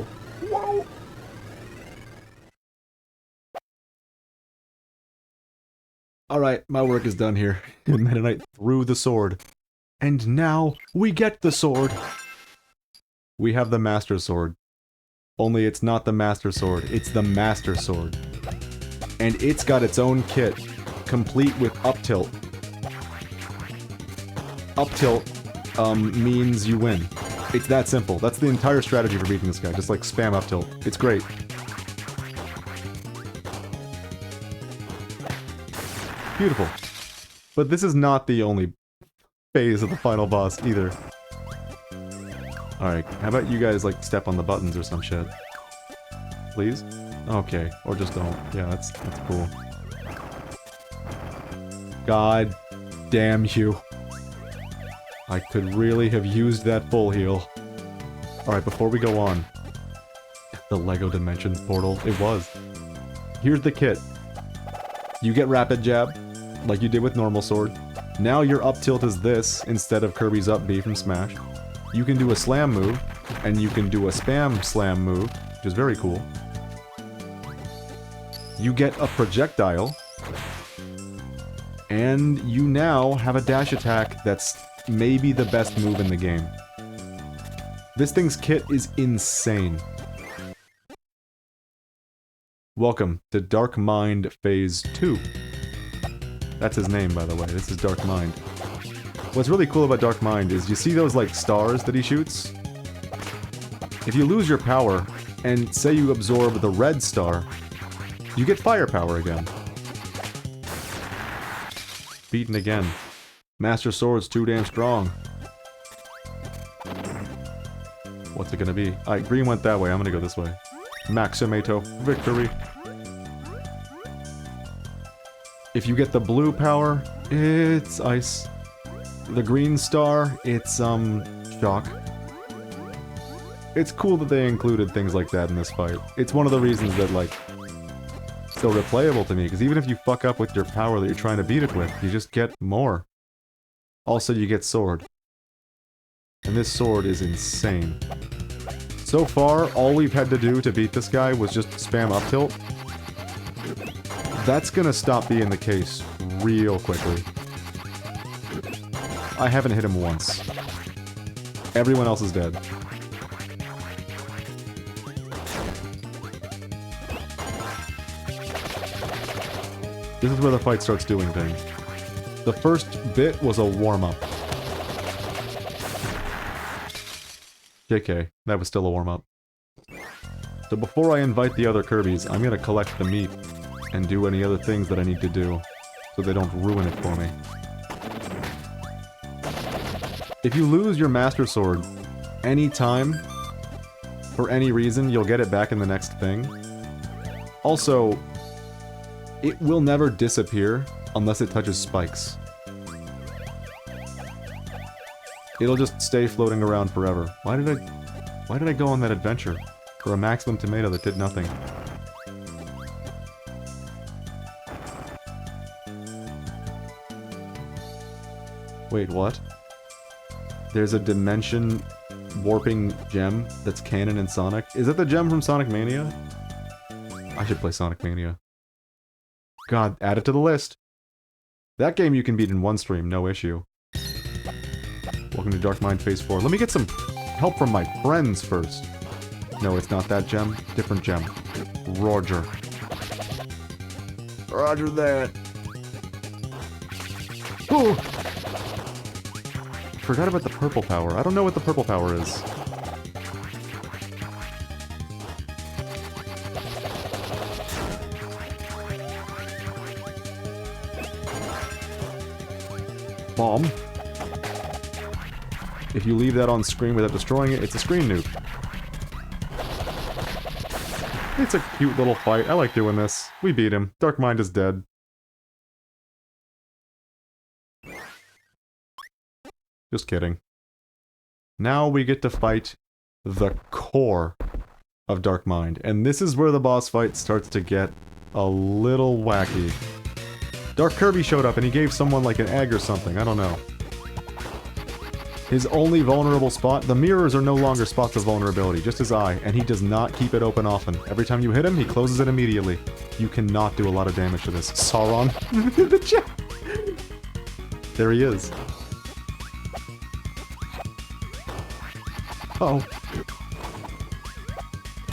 Whoa! Alright, my work is done here. Meta Knight threw the sword. And now, we get the sword! We have the Master Sword. Only it's not the Master Sword, it's the Master Sword. And it's got its own kit, complete with up tilt. Up tilt, means you win. It's that simple. That's the entire strategy for beating this guy. Just like spam up tilt. It's great. Beautiful. But this is not the only phase of the final boss either. Alright, how about you guys like step on the buttons or some shit? Please? Okay, or just don't. Yeah, that's cool. God damn you. I could really have used that full heal. Alright, before we go on. The LEGO Dimensions portal. It was. Here's the kit. You get Rapid Jab, like you did with normal sword. Now your up tilt is this, instead of Kirby's up B from Smash. You can do a slam move, and you can do a spam slam move, which is very cool. You get a projectile, and you now have a dash attack that's maybe the best move in the game. This thing's kit is insane. Welcome to Dark Mind Phase 2. That's his name, by the way. This is Dark Mind. What's really cool about Dark Mind is you see those, like, stars that he shoots? If you lose your power, and say you absorb the red star, you get firepower again. Beaten again. Master Sword's too damn strong. What's it gonna be? Alright, green went that way, I'm gonna go this way. Maximato. Victory. If you get the blue power, it's ice. The green star, it's, shock. It's cool that they included things like that in this fight. It's one of the reasons that, like, it's so replayable to me, because even if you fuck up with your power that you're trying to beat it with, you just get more. Also, you get sword. And this sword is insane. So far, all we've had to do to beat this guy was just spam up tilt. That's gonna stop being the case real quickly. I haven't hit him once. Everyone else is dead. This is where the fight starts doing things. The first bit was a warm-up. JK, that was still a warm-up. So before I invite the other Kirbys, I'm gonna collect the meat and do any other things that I need to do so they don't ruin it for me. If you lose your Master Sword anytime, for any reason, you'll get it back in the next thing. Also, it will never disappear unless it touches spikes. It'll just stay floating around forever. Why did I go on that adventure? For a maximum tomato that did nothing. Wait, what? There's a dimension warping gem that's canon in Sonic? Is it the gem from Sonic Mania? I should play Sonic Mania. God, add it to the list! That game you can beat in one stream, no issue. Welcome to Dark Mind Phase 4. Let me get some help from my friends first. No, it's not that gem. Different gem. Roger. Roger that. Ooh! Forgot about the purple power. I don't know what the purple power is. Bomb. If you leave that on screen without destroying it, it's a screen nuke. It's a cute little fight. I like doing this. We beat him. Dark Mind is dead. Just kidding. Now we get to fight the core of Dark Mind. And this is where the boss fight starts to get a little wacky. Dark Kirby showed up and he gave someone like an egg or something. I don't know. His only vulnerable spot, the mirrors are no longer spots of vulnerability, just his eye, and he does not keep it open often. Every time you hit him, he closes it immediately. You cannot do a lot of damage to this. Sauron. The chat. There he is. Uh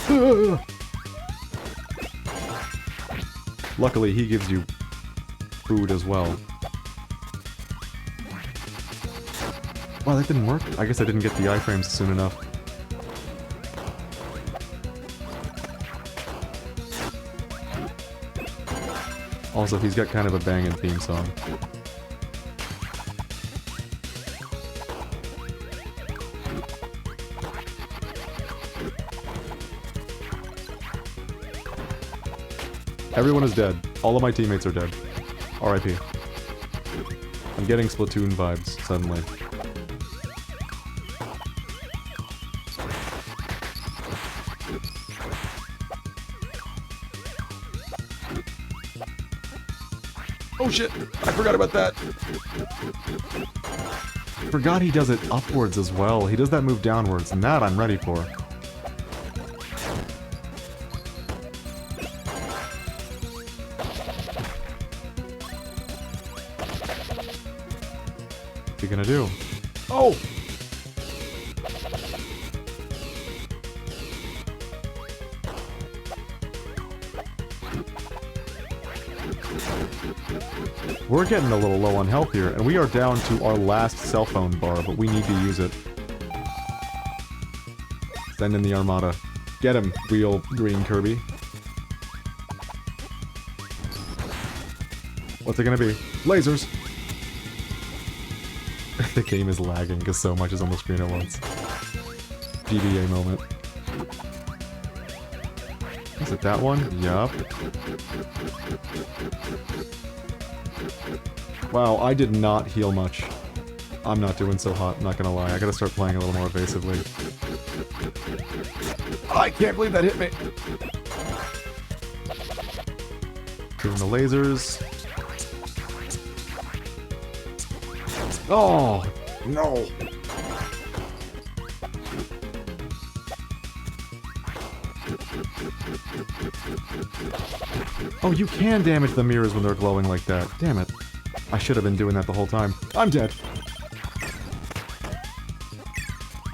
oh. Luckily, he gives you food as well. Wow, that didn't work? I guess I didn't get the iframes soon enough. Also, he's got kind of a banging theme song. Everyone is dead. All of my teammates are dead. R.I.P. I'm getting Splatoon vibes, suddenly. Oh shit! I forgot about that! I forgot he does it upwards as well. He does that move downwards, and that I'm ready for. What's he gonna do? Oh! We're getting a little low on health here, and we are down to our last cell phone bar, but we need to use it. Send in the Armada. Get him, real green Kirby. What's it gonna be? Lasers! The game is lagging because so much is on the screen at once. GBA moment. Is it that one? Yup. Wow, I did not heal much. I'm not doing so hot, I'm not gonna lie. I gotta start playing a little more evasively. I can't believe that hit me! Doing the lasers. Oh, no! Oh, you can damage the mirrors when they're glowing like that. Damn it. I should have been doing that the whole time. I'm dead.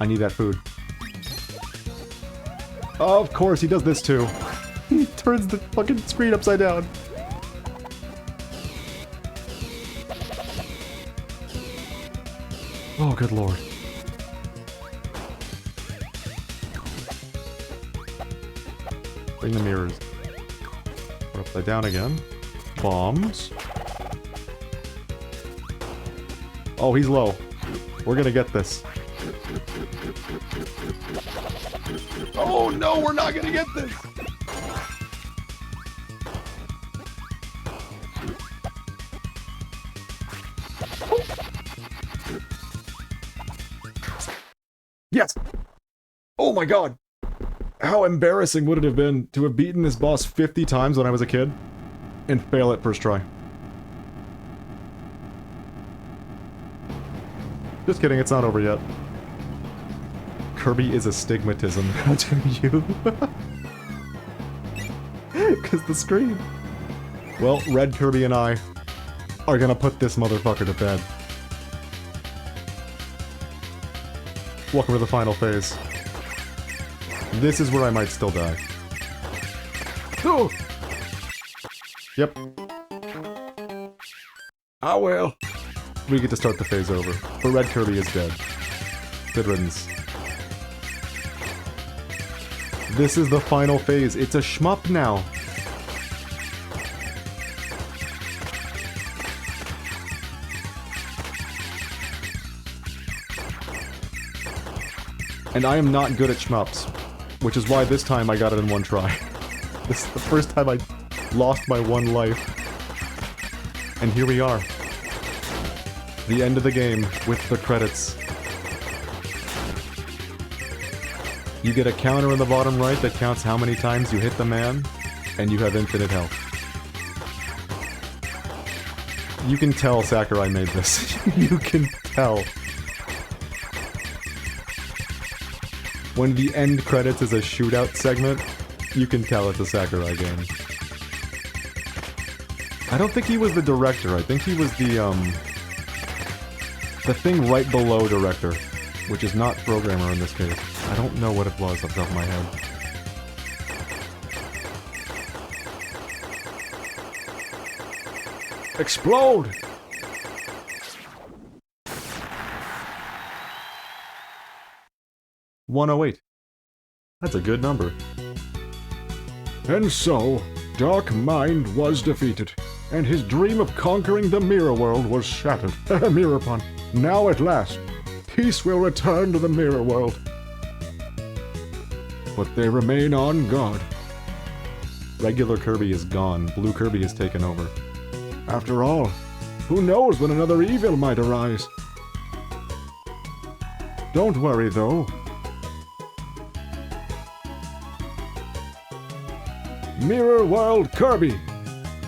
I need that food. Oh, of course, he does this too. He turns the fucking screen upside down. Oh, good lord. Bring the mirrors. We're upside down again. Bombs. Oh, he's low. We're gonna get this. Oh no, we're not gonna get this! Yes! Oh my god! How embarrassing would it have been to have beaten this boss 50 times when I was a kid and fail it first try. Just kidding, it's not over yet. Kirby is astigmatism. How dare you? Because the screen. Well, Red Kirby and I are gonna put this motherfucker to bed. Welcome to the final phase. This is where I might still die. Oh! Yep. I will. We get to start the phase over. But Red Kirby is dead. Good riddance. This is the final phase. It's a shmup now. And I am not good at shmups, which is why this time I got it in one try. This is the first time I lost my one life. And here we are. The end of the game with the credits. You get a counter in the bottom right that counts how many times you hit the man, and you have infinite health. You can tell Sakurai made this. You can tell. When the end credits is a shootout segment, you can tell it's a Sakurai game. I don't think he was the director. I think he was the thing right below director, which is not programmer in this case. I don't know what it was off the top of my head. Explode! $108. That's a good number. And so, Dark Mind was defeated, and his dream of conquering the mirror world was shattered. Mirror pun. Now at last, peace will return to the mirror world. But they remain on guard. Regular Kirby is gone. Blue Kirby has taken over. After all, who knows when another evil might arise? Don't worry, though. Mirror World Kirby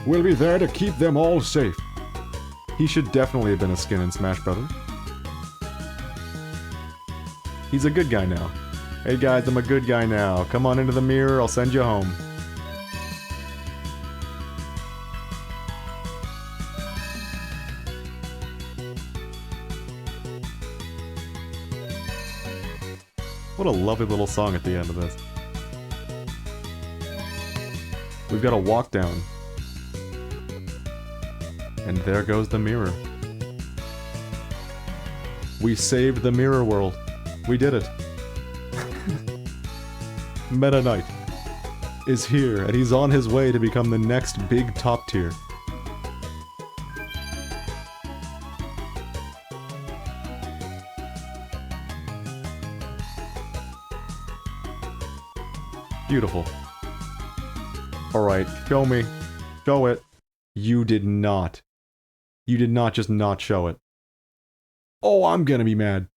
will be there to keep them all safe. He should definitely have been a skin in Smash Brothers. He's a good guy now. Hey guys, I'm a good guy now. Come on into the mirror, I'll send you home. What a lovely little song at the end of this. We've got a walk down. And there goes the mirror. We saved the mirror world. We did it. Meta Knight is here, and he's on his way to become the next big top tier. Beautiful. Alright, show me. Show it. You did not. You did not just not show it. Oh, I'm gonna be mad.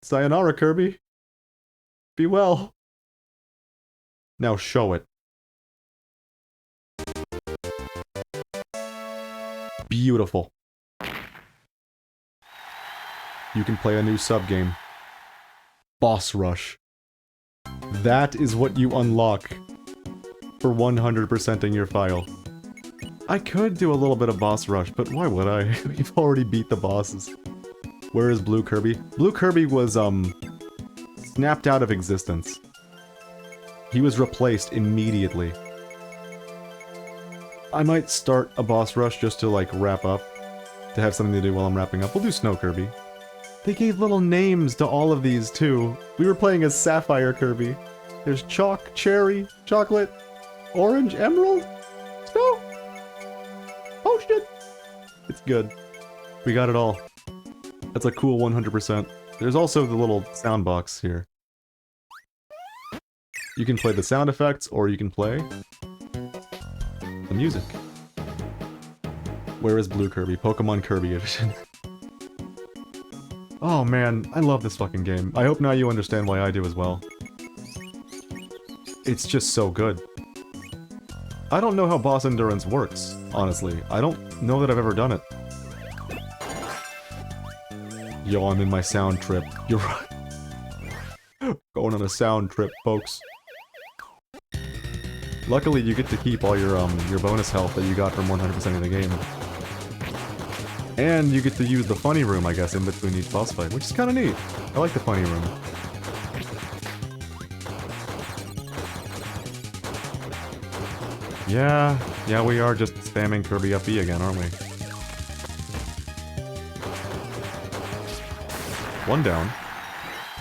Sayonara, Kirby. Be well. Now show it. Beautiful. You can play a new sub-game. Boss Rush. That is what you unlock for 100%ing your file. I could do a little bit of Boss Rush, but why would I? We've already beat the bosses. Where is Blue Kirby? Blue Kirby was, snapped out of existence. He was replaced immediately. I might start a boss rush just to, like, wrap up. To have something to do while I'm wrapping up. We'll do Snow Kirby. They gave little names to all of these, too. We were playing as Sapphire Kirby. There's Chalk, Cherry, Chocolate, Orange, Emerald, Snow, Potion. It's good. We got it all. That's a cool 100%. There's also the little sound box here. You can play the sound effects, or you can play the music. Where is Blue Kirby? Pokemon Kirby Edition. Oh man, I love this fucking game. I hope now you understand why I do as well. It's just so good. I don't know how boss endurance works, honestly. I don't know that I've ever done it. Yo, I'm in my sound trip. You're right. Going on a sound trip, folks. Luckily, you get to keep all your bonus health that you got from 100% of the game. And you get to use the funny room, I guess, in between each boss fight, which is kind of neat. I like the funny room. Yeah, we are just spamming Kirby up E again, aren't we? One down.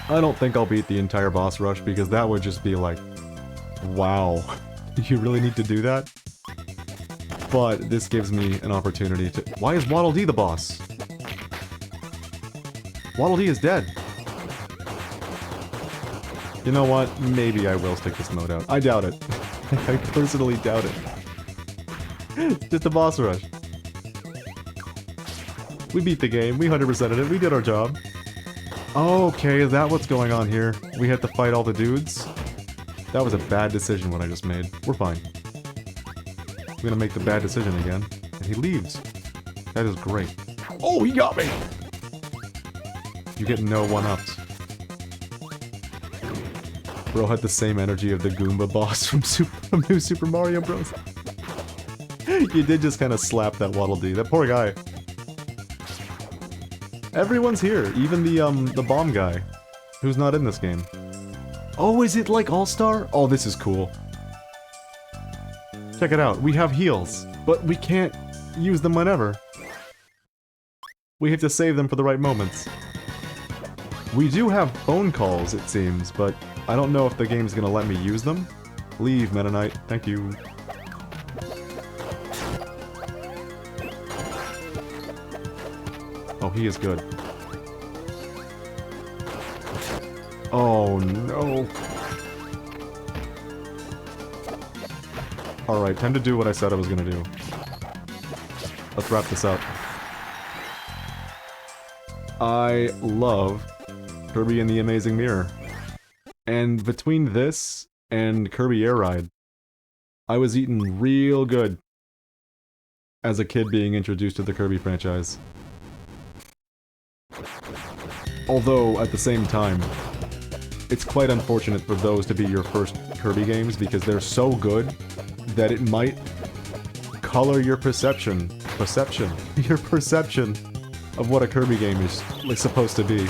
I don't think I'll beat the entire boss rush, because that would just be like, wow. You really need to do that? But this gives me an opportunity to... Why is Waddle Dee the boss? Waddle Dee is dead. You know what? Maybe I will stick this mode out. I doubt it. I personally doubt it. Just a boss rush. We beat the game. We 100%ed it. We did our job. Okay, is that what's going on here? We had to fight all the dudes? That was a bad decision what I just made. We're fine. I'm gonna make the bad decision again. And he leaves. That is great. Oh, he got me! You get no one-ups. Bro had the same energy of the Goomba boss from New Super Mario Bros. You did just kind of slap that Waddle Dee. That poor guy. Everyone's here, even the bomb guy, who's not in this game. Oh, is it like All-Star? Oh, this is cool. Check it out, we have heals, but we can't use them whenever. We have to save them for the right moments. We do have phone calls, it seems, but I don't know if the game's gonna let me use them. Leave, Meta Knight. Thank you. Oh, he is good. Oh, no. Alright, time to do what I said I was gonna do. Let's wrap this up. I love Kirby and the Amazing Mirror. And between this and Kirby Air Ride, I was eating real good as a kid being introduced to the Kirby franchise. Although, at the same time, it's quite unfortunate for those to be your first Kirby games because they're so good that it might color your perception of what a Kirby game is like supposed to be.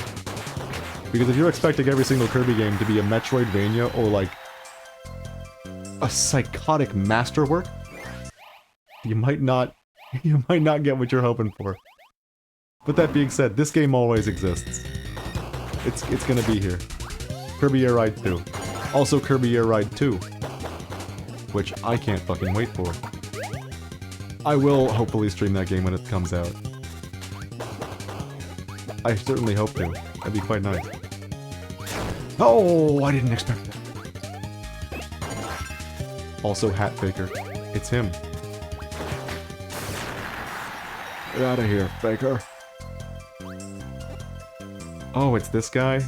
Because if you're expecting every single Kirby game to be a Metroidvania or like a psychotic masterwork, you might not get what you're hoping for. But that being said, this game always exists. It's gonna be here. Kirby Air Ride 2. Also Kirby Air Ride 2. Which I can't fucking wait for. I will hopefully stream that game when it comes out. I certainly hope to. That'd be quite nice. Oh, I didn't expect that. Also Hat Faker. It's him. Get out of here, Faker. Oh, it's this guy?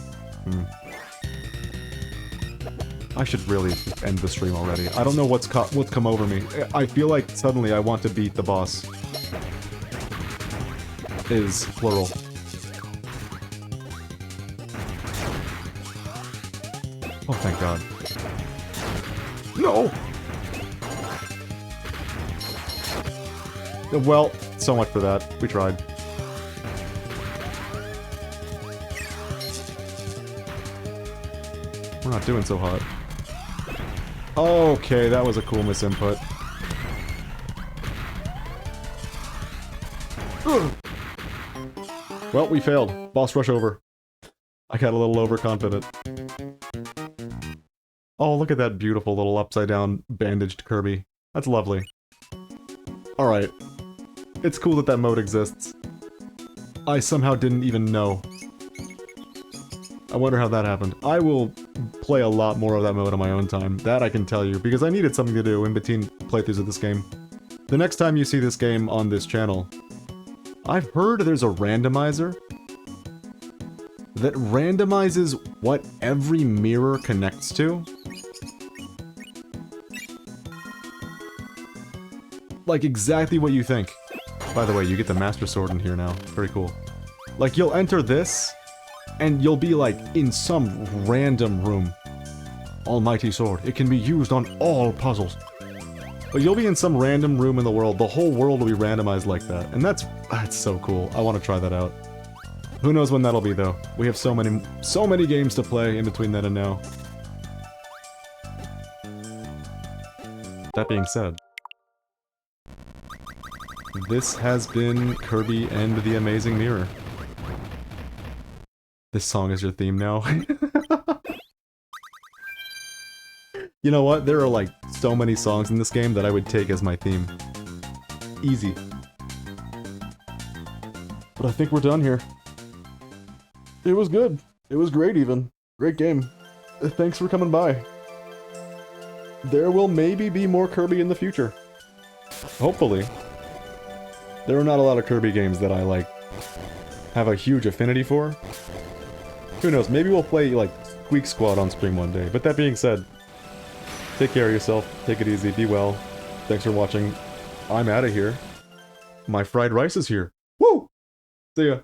I should really end the stream already. I don't know what's come over me. I feel like suddenly I want to beat the boss. Is plural. Oh, thank God. No! Well, so much for that. We tried. We're not doing so hot. Okay, that was a cool misinput. Well, we failed. Boss rush over. I got a little overconfident. Oh, look at that beautiful little upside-down bandaged Kirby. That's lovely. Alright. It's cool that that mode exists. I somehow didn't even know. I wonder how that happened. I will play a lot more of that mode on my own time. That I can tell you, because I needed something to do in between playthroughs of this game. The next time you see this game on this channel, I've heard there's a randomizer that randomizes what every mirror connects to. Like exactly what you think. By the way, you get the Master Sword in here now. Very cool. Like, you'll enter this, and you'll be like in some random room. Almighty Sword. It can be used on all puzzles. But you'll be in some random room in the world. The whole world will be randomized like that. And that's so cool. I want to try that out. Who knows when that'll be, though. We have so many games to play in between then and now. That being said, this has been Kirby and the Amazing Mirror. This song is your theme now. You know what? There are like so many songs in this game that I would take as my theme. Easy. But I think we're done here. It was good. It was great even. Great game. Thanks for coming by. There will maybe be more Kirby in the future. Hopefully. There are not a lot of Kirby games that I like have a huge affinity for. Who knows, maybe we'll play like Squeak Squad on stream one day. But that being said, take care of yourself, take it easy, be well. Thanks for watching. I'm out of here. My fried rice is here. Woo! See ya.